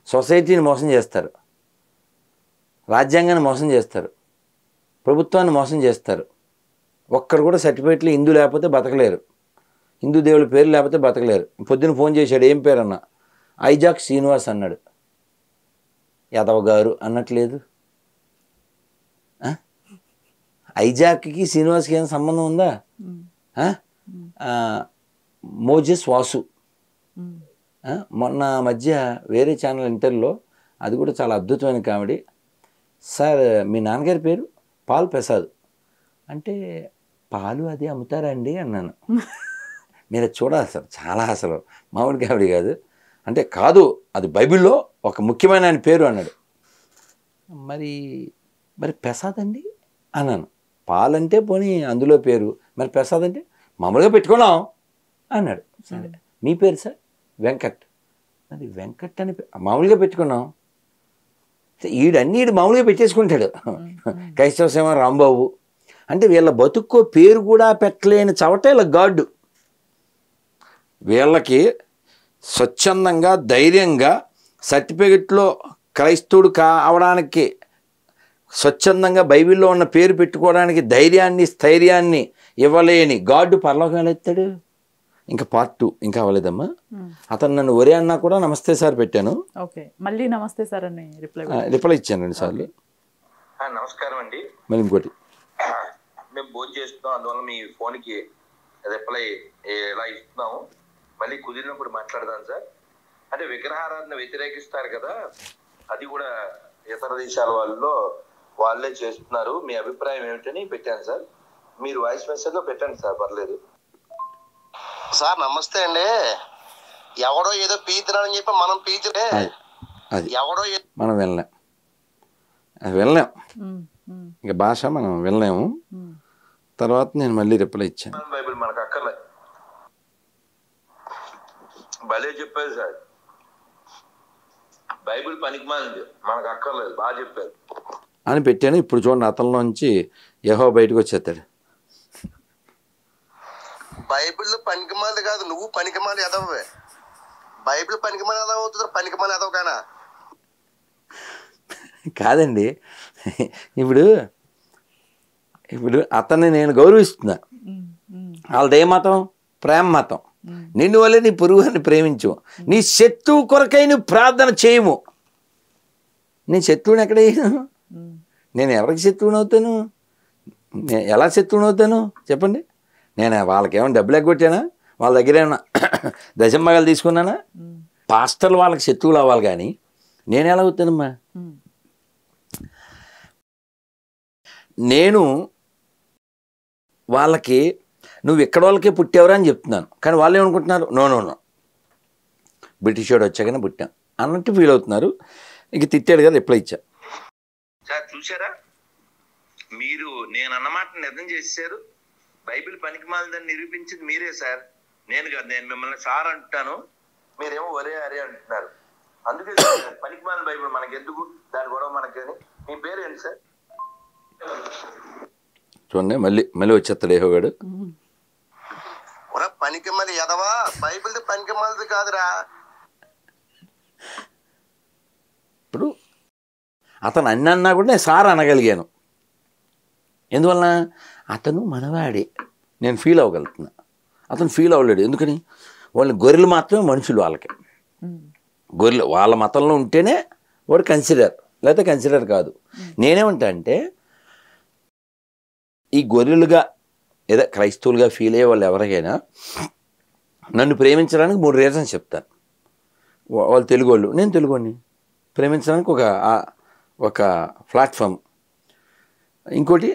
సొసైటీని మోసం చేస్తారు, రాజ్యాంగాన్ని మోసం చేస్తారు, ప్రభుత్వాన్ని మోసం చేస్తారు. ఒక్కరు కూడా సర్టిఫికేట్లు హిందూ లేకపోతే బతకలేరు, హిందూ దేవుడి పేరు లేకపోతే బతకలేరు. పొద్దున్న ఫోన్ చేశాడు, ఏం పేరు అన్నా, ఐజాక్ శ్రీనివాస్ అన్నాడు. యాదవ్ గారు అన్నట్లేదు. ఐజాక్కి శ్రీనివాస్కి ఏం సంబంధం ఉందా? మోజెస్ వాసు. మొన్న మధ్య వేరే ఛానల్ ఇంటర్వ్యూలో, అది కూడా చాలా అద్భుతమైన కామెడీ. సార్ మీ నాన్నగారి పేరు పాల్ ప్రసాద్ అంటే, పాలు అది అమ్ముతారండి అన్నాను. మీరు చూడాలి సార్, చాలా అసలు మామూలు కామెడీ కాదు. అంటే కాదు, అది బైబిల్లో ఒక ముఖ్యమైన ఆయన పేరు అన్నాడు. మరి ప్రసాద్ అండి అన్నాను. పాలంటే పోనీ అందులో పేరు, మరి ప్రసాద్ అంటే మామూలుగా పెట్టుకున్నాం అన్నాడు. సరే మీ పేరు సార్? వెంకట్. అది వెంకట్ అని మామూలుగా పెట్టుకున్నాం. ఈడు మామూలుగా పెట్టేసుకుంటాడు. క్రైస్తవ సేవ రాంబాబు అంటే వీళ్ళ బతుక్కో పేరు కూడా పెట్టలేని చవట వీళ్ళ గాడ్డు. వీళ్ళకి స్వచ్ఛందంగా ధైర్యంగా సర్టిఫికెట్లో క్రైస్తవుడు కావడానికి, స్వచ్ఛందంగా బైబిల్లో ఉన్న పేరు పెట్టుకోవడానికి ధైర్యాన్ని స్థైర్యాన్ని ఇవ్వలేని గాడ్డు పరలోకం ఎత్తాడు. ఇంకా పార్ట్ 2 ఇంకా అవ్వలేదమ్మా. అతను నన్ను ఒరే అన్నా కూడా నమస్తే సార్ పెట్టాను. మళ్ళీ నమస్తే సార్ అని రిప్లై ఇచ్చాను 2 సార్లు. నమస్కారం అండి. మళ్ళీ ఇంకోటి, మేము భోజనం చేస్తున్నాం, అందువల్ల మీ ఫోన్కి రిప్లై ఎలా ఇస్తున్నాము, మళ్ళీ కుదిరినప్పుడు మాట్లాడదాం సార్. అంటే విగ్రహారాధన వ్యతిరేకిస్తారు కదా, అది కూడా ఇతర దేశాల వాళ్ళే చేస్తున్నారు, మీ అభిప్రాయం ఏమిటని పెట్టాను సార్. మీరు వాయిస్ మెసేజ్లో పెట్టండి సార్, పర్లేదు సార్. నమస్తే అండి. ఎవడో ఏదో పీతున్నాడని చెప్పి మనం పీచలే, ఎవడో మనం వెళ్ళలేం ఇంకా భాష మనం వెళ్ళలేము. తర్వాత నేను మళ్ళీ రిప్లై ఇచ్చాను. బైబిల్ మనకు అక్కర్లే, భలే చెప్పారు సార్, బైబిల్ పనికిమాలింది, మనకు అక్కర్లేదు, బాగా చెప్పారు అని పెట్టాను. ఇప్పుడు చూడండి, అతనిలోంచి యెహోవా బయటకు వచ్చేస్తాడు. బైబిల్ పనికిమాలి కాదు, నువ్వు పనికిమాలి ఎదవే. బైబిల్ పనికిమాలి ఎదవ అవుతుంది, పనికిమాలి ఎదవ కానా? కాదండి, ఇప్పుడు అతన్ని నేను గౌరవిస్తున్నా. వాళ్ళది ఏ మతం? ప్రేమ మతం. నిన్ను వల్లే నీ పొరుగుని ప్రేమించు, నీ శత్రువు కొరకై నువ్వు ప్రార్థన చేయము. నేను శత్రువుని ఎక్కడ చేయను? నేను ఎవరికి శత్రువుని అవుతాను? ఎలా శత్రువుని అవుతాను చెప్పండి? నేను వాళ్ళకి ఏమైనా డబ్బులు ఎగ్గొట్టానా? వాళ్ళ దగ్గర ఏమన్నా దశంభాగాలు తీసుకున్నానా? పాస్టర్లు వాళ్ళకి శత్రువులు అవ్వాలి, కానీ నేను ఎలా అవుతానమ్మా? నేను వాళ్ళకి నువ్వు ఎక్కడ వాళ్ళకే పుట్టేవరా అని చెప్తున్నాను, కానీ వాళ్ళు ఏమనుకుంటున్నారు? నో, బ్రిటిష్ వాడు వచ్చాకనే పుట్టాం అన్నట్టు ఫీల్ అవుతున్నారు. ఇక తిట్టాడు కదా రిప్లై ఇచ్చా. సార్ చూసారా, మీరు నేను అన్నమాట నిజం చేశారు. బైబిల్ పనికి మాలిందని నిరూపించింది మీరే సార్, నేను కాదు. నేను మిమ్మల్ని సార్ అంటాను, మీరేమో ఒరే అరే అంటున్నారు. అందుకే పనికి మాలిన బైబిల్ మనకి ఎందుకు, దాని గొడవ మనకని. మీ పేరు ఏంటి సార్? చూడండి మళ్ళీ వచ్చేస్తాడు ఏహోగాడు. పనికి మళ్ళీ ఎదవా, బైబిల్ పనికి మళ్ళీ కాదురా. ఇప్పుడు అతను అన్నా కూడా నేను సార్ అనగలిగాను. ఎందువలన అతను మనవాడే, నేను ఫీల్ అవ్వగలుగుతున్నా. అతను ఫీల్ అవ్వలేడు. ఎందుకని? వాళ్ళని గొర్రెలు మాత్రమే మనుషులు. వాళ్ళకి గొర్రెలు వాళ్ళ మతంలో ఉంటేనే వాడు కన్సిడర్, లేకపోతే కన్సిడర్ కాదు. నేనేమంటా అంటే ఈ గొర్రెలుగా ఏదో క్రైస్తవులుగా ఫీల్ అయ్యే వాళ్ళు ఎవరికైనా నన్ను ప్రేమించడానికి 3 రీజన్స్ చెప్తాను. వాళ్ళు తెలుగు వాళ్ళు, నేను తెలుగుని ప్రేమించడానికి ఒక ప్లాట్ఫామ్. ఇంకోటి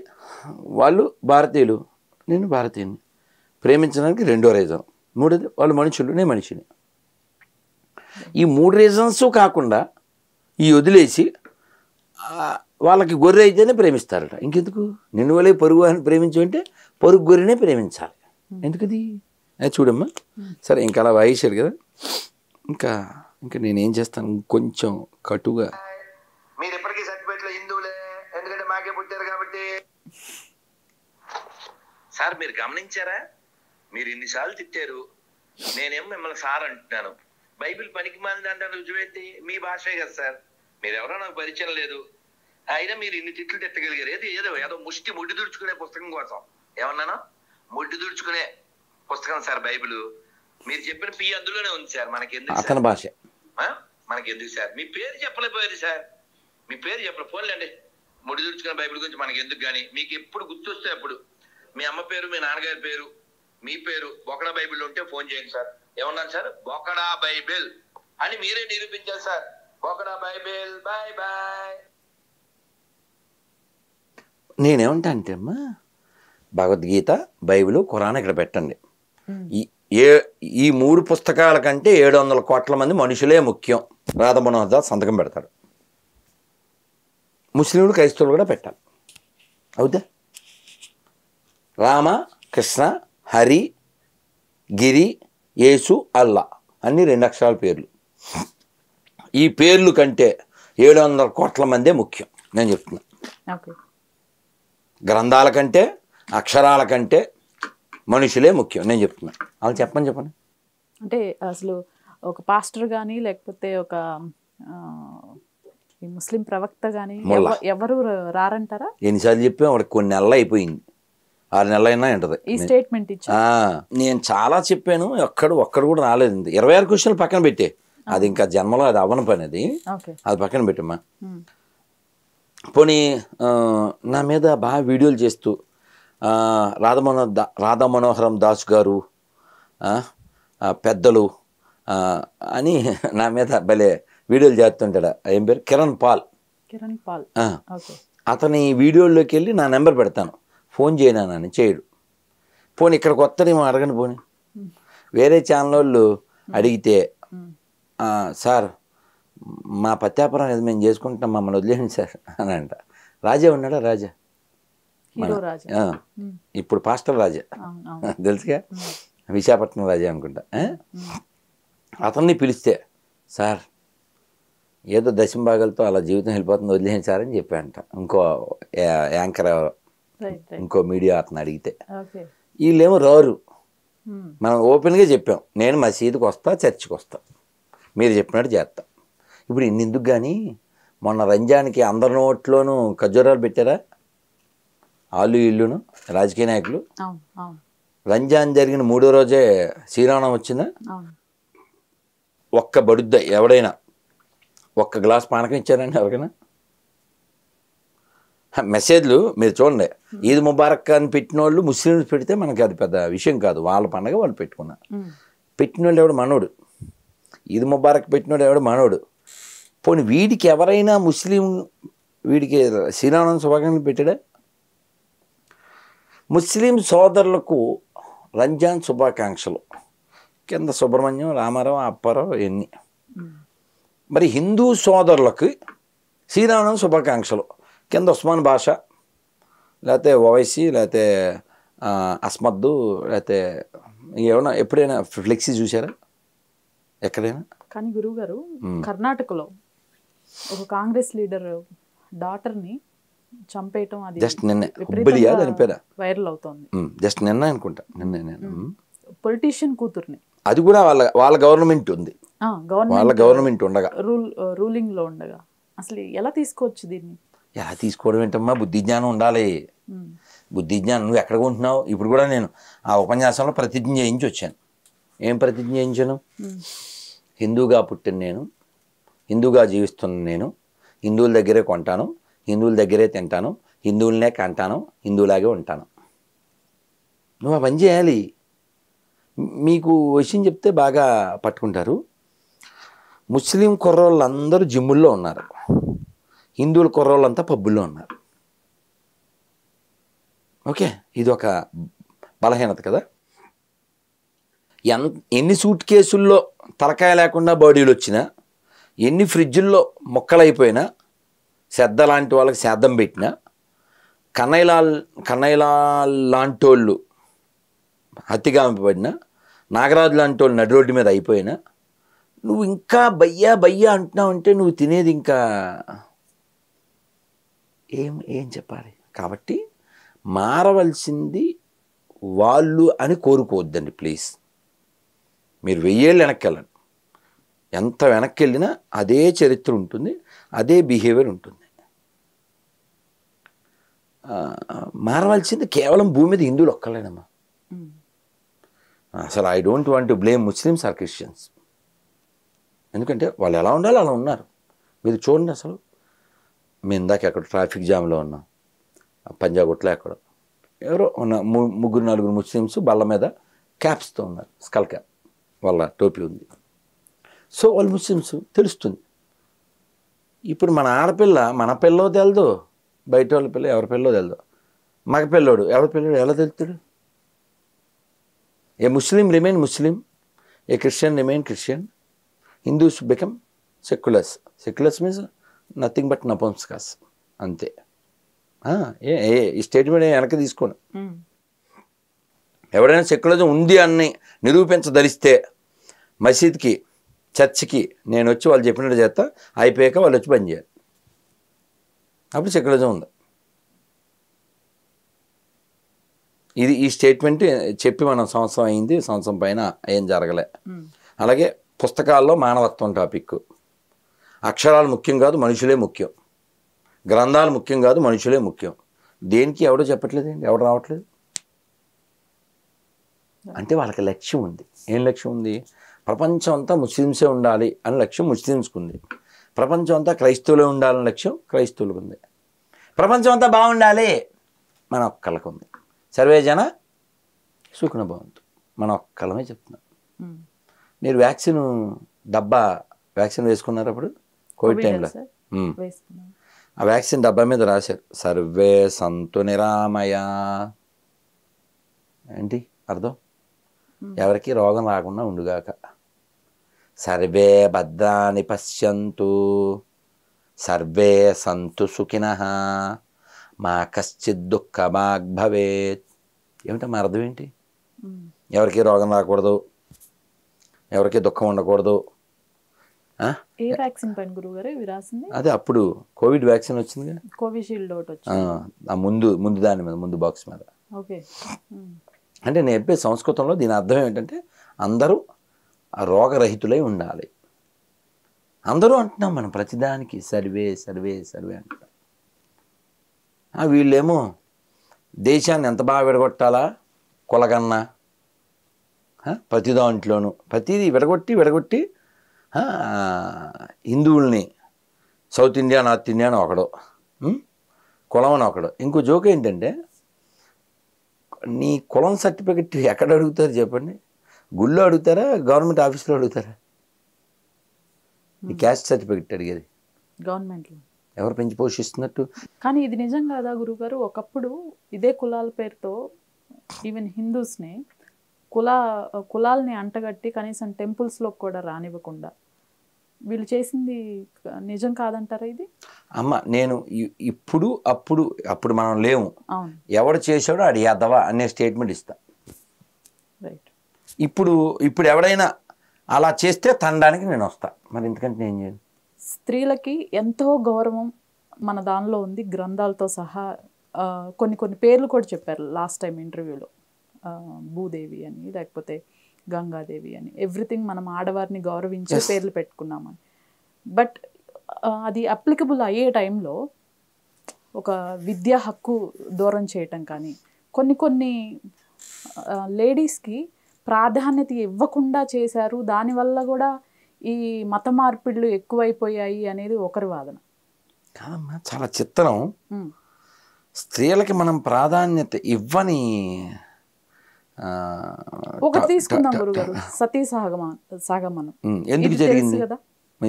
వాళ్ళు భారతీయులు, నేను భారతీయుని ప్రేమించడానికి 2వ రీజన్. 3వది వాళ్ళు మనుషులు, నేను మనిషిని. ఈ 3 రీజన్స్ కాకుండా ఈ వదిలేసి వాళ్ళకి గొర్రె అయితేనే ప్రేమిస్తారట. ఇంకెందుకు? నిన్ను వలే పొరుగు అని ప్రేమించమంటే పొరుగు గొర్రెనే ప్రేమించాలి. ఎందుకది? అది చూడమ్మా. సరే, ఇంకా అలా వాయిశాడు కదా, ఇంకా నేనేం చేస్తాను, కొంచెం కటుగా. మీరు ఎప్పటికీ సర్టిఫికేట్లో హిందువులే, ఎందుకంటే మాకే పుట్టారు కాబట్టి. సార్ మీరు గమనించారా, మీరు ఇన్నిసార్లు తిట్టారు, నేనేమో మిమ్మల్ని సార్ అంటున్నాను. బైబిల్ పనికి మాలింది అంటారు, రుజువైతే మీ భాషే కదా సార్. మీరు ఎవరో నాకు పరిచయం లేదు, అయినా మీరు ఇన్ని తిట్లు తిట్టగలిగారు. ఏదో ముడ్డి దుడుచుకునే పుస్తకం కోసం. ఏమన్నాను? ముడ్డి దుడుచుకునే పుస్తకం సార్ బైబిల్. మీరు చెప్పిన పి అందులోనే ఉంది సార్. మనకెందుకు అతని భాష, మనకెందుకు సార్? మీ పేరు చెప్పలేకపోయారు సార్, మీ పేరు చెప్పలే. పోన్లేండి, ముడి దుడుచుకునే బైబిల్ గురించి మనకి ఎందుకు. కానీ మీకు ఎప్పుడు గుర్తొస్తే అప్పుడు మీ అమ్మ పేరు, మీ నాన్నగారి పేరు, మీ పేరు బొకడా బైబిల్ ఉంటే ఫోన్ చేయండి సార్. ఏమన్నాను సార్? బొకడా బైబిల్ అని మీరే నిరూపించారు సార్. బొకడా బైబిల్, బాయ్ బాయ్. నేనేమంటా అంటే అమ్మా, భగవద్గీత, బైబిల్, ఖురాన్ ఇక్కడ పెట్టండి. ఈ 3 పుస్తకాల కంటే 700 కోట్ల మంది మనుషులే ముఖ్యం. రాధా మనోహర్ దాస్ సంతకం పెడతాడు. ముస్లింలు, క్రైస్తవులు కూడా పెట్టాలి. అవుతా? రామ, కృష్ణ, హరి, గిరి, యేసు, అల్లా అన్ని 2 అక్షరాల పేర్లు. ఈ పేర్లు కంటే 700 కోట్ల మందే ముఖ్యం నేను చెప్తున్నా. గ్రంథాల కంటే, అక్షరాల కంటే మనుషులే ముఖ్యం నేను చెప్తున్నా. వాళ్ళు చెప్పండి. అంటే అసలు ఒక పాస్టర్ కానీ, లేకపోతే ఒక ముస్లిం ప్రవక్త కానీ ఎవరు రారంటారా? ఎన్నిసార్లు చెప్పాం, వాడికి కొన్ని నెలలు అయిపోయింది, 6 నెలలైనా ఉంటుంది ఈ స్టేట్మెంట్ ఇచ్చా. నేను చాలా చెప్పాను, ఒక్కడు కూడా రాలేదు. 26 క్వశ్చన్లు పక్కన పెట్టే, అది ఇంకా జన్మలో అది అవ్వని పని. అది పక్కన పెట్టమ్మా. పోనీ నా మీద బాగా వీడియోలు చేస్తూ రాధా మనోహరం దాస్ గారు పెద్దలు అని నా మీద భలే వీడియోలు చేస్తుంటాడు. ఏం పేరు? కిరణ్ పాల్. అతని వీడియోల్లోకి వెళ్ళి నా నెంబర్ పెడతాను, ఫోన్ చేయనానని చేయడు. పోనీ ఇక్కడికి వస్తాడేమో అడగండి. పోనీ వేరే ఛానల్ వాళ్ళు అడిగితే, సార్ మా పత్యాపురం ఏదో మేము చేసుకుంటాం, మమ్మల్ని వదిలేండి సార్ అని అంట. రాజా ఉన్నాడా? రాజా ఇప్పుడు పాస్టర్ రాజా తెలుసుగా, విశాఖపట్నం రాజా అనుకుంటా. అతన్ని పిలిస్తే, సార్ ఏదో దశంభాగాలతో అలా జీవితం వెళ్ళిపోతుంది, వదిలేండి సార్ అని చెప్పాడంట. ఇంకో యాంకర్, ఇంకో మీడియా అతను అడిగితే, వీళ్ళేమో రారు. మనం ఓపెన్గా చెప్పాం, నేను మసీదుకి వస్తా, చర్చికి వస్తా, మీరు చెప్పినట్టు చేస్తా. ఇప్పుడు ఇన్నెందుకు. కానీ మొన్న రంజాన్కి అందరి నోట్లోనూ ఖర్జూరాలు పెట్టారా వాళ్ళు ఇల్లును రాజకీయ నాయకులు. రంజాన్ జరిగిన 3వ రోజే శ్రీరామం వచ్చిందా? ఒక్క బడుద్ద ఎవడైనా ఒక్క గ్లాస్ పానకం ఇచ్చారండి ఎవరికైనా? మెసేజ్లు మీరు చూడండి. ఈద్ ముబారక్ అని పెట్టిన వాళ్ళు ముస్లింలు పెడితే మనకి అది పెద్ద విషయం కాదు, వాళ్ళ పండగ వాళ్ళు పెట్టుకున్నారు. పెట్టిన వాళ్ళు ఎవడు మనోడు, ఈద్ ముబారక్ పెట్టినోడు ఎవడు మనోడు. పోనీ వీడికి ఎవరైనా ముస్లిం వీడికి శ్రీరామనవమి శుభాకాంక్షలు పెట్టాడా? ముస్లిం సోదరులకు రంజాన్ శుభాకాంక్షలు కింద సుబ్రహ్మణ్యం, రామారావు, అప్పారావు ఇవన్నీ. మరి హిందూ సోదరులకు శ్రీరామనవమి శుభాకాంక్షలు. కింద ఉస్మాన్ బాషా, లేకపోతే ఓవైసీ, లేకపోతే అస్మద్దు, లేకపోతే ఏమన్నా ఎప్పుడైనా ఫ్లెక్సీ చూసారా ఎక్కడైనా? కానీ గురువుగారు కర్ణాటకలో ఒక కాంగ్రెస్ లీడర్ డాటర్ని చంపేయటం అది జస్ట్ నిన్నే హుబ్బలియా దాని పేరా వైరల్ అవుతోంది. జస్ట్ నిన్న అనుకుంటా, నేను పొలిటీషియన్ కూతుర్ని. అది కూడా వాళ్ళ గవర్నమెంట్ ఉంది, వాళ్ళ గవర్నమెంట్ ఉండగా రూలింగ్ లో ఉండగా అసలు ఎలా తీసుకోవచ్చు దీన్ని? ఎలా తీసుకోవడం ఏంటమ్మా, బుద్ధి జ్ఞానం ఉండాలి. బుద్ధి జ్ఞానం నువ్వు ఎక్కడ ఉంటున్నావు? ఇప్పుడు కూడా నేను ఆ ఉపన్యాసంలో ప్రతిజ్ఞ చేయించి వచ్చాను. ఏం ప్రతిజ్ఞ చేయించాను? హిందూగా పుట్టిన నేను, హిందూగా జీవిస్తున్న నేను, హిందువుల దగ్గరే కొంటాను, హిందువుల దగ్గరే తింటాను, హిందువులనే కంటాను, హిందువులాగే ఉంటాను. నువ్వు ఆ పని చేయాలి. మీకు విషయం చెప్తే బాగా పట్టుకుంటారు. ముస్లిం కుర్రోళ్ళందరూ జిమ్ముల్లో ఉన్నారు, హిందువుల కుర్రోళ్ళంతా పబ్బుల్లో ఉన్నారు. ఓకే, ఇది ఒక బలహీనత కదా. ఎన్ని సూట్ కేసుల్లో తలకాయ లేకుండా బాడీలు వచ్చినా, ఎన్ని ఫ్రిడ్జుల్లో మొక్కలైపోయినా, శ్రద్ధ లాంటి వాళ్ళకి శ్రాద్ధం పెట్టినా, కన్నయ్యలాల్ లాంటి వాళ్ళు హత్యగాంపబడినా, నాగరాజు లాంటి వాళ్ళు నడి రోడ్డు మీద అయిపోయినా, నువ్వు ఇంకా బయ్యా అంటున్నావు అంటే నువ్వు తినేది ఇంకా ఏం చెప్పాలి? కాబట్టి మారవలసింది వాళ్ళు అని కోరుకోవద్దండి ప్లీజ్. మీరు 1000 ఏళ్ళు వెనక్కి వెళ్ళండి, ఎంత వెనక్కి వెళ్ళినా అదే చరిత్ర ఉంటుంది, అదే బిహేవియర్ ఉంటుంది. మారవలసింది కేవలం భూమి మీద హిందువులు ఒక్కలేనమ్మా. అసలు I don't want to blame Muslims or Christians. ఎందుకంటే వాళ్ళు ఎలా ఉండాలో అలా ఉన్నారు. మీరు చూడండి, అసలు మేము ఇందాక ఎక్కడ ట్రాఫిక్ జామ్లో ఉన్నాం, పంజాగుట్లో ఎక్కడ ఎవరో ఉన్న 3-4 ముస్లిమ్స్ బళ్ళ మీద క్యాప్స్తో ఉన్నారు, స్కల్ క్యాప్, వాళ్ళ టోపీ ఉంది. సో వాళ్ళు ముస్లిమ్స్ తెలుస్తుంది. ఇప్పుడు మన ఆడపిల్ల మన పిల్లో తెలదు, బయట వాళ్ళ పిల్ల ఎవరి పిల్లో తెలదు, మగ పిల్లోడు ఎవరి పిల్లోడు ఎలా తెలుస్తాడు? A Muslim remain Muslim, a Christian remain Christian, Hindus become seculars. Seculars means nothing but napumsakas, అంతే. ఈ స్టేట్మెంట్ వెనక్కి తీసుకోండి. ఎవడైనా సెక్యులరిజం ఉంది అని నిరూపించదలిస్తే మసీద్కి, చర్చ్కి నేను వచ్చి వాళ్ళు చెప్పినట్టు చేస్తా, అయిపోయాక వాళ్ళు వచ్చి పని చేయాలి, అప్పుడు సెక్యులరిజం ఉంది. ఇది ఈ స్టేట్మెంట్ చెప్పి మనం సంవత్సరం అయింది, సంవత్సరం పైన ఏం జరగలే. అలాగే పుస్తకాల్లో మానవత్వం టాపిక్, అక్షరాలు ముఖ్యం కాదు, మనుషులే ముఖ్యం. గ్రంథాలు ముఖ్యం కాదు, మనుషులే ముఖ్యం. దేనికి ఎవడో చెప్పట్లేదండి, ఎవడు రావట్లేదు. అంటే వాళ్ళకి లక్ష్యం ఉంది. ఏం లక్ష్యం ఉంది? ప్రపంచం అంతా ముస్లిమ్సే ఉండాలి అని లక్ష్యం ముస్లిమ్స్కి ఉంది. ప్రపంచం అంతా క్రైస్తవులే ఉండాలని లక్ష్యం క్రైస్తవులకు ఉంది. ప్రపంచం అంతా బాగుండాలి మన ఒక్కళ్ళకు ఉంది. సర్వే జన సుఖినో భవంతు, మన ఒక్కళ్ళమే చెప్తున్నాం. మీరు వ్యాక్సిన్ వేసుకున్నారు అప్పుడు కోవిడ్ టైంలో? ఆ వ్యాక్సిన్ డబ్బా మీద రాశారు సర్వే సంతు నిరామయ. ఏంటి అర్థం? ఎవరికి రోగం రాకుండా ఉండుగాక. సర్వే భద్రాని పశ్యంతు సర్వే సంతు సుఖినః మా కశ్చిత్ దుఃఖమాగ్ భవేత్. ఏమిటమ్మా అర్థం ఏంటి? ఎవరికి రోగం రాకూడదు, ఎవరికి దుఃఖం ఉండకూడదు. ఏ వ్యాక్సిన్ పైన గురువుగారు ఇవి రాసింది? అదే అప్పుడు కోవిడ్ వ్యాక్సిన్ వచ్చింది, కోవిషీల్డ్ ఒకటి వచ్చింది. ఆ ముందు దాని మీద, ముందు బాక్స్ మీద. ఓకే. అంటే నేను చెప్పే సంస్కృతంలో దీని అర్థం ఏంటంటే అందరూ రోగరహితులై ఉండాలి. అందరూ అంటున్నాం మనం ప్రతిదానికి సర్వే సర్వే సర్వే అంటున్నాం. వీళ్ళేమో దేశాన్ని ఎంత బాగా విడగొట్టాలా కులగన్నా, ప్రతి దాంట్లోనూ ప్రతిదీ విడగొట్టి హిందువుల్ని సౌత్ ఇండియా నార్త్ ఇండియా అని ఒకడు, కులం అని ఒకడు. ఇంకో జోక్ ఏంటంటే, నీ కులం సర్టిఫికెట్ ఎక్కడ అడుగుతారు చెప్పండి? గుళ్ళో అడుగుతారా, గవర్నమెంట్ ఆఫీస్లో అడుగుతారా? నీ క్యాస్ట్ సర్టిఫికెట్ అడిగేది గవర్నమెంట్లో. ఎవరు పెంచి పోషిస్తున్నట్టు? కానీ ఇది నిజం కాదా గురుగారు? ఒకప్పుడు ఇదే కులాల పేరుతో ఈవెన్ హిందూస్ని కులాల్ని అంటగట్టి కనీసం టెంపుల్స్లో కూడా రానివ్వకుండా వీళ్ళు చేసింది నిజం కాదంటారా ఇది? అమ్మ నేను అప్పుడు మనం లేము. అవును, ఎవడు చేశాడో ఆడు యాదవా అనే స్టేట్మెంట్ ఇస్తా. రైట్. ఇప్పుడు ఎవడైనా అలా చేస్తే తనడానికి నేను వస్తా. మరి ఎందుకంటే నేను చేయను. స్త్రీలకి ఎంతో గౌరవం మన దానిలో ఉంది, గ్రంథాలతో సహా. కొన్ని పేర్లు కూడా చెప్పారు లాస్ట్ టైం ఇంటర్వ్యూలో. భూదేవి అని, లేకపోతే గంగాదేవి అని, ఎవ్రీథింగ్ మనం ఆడవారిని గౌరవించే పేర్లు పెట్టుకున్నామని. బట్ అది అప్లికబుల్ అయ్యే టైంలో ఒక విద్యా హక్కు దూరం చేయటం కానీ, కొన్ని లేడీస్కి ప్రాధాన్యత ఇవ్వకుండా చేశారు, దానివల్ల కూడా ఈ మత మార్పిళ్ళు ఎక్కువైపోయాయి అనేది ఒకరి వాదన. కాదమ్మా, చాలా చిత్రం. స్త్రీలకి మనం ప్రాధాన్యత ఇవ్వని ఒకటి తీసుకుందాం గురుగారు, సతీ సహగమనం. ఎందుకు జరిగింది కదా?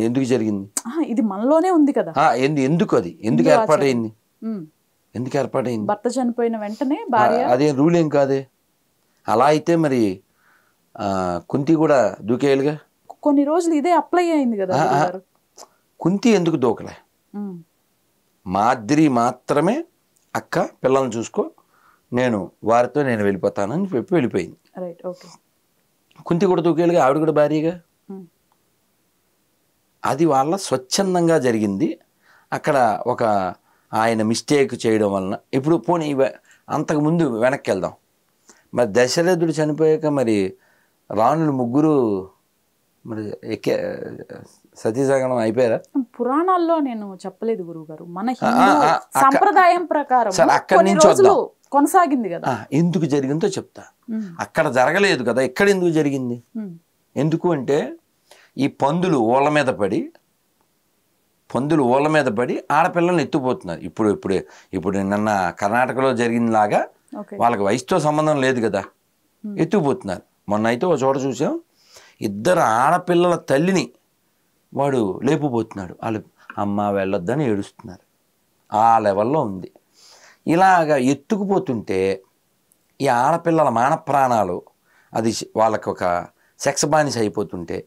ఎందుకు జరిగింది? ఇది మనలోనే ఉంది కదా. ఎందుకు ఏర్పాటైంది? ఎందుకు ఏర్పాటైంది? భర్త చనిపోయిన వెంటనే భార్య, అదే రూల్ ఏం కాదే. అలా అయితే మరి కుంతి కూడా దూకేయాలిగా. కొన్ని రోజులు ఇదే అప్లై అయింది కదా. కుంతి ఎందుకు దూకలే? మాద్రి మాత్రమే అక్క పిల్లల్ని చూసుకో, వారితో నేను వెళ్ళిపోతానని చెప్పి వెళ్ళిపోయింది. Right, okay. కుంతి కూడా దూకేయాలిగా, ఆవిడ కూడా భార్యగా. అది వాళ్ళ స్వచ్ఛందంగా జరిగింది. అక్కడ ఒక ఆయన మిస్టేక్ చేయడం వలన. ఇప్పుడు పోనీ అంతకుముందు వెనక్కి వెళ్దాం. మరి దశరథుడు చనిపోయాక మరి రాణులు ముగ్గురు మరి సతీసహగమనం అయిపోయారా? పురాణాల్లో నేను చెప్పలేదు గురువుగారు, మన సంప్రదాయం ప్రకారం అక్కడి నుంచి వద్దాం, కొనసాగింది కదా. ఎందుకు జరిగిందో చెప్తా. అక్కడ జరగలేదు కదా, ఎక్కడ ఎందుకు జరిగింది? ఎందుకు అంటే ఈ పందులు ఓళ్ళ మీద పడి ఆడపిల్లల్ని ఎత్తుపోతున్నారు. ఇప్పుడు నిన్న కర్ణాటకలో జరిగినలాగా వాళ్ళకి వయసుతో సంబంధం లేదు కదా, ఎత్తుకుపోతున్నారు. మొన్న అయితే ఒక చోట చూసాం, ఇద్దరు ఆడపిల్లల తల్లిని వాడు లేపుపోతున్నాడు. వాళ్ళు అమ్మ వెళ్ళొద్దని ఏడుస్తున్నారు. ఆ లెవెల్లో ఉంది. ఇలాగా ఎత్తుకుపోతుంటే ఈ ఆడపిల్లల మాన ప్రాణాలు అది వాళ్ళకి ఒక సెక్స్ బానిస అయిపోతుంటే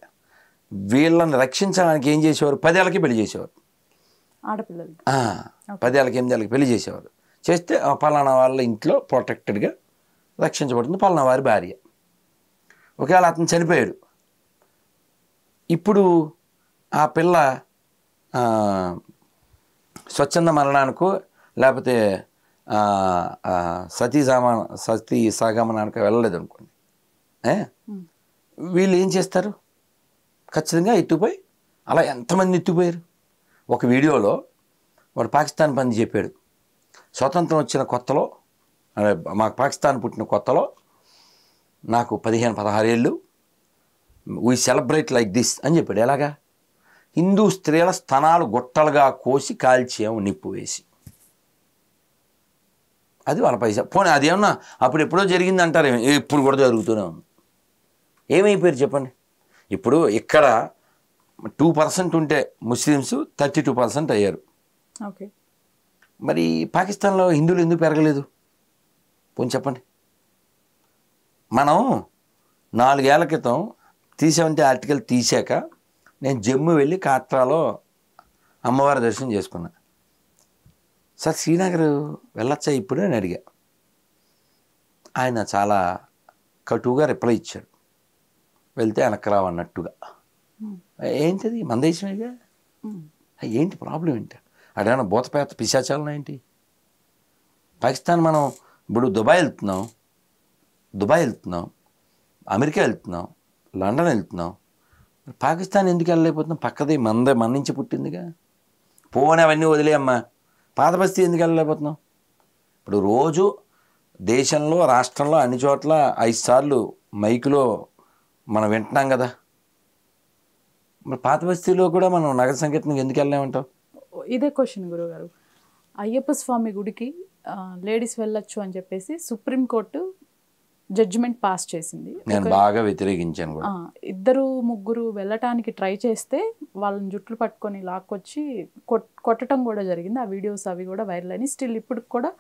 వీళ్ళని రక్షించడానికి ఏం చేసేవారు? 10 ఏళ్ళకి పెళ్లి చేసేవారు. ఆడపిల్లలు 10 ఏళ్ళకి 8 ఏళ్ళకి పెళ్లి చేసేవారు. చేస్తే పలానా వాళ్ళ ఇంట్లో ప్రొటెక్టెడ్గా రక్షించబడుతుంది పలానా వారి భార్య. ఒకవేళ అతను చనిపోయాడు, ఇప్పుడు ఆ పిల్ల స్వచ్ఛంద మరణానికో లేకపోతే సతీ సహగమనానికి వెళ్ళలేదు అనుకోండి, వీళ్ళు ఏం చేస్తారు? ఖచ్చితంగా ఎత్తుపోయి, అలా ఎంతమంది ఎత్తుపోయారు. ఒక వీడియోలో వాడు పాకిస్తాన్ పంది చెప్పాడు, స్వతంత్రం వచ్చిన కొత్తలో, మాకు పాకిస్తాన్ పుట్టిన కొత్తలో నాకు 15-16 ఏళ్ళు, వీ సెలబ్రేట్ లైక్ దిస్ అని చెప్పాడు. ఎలాగా? హిందూ స్త్రీల స్తనాలు గుట్టలుగా కోసి కాల్చాము నిప్పు వేసి. అది వాళ్ళ పైసా. పోనీ అదేమన్నా అప్పుడు ఎప్పుడో జరిగింది అంటారు, ఇప్పుడు కూడా జరుగుతూనే ఉంది. ఏమైపోయారు చెప్పండి? ఇప్పుడు ఇక్కడ 2% ఉంటే ముస్లిమ్స్ 32% అయ్యారు. ఓకే, మరి పాకిస్తాన్లో హిందువులు ఎందుకు పెరగలేదు? పోనీ చెప్పండి. మనం 4 ఏళ్ల క్రితం 370 ఆర్టికల్ తీసాక నేను జమ్మూ వెళ్ళి కాట్రాలో అమ్మవారి దర్శనం చేసుకున్నా. సార్ శ్రీనగర్ వెళ్ళొచ్చా ఇప్పుడు అని అడిగా. ఆయన చాలా కటువుగా రిప్లై ఇచ్చాడు, వెళ్తే వెనక్కి రావన్నట్టుగా. ఏంటిది మన దేశమేగా, ఏంటి ప్రాబ్లం ఏంటి? అడేమన్నా భూతపేత పిశాచాలనా ఏంటి? పాకిస్తాన్ మనం ఇప్పుడు దుబాయ్ వెళ్తున్నాం, అమెరికా వెళ్తున్నాం, లండన్ వెళ్తున్నాం, పాకిస్తాన్ ఎందుకు వెళ్ళలేకపోతున్నాం? పక్కది మన నుంచి పుట్టిందిగా. పోనీ అవన్నీ వదిలేయమ్మా, పాత బస్తీ ఎందుకు వెళ్ళలేకపోతున్నాం? ఇప్పుడు రోజు దేశంలో రాష్ట్రంలో అన్ని చోట్ల 5 సార్లు మైకులో మనం వింటున్నాం కదా, మరి పాత బస్తీలో కూడా మనం నగర సంకీర్తనకి ఎందుకు వెళ్ళలేమంటావు? ఇదే క్వశ్చన్ గురుగారు. అయ్యప్ప స్వామి గుడికి లేడీస్ వెళ్ళొచ్చు అని చెప్పేసి సుప్రీంకోర్టు జడ్జిమెంట్ పాస్ చేసింది. నేను బాగా వ్యతిరేకించాను కూడా. 2-3 వెళ్ళటానికి ట్రై చేస్తే వాళ్ళని జుట్లు పట్టుకొని లాక్కొచ్చి కొట్టడం కూడా జరిగింది. ఆ వీడియోస్ అవి కూడా వైరల్ అయినాయి. స్టిల్ ఇప్పుడు కూడా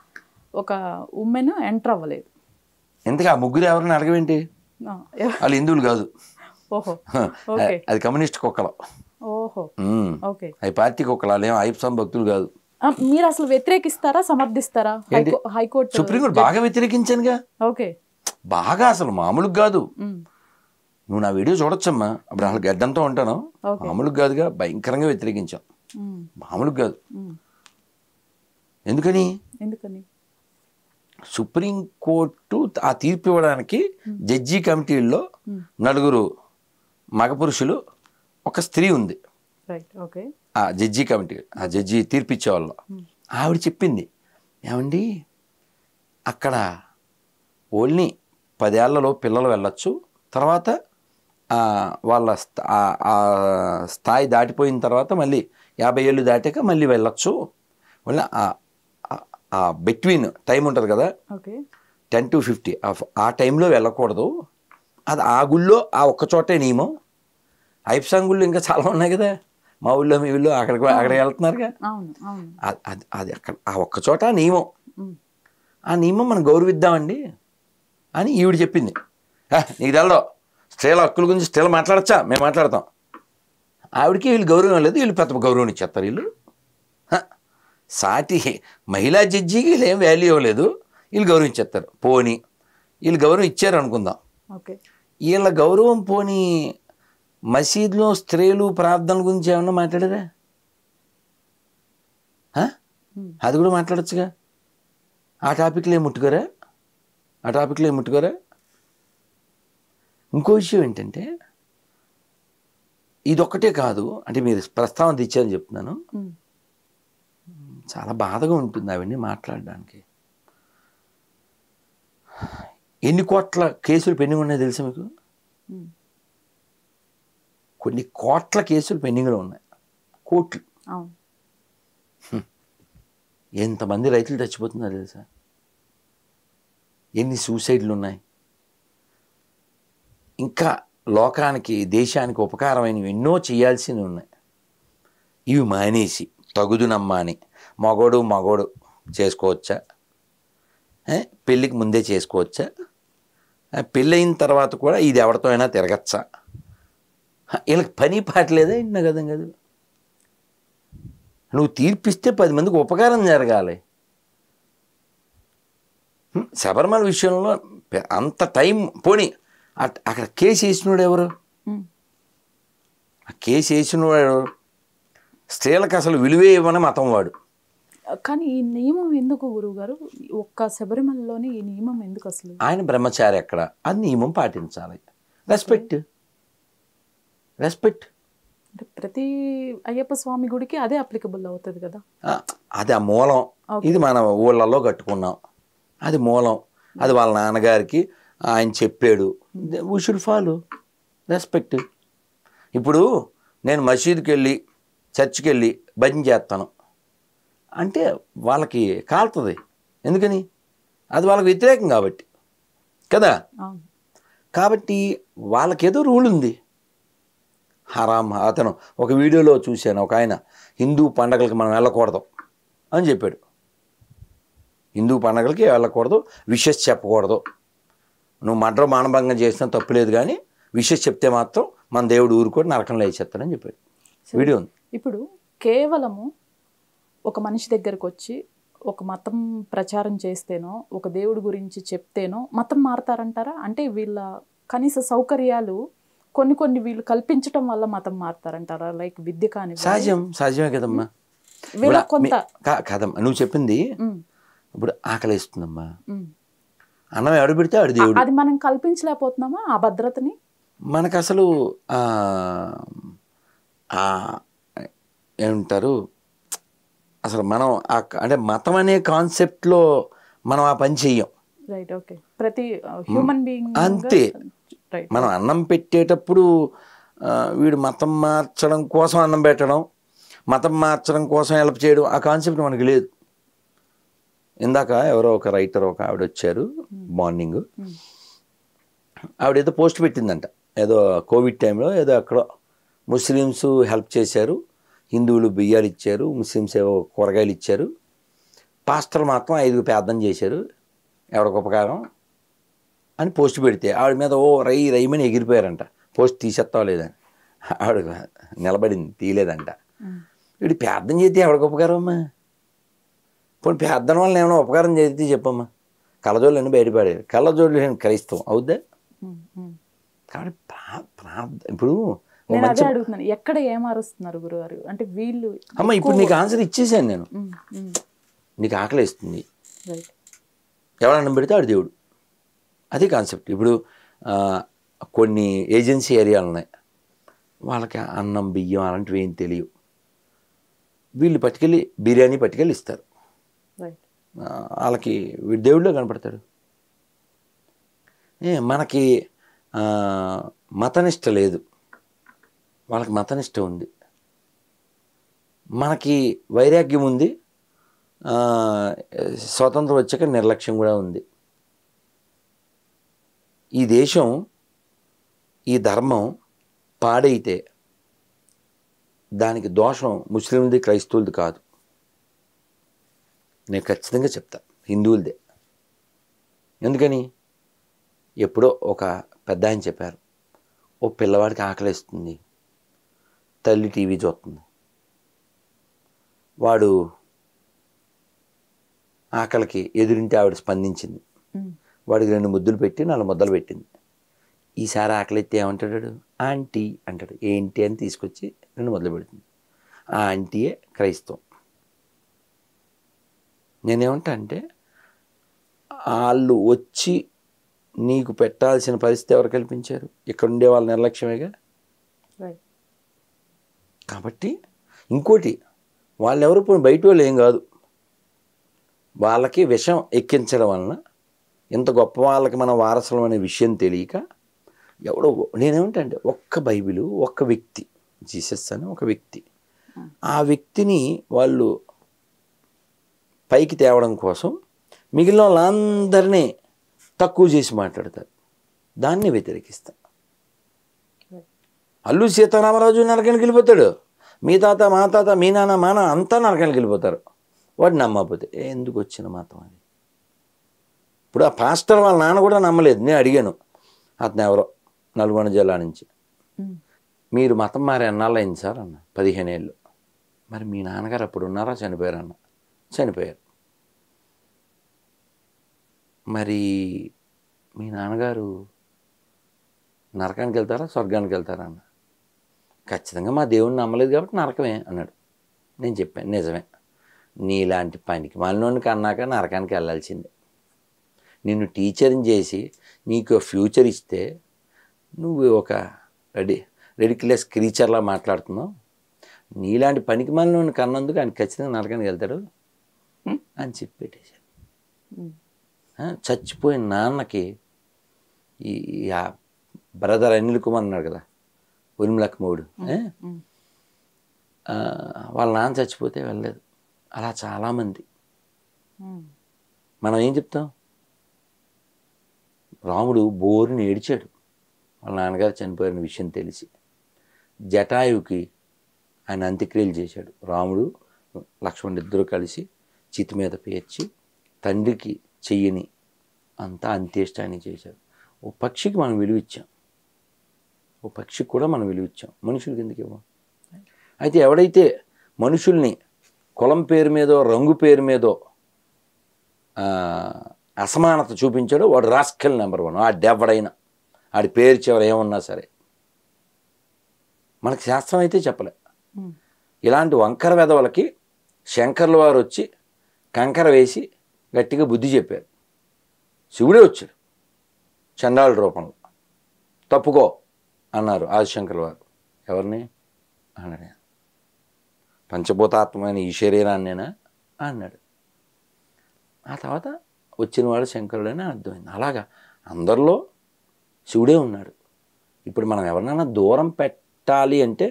ఒక ఉమెన్ ఎంటర్ అవ్వలేదు. ఎందుకు ఆ ముగ్గురు ఎవరిని అడగవేంటి? ఆ, వాళ్ళు హిందువులు కాదు. ఓహో ఓకే అది కమ్యూనిస్ట్ కుక్కలు. ఓహో ఓకే. అవి పార్టీ కుక్కలు, వాళ్ళు ఏం అయ్యప్ప స్వామి భక్తులు కాదు. మీరు అసలు వ్యతిరేకిస్తారా సమర్థిస్తారా? హైకోర్టు సుప్రీంకోర్టు బాగా వ్యతిరేకించానుగా, ఓకే. బాగా, అసలు మామూలుగా కాదు. నువ్వు నా వీడియో చూడొచ్చమ్మా, అప్పుడు అసలు గడ్డంతో ఉంటాను, మామూలుగా కాదుగా, భయంకరంగా వ్యతిరేకించాం, మామూలుగా కాదు. ఎందుకని సుప్రీంకోర్టు ఆ తీర్పు ఇవ్వడానికి జడ్జి కమిటీల్లో 4 మగ పురుషులు, ఒక స్త్రీ ఉంది ఆ జడ్జి కమిటీ, ఆ జడ్జి తీర్పిచ్చే వాళ్ళు. ఆవిడ చెప్పింది, ఏమండి అక్కడ ఓన్లీ 10 ఏళ్లలో పిల్లలు వెళ్ళొచ్చు, తర్వాత వాళ్ళ స్థాయి దాటిపోయిన తర్వాత మళ్ళీ 50 ఏళ్ళు దాటాక మళ్ళీ వెళ్ళొచ్చు. మళ్ళీ ఆ బిట్వీన్ టైం ఉంటుంది కదా, 10 to 50, ఆ టైంలో వెళ్ళకూడదు. అది ఆ గుళ్ళో ఆ ఒక్క చోటే నియమం. అయ్యప్ప స్వామి గుళ్ళు ఇంకా చాలా ఉన్నాయి కదా, మా ఊళ్ళో మీ ఊళ్ళో అక్కడికి వెళ్తున్నారుగా, అది అక్కడ ఆ ఒక్క చోట నియమం. ఆ నియమం మనం గౌరవిద్దామండి అని ఈవిడ చెప్పింది. నీకు తెలదో, స్త్రీల హక్కుల గురించి స్త్రీలు మాట్లాడచ్చా, మేము మాట్లాడతాం. ఆవిడకి వీళ్ళు గౌరవం లేదు, వీళ్ళు పెద్ద గౌరవం ఇచ్చేస్తారు. వీళ్ళు సాటి మహిళా జడ్జికి వీళ్ళు ఏం వాల్యూ ఇవ్వలేదు, వీళ్ళు గౌరవించేస్తారు. పోని వీళ్ళు గౌరవం ఇచ్చారు అనుకుందాం, వీళ్ళ గౌరవం పోని మసీదులో స్త్రీలు ప్రార్థనల గురించి ఏమన్నా మాట్లాడరా? అది కూడా మాట్లాడచ్చుగా. ఆ టాపిక్లో ఏం ముట్టుకోరా, ఆ టాపిక్లో ఏం ముట్టుకోరా. ఇంకో విషయం ఏంటంటే, ఇదొక్కటే కాదు, అంటే మీరు ప్రస్తావన తెచ్చారని చెప్తున్నాను, చాలా బాధగా ఉంటుంది అవన్నీ మాట్లాడడానికి. ఎన్ని కోట్ల కేసులు పెండింగ్ ఉన్నాయో తెలుసా మీకు? కొన్ని కోట్ల కేసులు పెండింగ్లో ఉన్నాయి, కోట్లు. ఎంతమంది రైతులు చచ్చిపోతున్నారు తెలుసా? ఎన్ని సూసైడ్లు ఉన్నాయి? ఇంకా లోకానికి, దేశానికి ఉపకారమైనవి ఎన్నో చేయాల్సినవి ఉన్నాయి. ఇవి మానేసి తగుదునమ్మా అని మగోడు చేసుకోవచ్చా? పెళ్ళికి ముందే చేసుకోవచ్చా? పెళ్ళయిన తర్వాత కూడా ఇది ఎవరితో అయినా తిరగచ్చా? వీళ్ళకి పని పాటలేదా? ఇంటి కదా కాదు, నువ్వు తీర్పిస్తే 10 మందికి ఉపకారం జరగాలి. శబరిమల విషయంలో అంత టైం పోనీ, అక్కడ కేసు వేసినోడు ఎవరు? ఆ కేసు వేసినోడు ఎవరు? స్త్రీలకు అసలు విలువే ఇవ్వని మతం వాడు. కానీ ఈ నియమం ఎందుకు గురువుగారు? ఒక్క శబరిమలలోనే ఈ నియమం ఎందుకు అసలు? ఆయన బ్రహ్మచారి ఎక్కడ, అది నియమం పాటించాలి. రెస్పెక్ట్ అంటే ప్రతి అయ్యప్ప స్వామి గుడికి అదే అప్లికబుల్ అవుతుంది కదా. అది ఆ మూలం. ఇది మన ఊళ్ళల్లో కట్టుకున్నాం, అది మూలం. అది వాళ్ళ నాన్నగారికి ఆయన చెప్పాడు, వీ షుడ్ ఫాలో, రెస్పెక్ట్. ఇప్పుడు నేను మసీదుకి వెళ్ళి, చర్చికి వెళ్ళి భజన చేస్తాను అంటే వాళ్ళకి కాలుతుంది. ఎందుకని? అది వాళ్ళకి వ్యతిరేకం కాబట్టి కదా. కాబట్టి వాళ్ళకేదో రూల్ ఉంది. హరామ్. అతను ఒక వీడియోలో చూశాను, ఒక ఆయన హిందూ పండగలకి మనం వెళ్ళకూడదు అని చెప్పాడు. హిందూ పండగలకి వెళ్ళకూడదు, విషెస్ చెప్పకూడదు. నువ్వు మర్డర్ మానభంగం చేసినా తప్పులేదు, కానీ విషెస్ చెప్తే మాత్రం మన దేవుడు ఊరుకొని నరకంలో వేసేస్తానని చెప్పాడు. వీడియో ఉంది. ఇప్పుడు కేవలము ఒక మనిషి దగ్గరకు వచ్చి ఒక మతం ప్రచారం చేస్తేనో, ఒక దేవుడి గురించి చెప్తేనో మతం మారతారంటారా? అంటే వీళ్ళ కనీస సౌకర్యాలు కొన్ని వీళ్ళు కల్పించటం వల్ల మతం మారతారంటారా? లైక్ విద్య కానీ సహజమే కదమ్మా. కాదమ్మా, నువ్వు చెప్పింది. ఇప్పుడు ఆకలి వేస్తుందమ్మా, అన్నం ఎవడు పెడితే ఆడు దేవుడు. అది మనం కల్పించలేకపోతున్నామా ఆ భద్రతని? మనకు అసలు ఏమంటారు, అసలు మనం అంటే మతం అనే కాన్సెప్ట్లో మనం ఆ పని చెయ్యం. Right, okay. ప్రతి హ్యూమన్ బీయింగ్ అంతే. మనం అన్నం పెట్టేటప్పుడు వీడు మతం మార్చడం కోసం అన్నం పెట్టడం, మతం మార్చడం కోసం హెల్ప్ చేయడం, ఆ కాన్సెప్ట్ మనకి లేదు. ఇందాక ఎవరో ఒక రైటర్, ఒక ఆవిడ వచ్చారు మార్నింగ్, ఆవిడ ఏదో పోస్ట్ పెట్టిందంట, ఏదో కోవిడ్ టైంలో ఏదో అక్కడ ముస్లిమ్స్ హెల్ప్ చేశారు, హిందువులు బియ్యాలు ఇచ్చారు, ముస్లిమ్స్ ఏవో కూరగాయలు ఇచ్చారు, పాస్టర్లు మాత్రం 5 ప్రార్థన చేశారు, ఎవరికి ఉపకారం అని పోస్ట్ పెడితే ఆవిడ మీద ఓ రైమని ఎగిరిపోయారంట. పోస్ట్ తీసేస్తావా లేదని. ఆవిడ నిలబడింది, తీయలేదంట. వీడు ప్రార్థన చేస్తే ఎవరికి ఉపకారం అమ్మా? ఇప్పుడు ప్రార్థన వల్ల ఏమైనా ఉపకారం చేస్తే చెప్పమ్మా. కళ్ళజోళ్ళు అని బయటపడారు. కళ్ళజోళ్ళు క్రైస్తవం అవుద్దా? కాబట్టి ఇప్పుడు నేను అదే అడుగుతున్నాను, ఎక్కడ ఏమారుస్తున్నారు గురుగారు అంటే వీళ్ళు? అమ్మ ఇప్పుడు నీకు ఆన్సర్ ఇచ్చేసాను నేను. నీకు ఆకలి వేస్తుంది, ఎవరన్నా పెడితే ఆడు దేవుడు, అది కాన్సెప్ట్. ఇప్పుడు కొన్ని ఏజెన్సీ ఏరియాలు ఉన్నాయి, వాళ్ళకి అన్నం బియ్యం అలాంటివి ఏం తెలియవు. వీళ్ళు పట్టుకెళ్ళి బిర్యానీ పట్టుకెళ్ళి ఇస్తారు. వాళ్ళకి వీడు దేవుడిలో కనపడతాడు. మనకి మతనిష్ట లేదు, వాళ్ళకి మతనిష్ట ఉంది. మనకి వైరాగ్యం ఉంది, స్వతంత్రం వచ్చాక నిర్లక్ష్యం కూడా ఉంది. ఈ దేశం, ఈ ధర్మం పాడైతే దానికి దోషం ముస్లింది క్రైస్తవులది కాదు, నేను ఖచ్చితంగా చెప్తా, హిందువులదే. ఎందుకని? ఎప్పుడో ఒక పెద్ద ఆయన చెప్పారు, ఓ పిల్లవాడికి ఆకలిస్తుంది, తల్లి టీవీ చూస్తుంది, వాడు ఆకలికి ఎదురింటి ఆవిడ స్పందించింది, వాడికి 2 ముద్దులు పెట్టి 4 ముద్దలు పెట్టింది. ఈసారి ఆకలి ఎత్తే ఏమంటాడు? ఆంటీ అంటాడు. ఏంటి అని తీసుకొచ్చి 2 ముద్దలు పెడుతుంది. ఆ ఆంటీయే క్రైస్తవం. నేనేమంటా అంటే, వాళ్ళు వచ్చి నీకు పెట్టాల్సిన పరిస్థితి ఎవరు కల్పించారు? ఇక్కడ ఉండే వాళ్ళ నిర్లక్ష్యమేగా. కాబట్టి ఇంకోటి, వాళ్ళెవరు పోయి బయట వాళ్ళు ఏం కాదు, వాళ్ళకి విషం ఎక్కించడం వలన ఇంత గొప్ప వాళ్ళకి మన వారసులం అనే విషయం తెలియక ఎవడో, నేనేమంటా అంటే, ఒక్క బైబిలు, ఒక్క వ్యక్తి, జీసస్ అని ఒక వ్యక్తి, ఆ వ్యక్తిని వాళ్ళు పైకి తేవడం కోసం మిగిలిన వాళ్ళందరినీ తక్కువ చేసి మాట్లాడతారు. దాన్ని వ్యతిరేకిస్తా. అల్లూరి సీతారామరాజు నరకానికి వెళ్ళిపోతాడు, మీ తాత మా తాత మీ నాన్న మా నాన్న అంతా నరకానికి వెళ్ళిపోతారు. వాడు నమ్మకపోతే ఎందుకు వచ్చిన మతం అది? ఇప్పుడు ఆ పాస్టర్ వాళ్ళ నాన్న కూడా నమ్మలేదు. నేను అడిగాను, అతను ఎవరో నల్గొండ జిల్లా నుంచి, మీరు మతం మారే ఎన్నాళ్ళు అయింది సార్ అన్న. 15 ఏళ్ళు. మరి మీ నాన్నగారు అప్పుడు ఉన్నారా చనిపోయారు అన్న. చనిపోయారు. మరి మీ నాన్నగారు నరకానికి వెళ్తారా స్వర్గానికి వెళ్తారా అన్న. ఖచ్చితంగా మా దేవుడిని నమ్మలేదు కాబట్టి నరకమే అన్నాడు. నేను చెప్పాను, నిజమే, నీలాంటి పనికి మనలోనికి అన్నాక నరకానికి వెళ్ళాల్సిందే. నిన్ను టీచర్ని చేసి నీకు ఫ్యూచర్ ఇస్తే నువ్వు ఒక రెడిక్యులస్ క్రీచర్లా మాట్లాడుతున్నావు. నీలాంటి పనికి మనలోని కన్నందుకు ఆయన ఖచ్చితంగా నరకానికి వెళ్తాడు అని చెప్పి పెట్టేశాడు. చచ్చిపోయిన నాన్నకి ఈ బ్రదర్ అనిల్ కుమార్ అన్నాడు కదా, ఉరిమిలక్ మూడు, వాళ్ళ నాన్న చచ్చిపోతే వెళ్ళలేదు. అలా చాలామంది. మనం ఏం చెప్తాం? రాముడు బోరుని ఏడిచాడు వాళ్ళ నాన్నగారు చనిపోయిన విషయం తెలిసి. జటాయువుకి ఆయన అంత్యక్రియలు చేశాడు. రాముడు లక్ష్మణుడు ఇద్దరు కలిసి చితి మీద పేర్చి తండ్రికి చెయ్యని అంతా అంత్యేష్టాన్ని చేశారు. ఓ పక్షికి మనం విలువిచ్చాం, ఓ పక్షికి కూడా మనం విలువిచ్చాం, మనుషులకి ఎందుకు ఇవ్వం? అయితే ఎవడైతే మనుషుల్ని కులం పేరు మీదో రంగు పేరు మీదో అసమానత చూపించాడో వాడు రాస్కెల్ నెంబర్ 1. ఆడెవడైనా ఆడి పేరు చివర ఏమన్నా సరే. మనకి శాస్త్రం అయితే చెప్పలే. ఇలాంటి వంకర వెధవలకి శంకర్ల వారు వచ్చి కంకర వేసి గట్టిగా బుద్ధి చెప్పారు. శివుడే వచ్చాడు చండాల రూపంలో, తప్పుకో అన్నారు ఆదిశంకర్ల వారు. ఎవరిని అన్నాడు? పంచభూతాత్మైన ఈ శరీరాన్నేనా అన్నాడు. ఆ తర్వాత వచ్చినవాడు శంకరుడని అర్థమైంది. అలాగా అందరిలో శివుడే ఉన్నాడు. ఇప్పుడు మనం ఎవరినైనా దూరం పెట్టాలి అంటే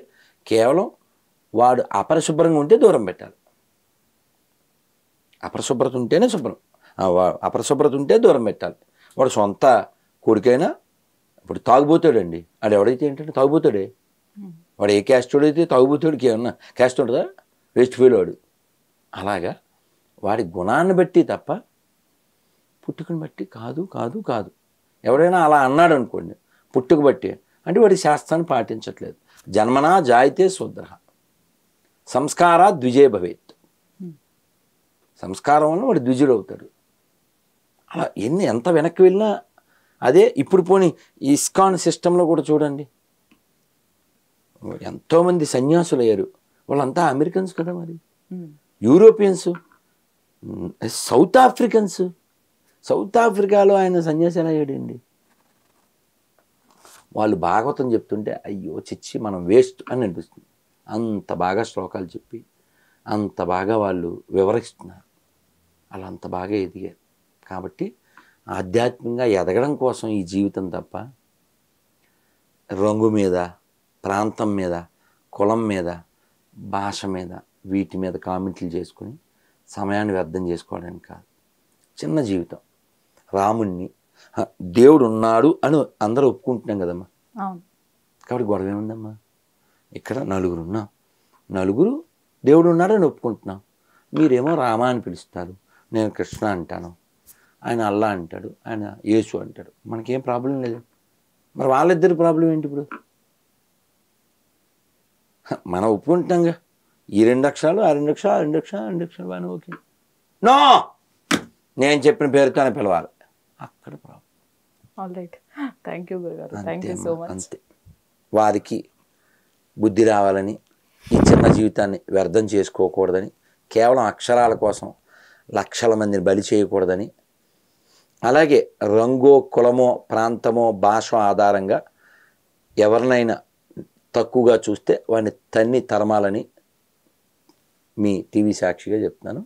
కేవలం వాడు అపరిశుభ్రంగా ఉంటే దూరం పెట్టాలి. అపరిశుభ్రత ఉంటేనే శుభ్రం, అపరిశుభ్రత ఉంటే దూరం పెట్టాలి. వాడు సొంత కొడుకైనా ఇప్పుడు తాగుబోతాడండి, వాడు ఎవడైతే ఏంటంటే తాగుబోతాడే, వాడు ఏ క్యాస్ట్ అయితే తాగుబోతాడికి ఏమన్నా క్యాస్ట్ ఉంటుందా? వేస్ట్ ఫీల్ వాడు. అలాగా వాడి గుణాన్ని బట్టి తప్ప పుట్టుకుని బట్టి కాదు కాదు కాదు. ఎవరైనా అలా అన్నాడు అనుకోండి పుట్టుకు బట్టి, అంటే వాడి శాస్త్రాన్ని పాటించట్లేదు. జన్మనా జాయితే శూద్ర సంస్కారా ద్విజే భవేత్. సంస్కారం వల్ల వాడు ద్విజుడు అవుతాడు. అలా ఎంత వెనక్కి వెళ్ళినా అదే. ఇప్పుడు పోనీ ఈ ఇస్కాన్ సిస్టంలో కూడా చూడండి, ఎంతోమంది సన్యాసులు అయ్యారు, వాళ్ళంతా అమెరికన్స్ కదా, మరి యూరోపియన్స్, సౌత్ ఆఫ్రికన్స్. సౌత్ ఆఫ్రికాలో ఆయన సన్యాసి ఎలా అయ్యాడండి? వాళ్ళు భాగవతం చెప్తుంటే అయ్యో చిచ్చి మనం వేస్ట్ అని అనిపిస్తుంది. అంత బాగా శ్లోకాలు చెప్పి అంత బాగా వాళ్ళు వివరిస్తున్నారు. అలా అంత బాగా ఎదిగారు. కాబట్టి ఆధ్యాత్మికంగా ఎదగడం కోసం ఈ జీవితం తప్ప రంగు మీద, ప్రాంతం మీద, కులం మీద, భాష మీద, వీటి మీద కామెంట్లు చేసుకుని సమయాన్ని వ్యర్థం చేసుకోవడానికి కాదు. చిన్న జీవితం. రాముణ్ణి దేవుడు ఉన్నాడు అని అందరూ ఒప్పుకుంటున్నాం కదమ్మా. కాబట్టి గొడవ ఏముందమ్మా? ఇక్కడ నలుగురు ఉన్నాం, నలుగురు దేవుడు ఉన్నాడని ఒప్పుకుంటున్నాం. మీరేమో రామ అని పిలుస్తారు, నేను కృష్ణ అంటాను, ఆయన అల్లా అంటాడు, ఆయన యేసు అంటాడు. మనకేం ప్రాబ్లం లేదు. మరి వాళ్ళిద్దరి ప్రాబ్లం ఏంటి ఇప్పుడు? మనం ఒప్పుకుంటున్నాంగా, ఈ 2 అక్షరాలు, ఆ 2 అక్షరాలు, 2 అక్షరాలు, 2 అక్షరాలు బాగా ఓకే. నో, నేను చెప్పిన పేరుతోనే పిలవాలి, అక్కడ ప్రాబ్లం. ఆల్రైట్, థ్యాంక్ యూ గురుగారు, థ్యాంక్ యూ సో మచ్. అంతే. వారికి బుద్ధి రావాలని, ఈ చిన్న జీవితాన్ని వ్యర్థం చేసుకోకూడదని, కేవలం అక్షరాల కోసం లక్షల మందిని బలి చేయకూడదని, అలాగే రంగో, కులమో, ప్రాంతమో, భాష ఆధారంగా ఎవరినైనా తక్కువగా చూస్తే వాడిని తన్ని తరమాలని మీ టీవీ సాక్షిగా చెప్తున్నాను.